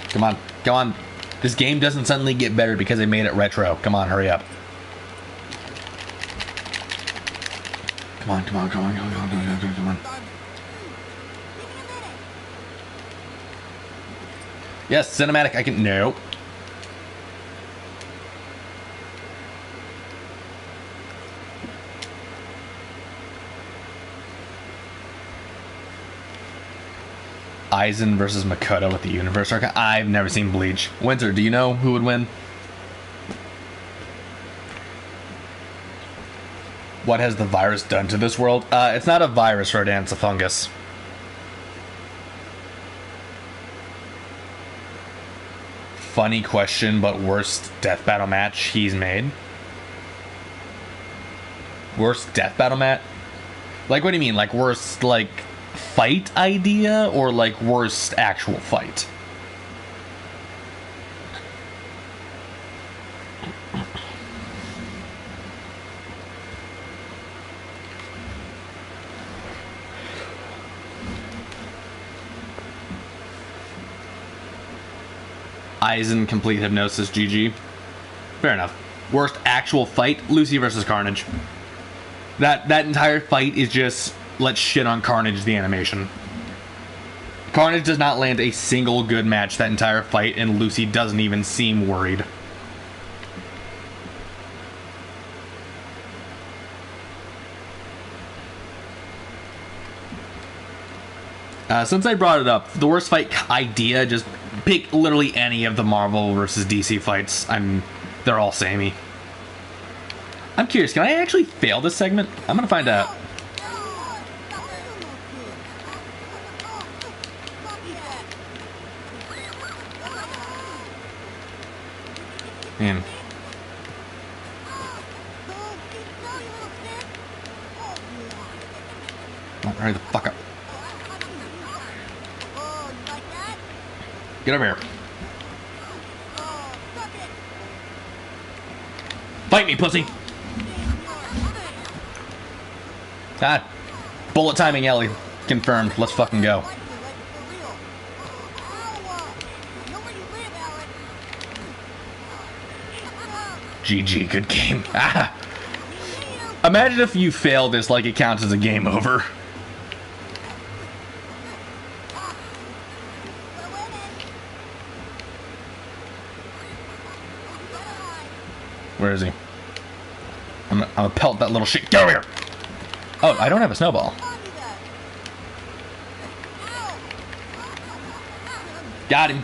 Come on. This game doesn't suddenly get better because they made it retro. Come on, hurry up. Come on. Yes, cinematic, I can... No. Aizen versus Makoto with the Universe Arc. I've never seen Bleach. Winter, do you know who would win? What has the virus done to this world? It's not a virus, Rodan, it's a fungus. Funny question, but worst death battle match he's made? Worst death battle match? Like, what do you mean? Like, worst, like... fight idea or like worst actual fight? Aizen complete hypnosis, GG. Fair enough. Worst actual fight, Lucy versus Carnage. That entire fight is just let's shit on Carnage, the animation. Carnage does not land a single good match that entire fight, and Lucy doesn't even seem worried. Since I brought it up, the worst fight idea, just pick literally any of the Marvel versus DC fights. They're all samey. I'm curious, can I actually fail this segment? I'm gonna find out. Man. Oh, hurry the fuck up. Get over here. Fight me, pussy! God. Bullet timing, Ellie. Confirmed. Let's fucking go. GG, good game. Ah. Imagine if you fail this like it counts as a game over. Where is he? I'm gonna pelt that little shit. Get over here! Oh, I don't have a snowball. Got him.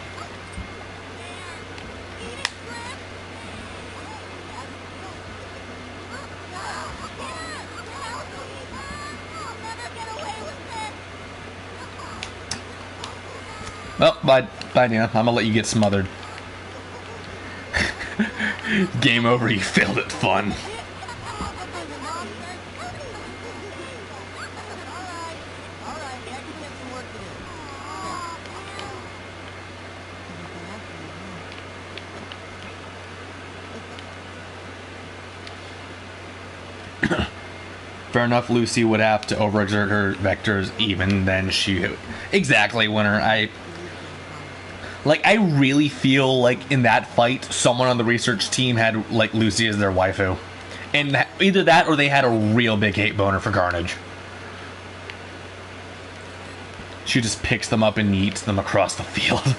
Well, bye, Nina. I'm gonna let you get smothered. Game over, you failed at fun. Fair enough, Lucy would have to overexert her vectors even then she... Exactly, Winner. I really feel like in that fight, someone on the research team had, like, Lucy as their waifu. And either that or they had a real big hate boner for Carnage. She just picks them up and yeets them across the field.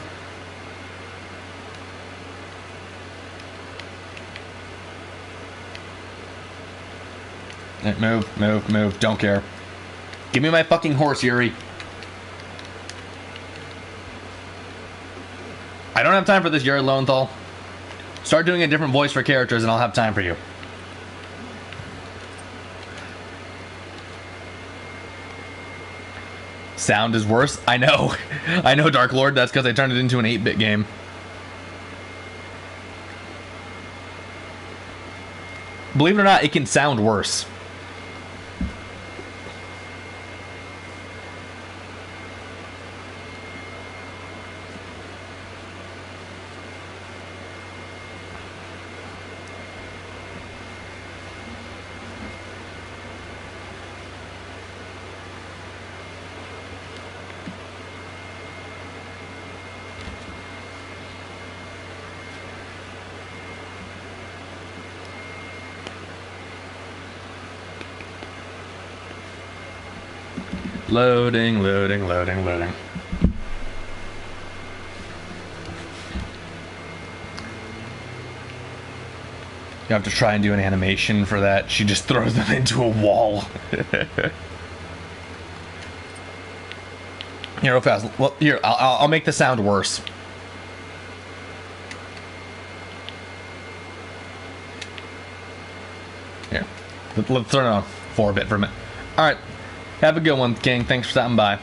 Move, move, move. Don't care. Give me my fucking horse, Yuri. I don't have time for this, Yuri Lowenthal. Start doing a different voice for characters and I'll have time for you. Sound is worse? I know. I know, Dark Lord. That's because I turned it into an 8-bit game. Believe it or not, it can sound worse. Loading, loading, loading, loading. You have to try and do an animation for that. She just throws them into a wall. Here, real fast. Well, here, I'll make the sound worse. Here, let's turn it on 4-bit for a minute. All right. Have a good one, King. Thanks for stopping by.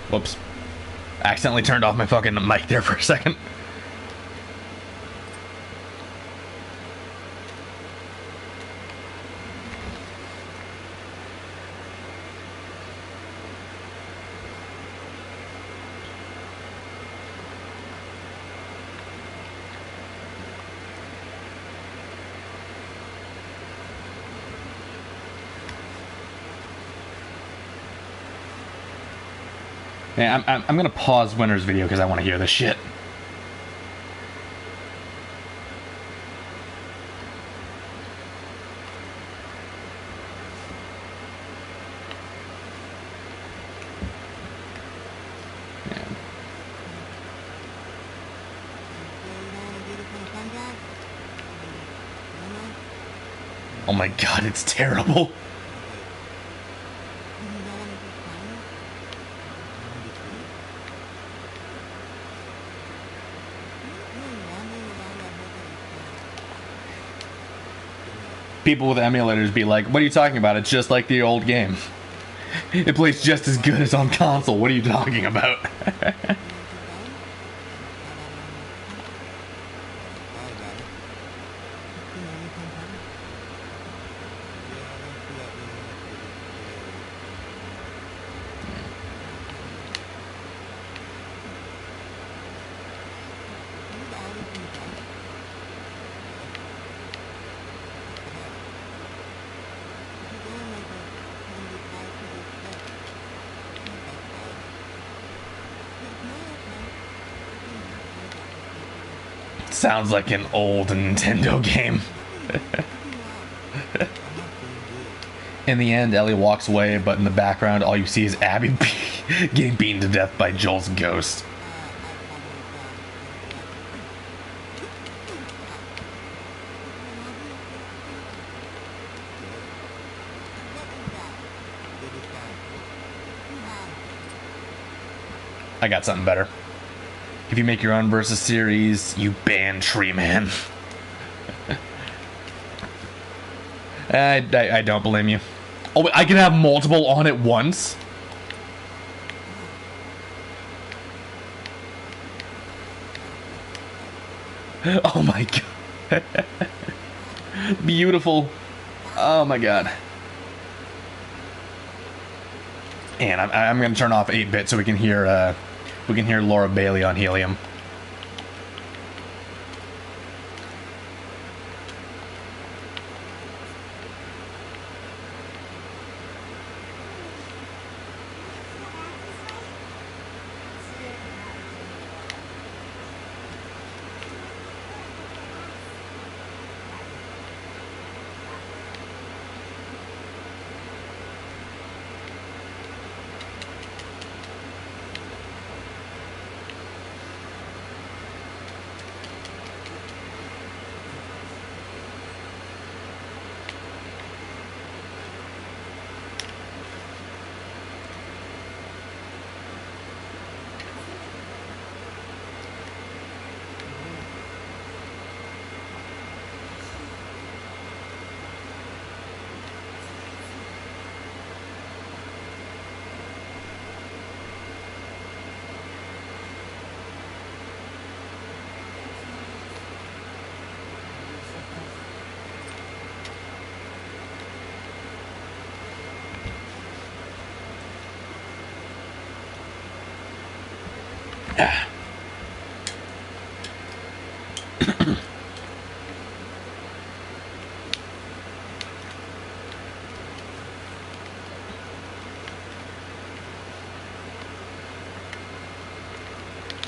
Whoops. Accidentally turned off my fucking mic there for a second. Yeah, I'm gonna pause Winter's video because I want to hear this shit. Yeah. Oh my god, it's terrible. People with emulators be like, what are you talking about? It's just like the old game. It plays just as good as on console. What are you talking about? Sounds like an old Nintendo game. In the end, Ellie walks away, but in the background, all you see is Abby getting beaten to death by Joel's ghost. I got something better. If you make your own versus series, you ban Tree Man. I don't blame you. Oh, I can have multiple on at once? Oh my god. Beautiful. Oh my god. And I'm gonna turn off 8-bit so we can hear Laura Bailey on Helium.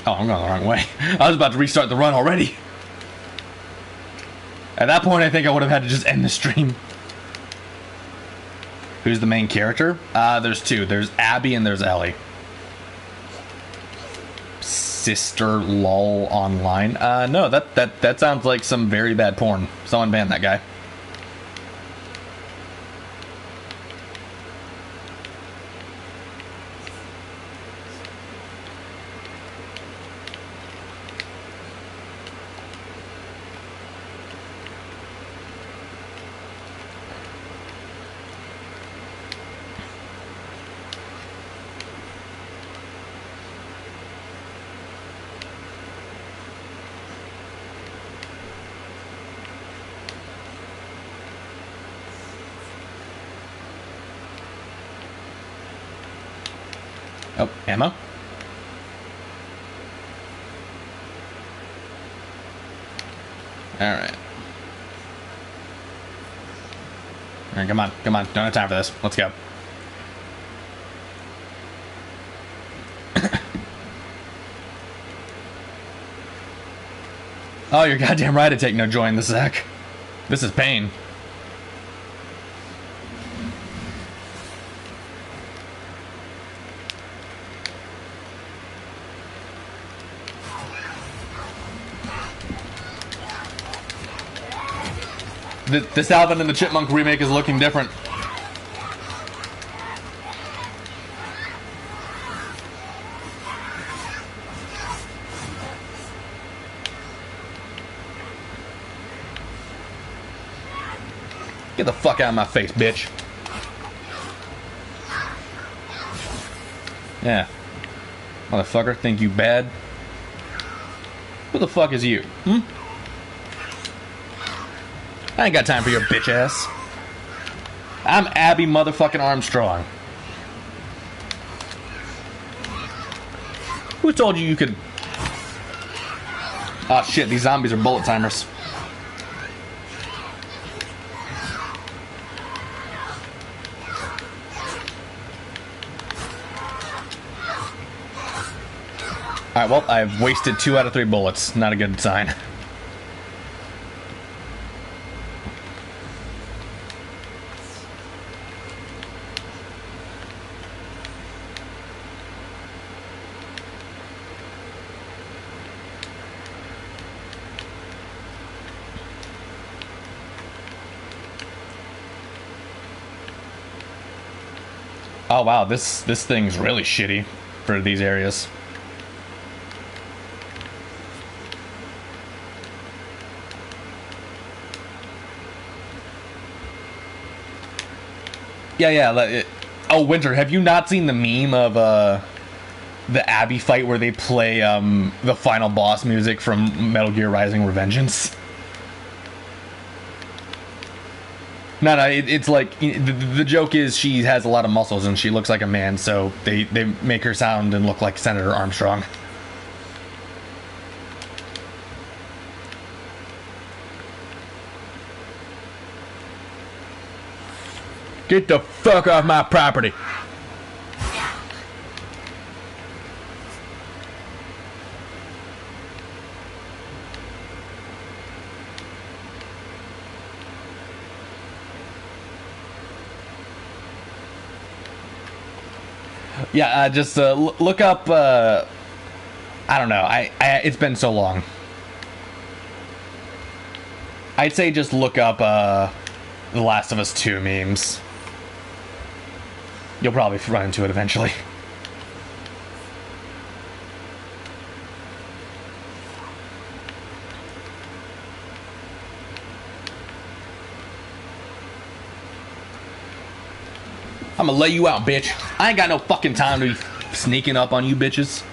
Oh, I'm going the wrong way. I was about to restart the run already. At that point, I think I would have had to just end the stream. Who's the main character? There's two. There's Abby and there's Ellie. Sister lol online. No, that sounds like some very bad porn. Someone banned that guy. Oh, ammo? Alright. Alright, come on, come on. Don't have time for this. Let's go. Oh, you're goddamn right to take no joy in the sack. This is pain. This Alvin and the Chipmunk remake is looking different. Get the fuck out of my face, bitch. Yeah. Motherfucker, think you bad? Who the fuck is you? Hmm? I ain't got time for your bitch ass. I'm Abby motherfucking Armstrong. Who told you you could... Oh shit, these zombies are bullet timers. Alright, well, I've wasted 2 out of 3 bullets. Not a good sign. Oh wow, this thing's really shitty for these areas. Yeah. Oh, Winter, have you not seen the meme of the Abby fight where they play the final boss music from Metal Gear Rising: Revengeance? No, it's like, the joke is she has a lot of muscles and she looks like a man, so they make her sound and look like Senator Armstrong. Get the fuck off my property! Yeah, just look up, I don't know, it's been so long. I'd say just look up, The Last of Us 2 memes. You'll probably run into it eventually. I'm gonna lay you out, bitch. I ain't got no fucking time to be sneaking up on you bitches.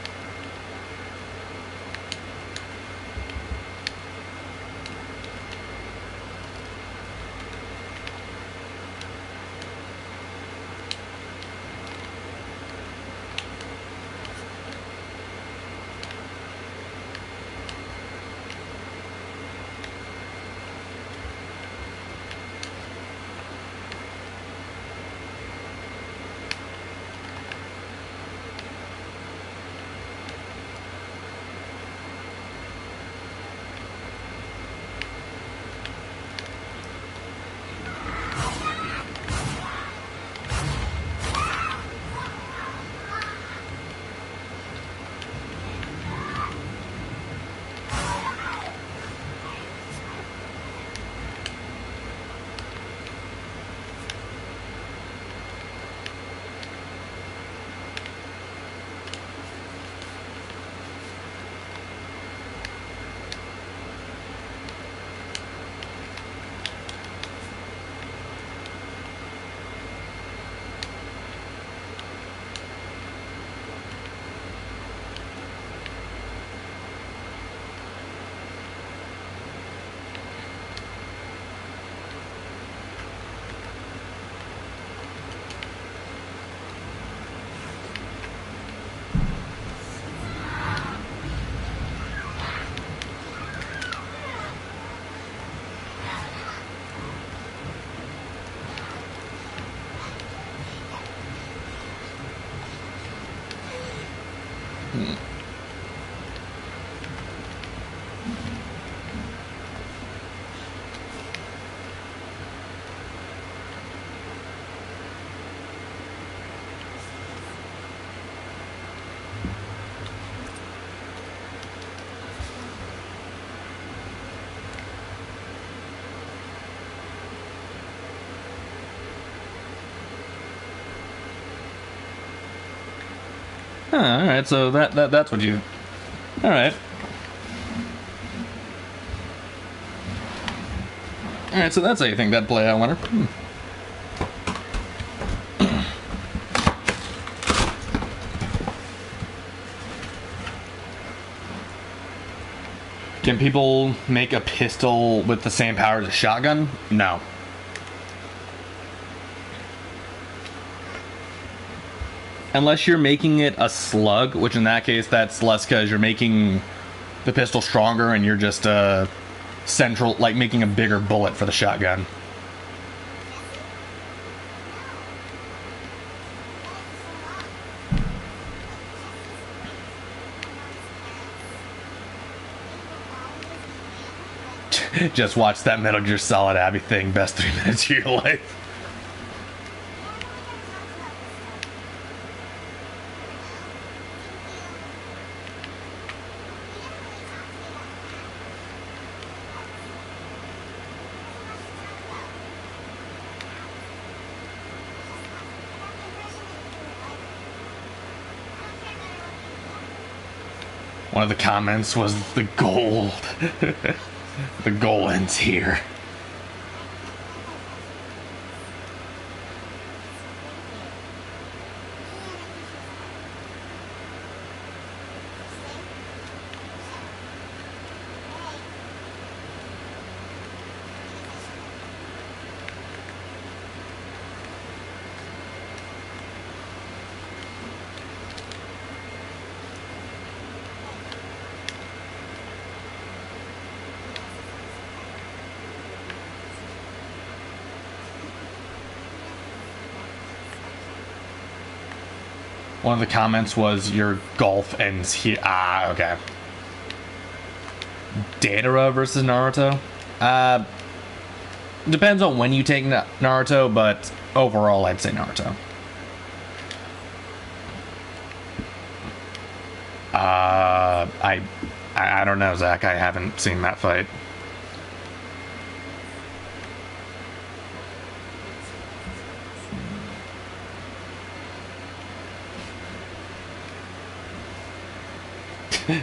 All right, so that's what you. All right. All right, so that's how you think that'd play out, Winter. Can people make a pistol with the same power as a shotgun? No. Unless you're making it a slug, which in that case, that's less because you're making the pistol stronger and you're just central, like making a bigger bullet for the shotgun. Just watch that Metal Gear Solid Abby thing, best 3 minutes of your life. One of the comments was the gold. The goal ends here. One of the comments was your golf ends here. Ah, okay. Datara versus Naruto? Depends on when you take Naruto, but overall I'd say Naruto. I don't know, Zach. I haven't seen that fight.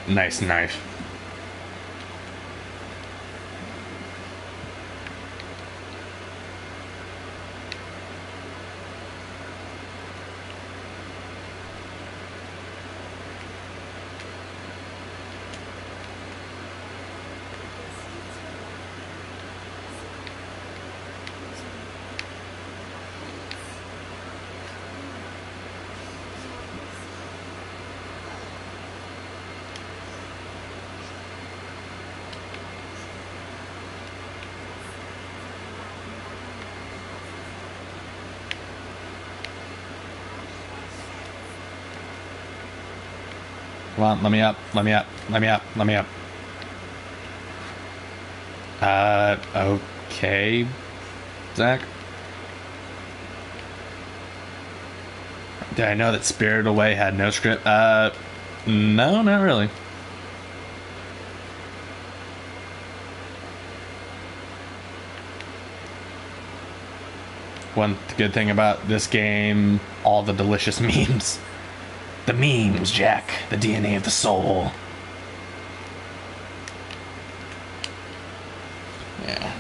Nice knife. Come on, let me up, let me up, let me up, let me up. Okay, Zach? Did I know that Spirited Away had no script? No, not really. One good thing about this game, all the delicious memes. The memes, Jack. The DNA of the soul. Yeah.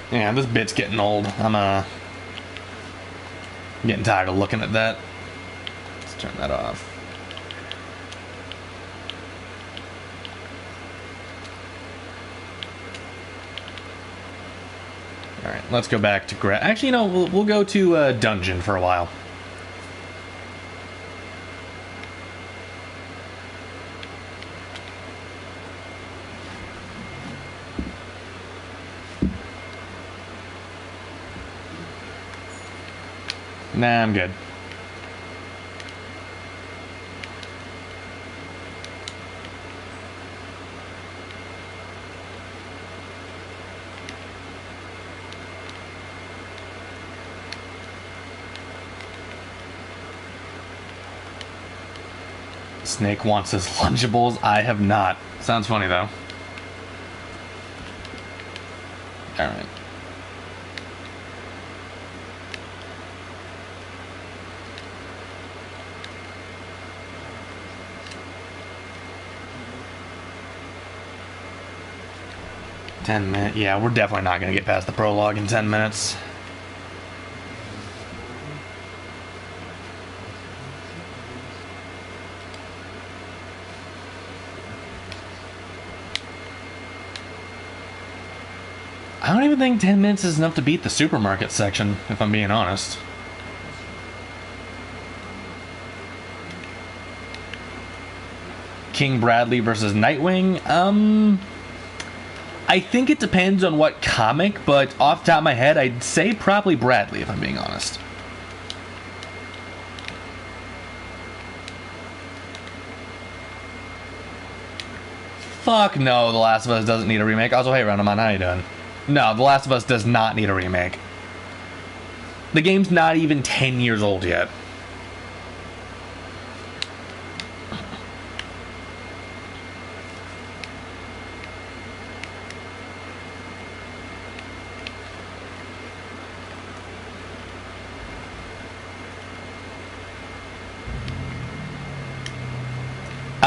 Yeah, this bit's getting old. I'm getting tired of looking at that. Let's turn that off. Alright, let's go back to actually, you know, we'll go to Dungeon for a while. Nah, I'm good. Snake wants his Lunchables. I have not. Sounds funny, though. Alright. 10 minutes. Yeah, we're definitely not going to get past the prologue in 10 minutes. I don't even think 10 minutes is enough to beat the supermarket section, if I'm being honest. King Bradley versus Nightwing? I think it depends on what comic, but off the top of my head, I'd say probably Bradley, if I'm being honest. Fuck no, The Last of Us doesn't need a remake. Also, hey, Roundaman, how you doing? No, The Last of Us does not need a remake. The game's not even 10 years old yet.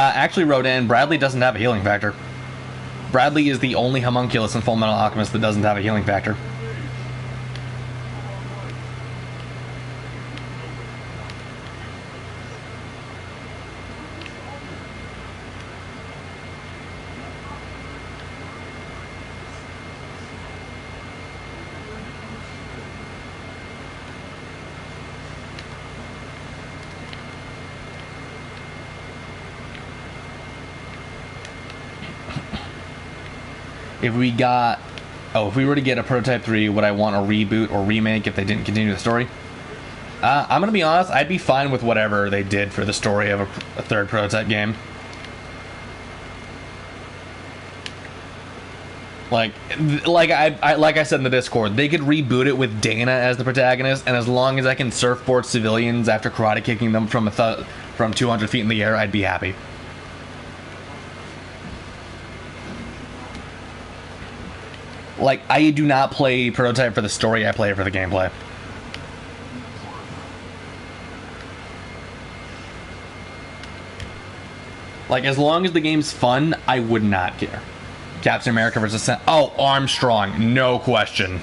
Actually wrote in, Bradley doesn't have a healing factor. Bradley is the only homunculus in Full Metal Alchemist that doesn't have a healing factor. If we got... Oh, if we were to get a Prototype 3, would I want a reboot or remake if they didn't continue the story? I'm going to be honest, I'd be fine with whatever they did for the story of a third Prototype game. Like I said in the Discord, they could reboot it with Dana as the protagonist, and as long as I can surfboard civilians after karate kicking them from 200 feet in the air, I'd be happy. Like, I do not play Prototype for the story, I play it for the gameplay. Like, as long as the game's fun, I would not care. Captain America versus... Oh, Armstrong, no question.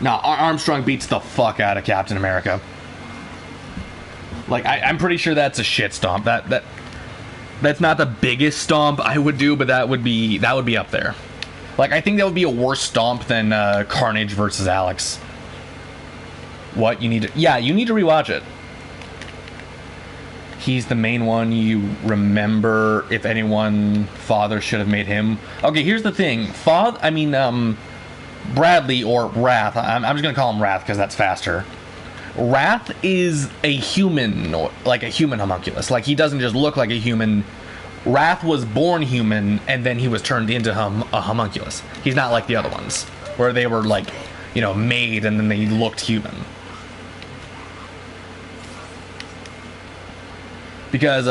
No, Armstrong beats the fuck out of Captain America. Like, I'm pretty sure that's a shit stomp. That's not the biggest stomp I would do, but that would be up there. Like, I think that would be a worse stomp than Carnage versus Alex. What? You need to... Yeah, you need to rewatch it. He's the main one. You remember if anyone, Father should have made him. Okay, here's the thing. Bradley, or Wrath. I'm just going to call him Wrath because that's faster. Wrath is a human, like a human homunculus. Like, he doesn't just look like a human. Wrath was born human, and then he was turned into a homunculus. He's not like the other ones, where they were, like, you know, made and then they looked human. Because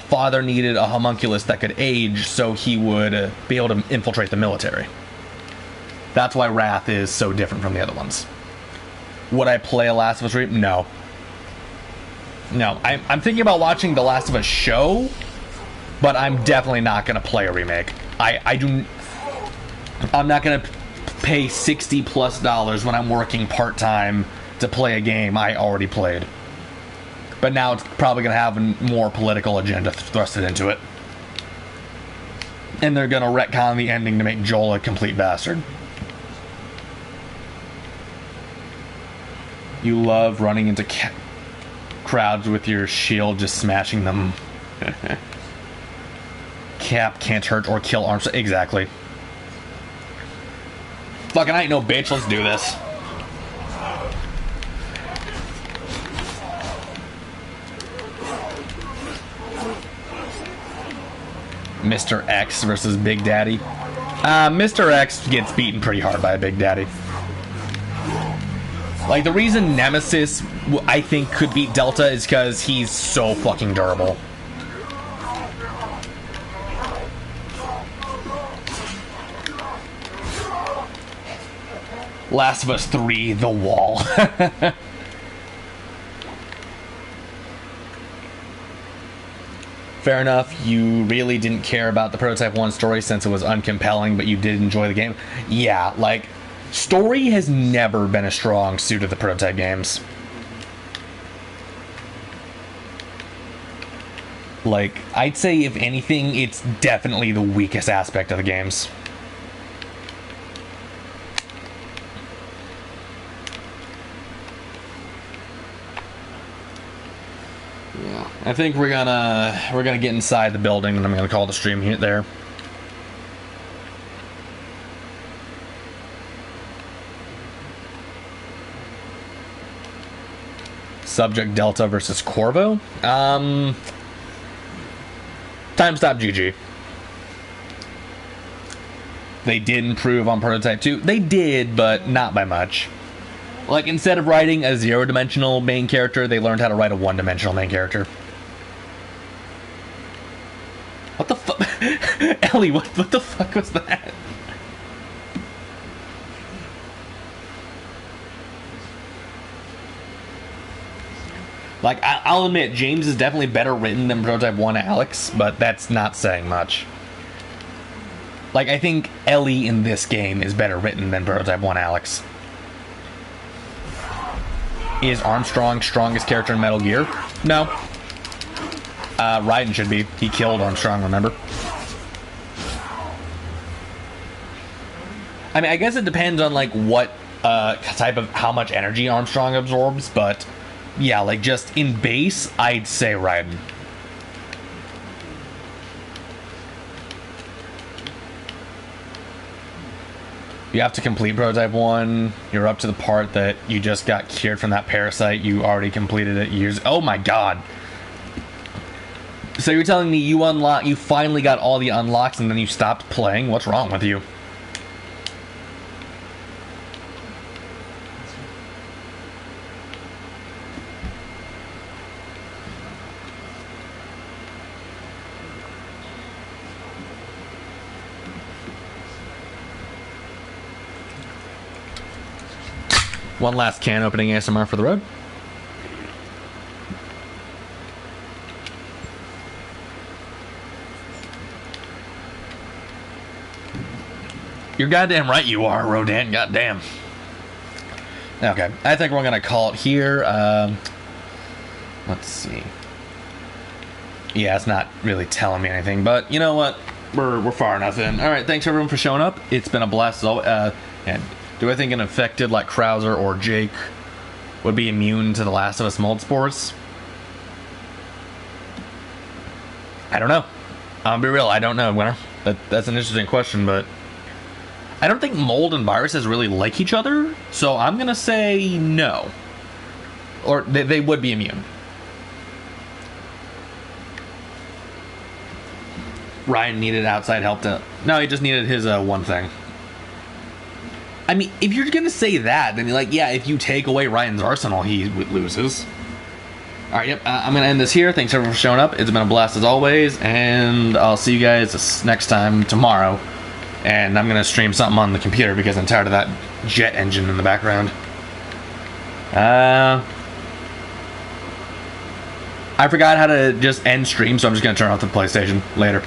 Father needed a homunculus that could age so he would be able to infiltrate the military. That's why Wrath is so different from the other ones. Would I play a Last of Us remake? No. No. I'm thinking about watching the Last of Us show, but I'm definitely not going to play a remake. I'm not going to pay $60+ when I'm working part-time to play a game I already played. But now it's probably going to have a more political agenda thrusted into it. And they're going to retcon the ending to make Joel a complete bastard. You love running into crowds with your shield, just smashing them. Cap can't hurt or kill arms. Exactly. Fucking I ain't no bitch, let's do this. Mr. X versus Big Daddy. Mr. X gets beaten pretty hard by Big Daddy. Like, the reason Nemesis, I think, could beat Delta is because he's so fucking durable. Last of Us 3, The Wall. fair enough. You really didn't care about the Prototype 1 story since it was uncompelling, but you did enjoy the game. Yeah, like, story has never been a strong suit of the Prototype games. Like, I'd say if anything, it's definitely the weakest aspect of the games. Yeah, I think we're gonna get inside the building, and I'm gonna call the stream here there. Subject Delta versus Corvo. Time stop GG. They did improve on Prototype 2. They did, but not by much. Like, instead of writing a zero-dimensional main character, they learned how to write a one-dimensional main character. What the fuck? Ellie, what the fuck was that? Like, I'll admit, James is definitely better written than Prototype 1 Alex, but that's not saying much. Like, I think Ellie in this game is better written than Prototype 1 Alex. Is Armstrong strongest character in Metal Gear? No. Raiden should be. He killed Armstrong, remember? I mean, I guess it depends on, like, what type of, how much energy Armstrong absorbs, but yeah, like, just in base, I'd say Raiden. You have to complete Prototype 1. You're up to the part that you just got cured from that parasite. You already completed it years... Oh my god. So you're telling me you finally got all the unlocks and then you stopped playing? What's wrong with you? One last can opening ASMR for the road. You're goddamn right you are, Rodan. Goddamn. Okay, I think we're gonna call it here. Let's see. Yeah, it's not really telling me anything, but you know what? We're far enough in. All right, thanks everyone for showing up. It's been a blast. And do I think an infected like Krauser or Jake would be immune to the Last of Us mold spores? I don't know. I'll be real, I don't know, Winner. That's an interesting question, but I don't think mold and viruses really like each other, so I'm gonna say no. Or they would be immune. Ryan needed outside help to... No, he just needed his one thing. I mean, if you're gonna say that, then you're like, yeah, if you take away Ryan's arsenal, he loses. Alright, yep, I'm gonna end this here. Thanks everyone for showing up. It's been a blast as always, and I'll see you guys next time tomorrow. And I'm gonna stream something on the computer because I'm tired of that jet engine in the background. I forgot how to just end stream, so I'm just gonna turn off the PlayStation later.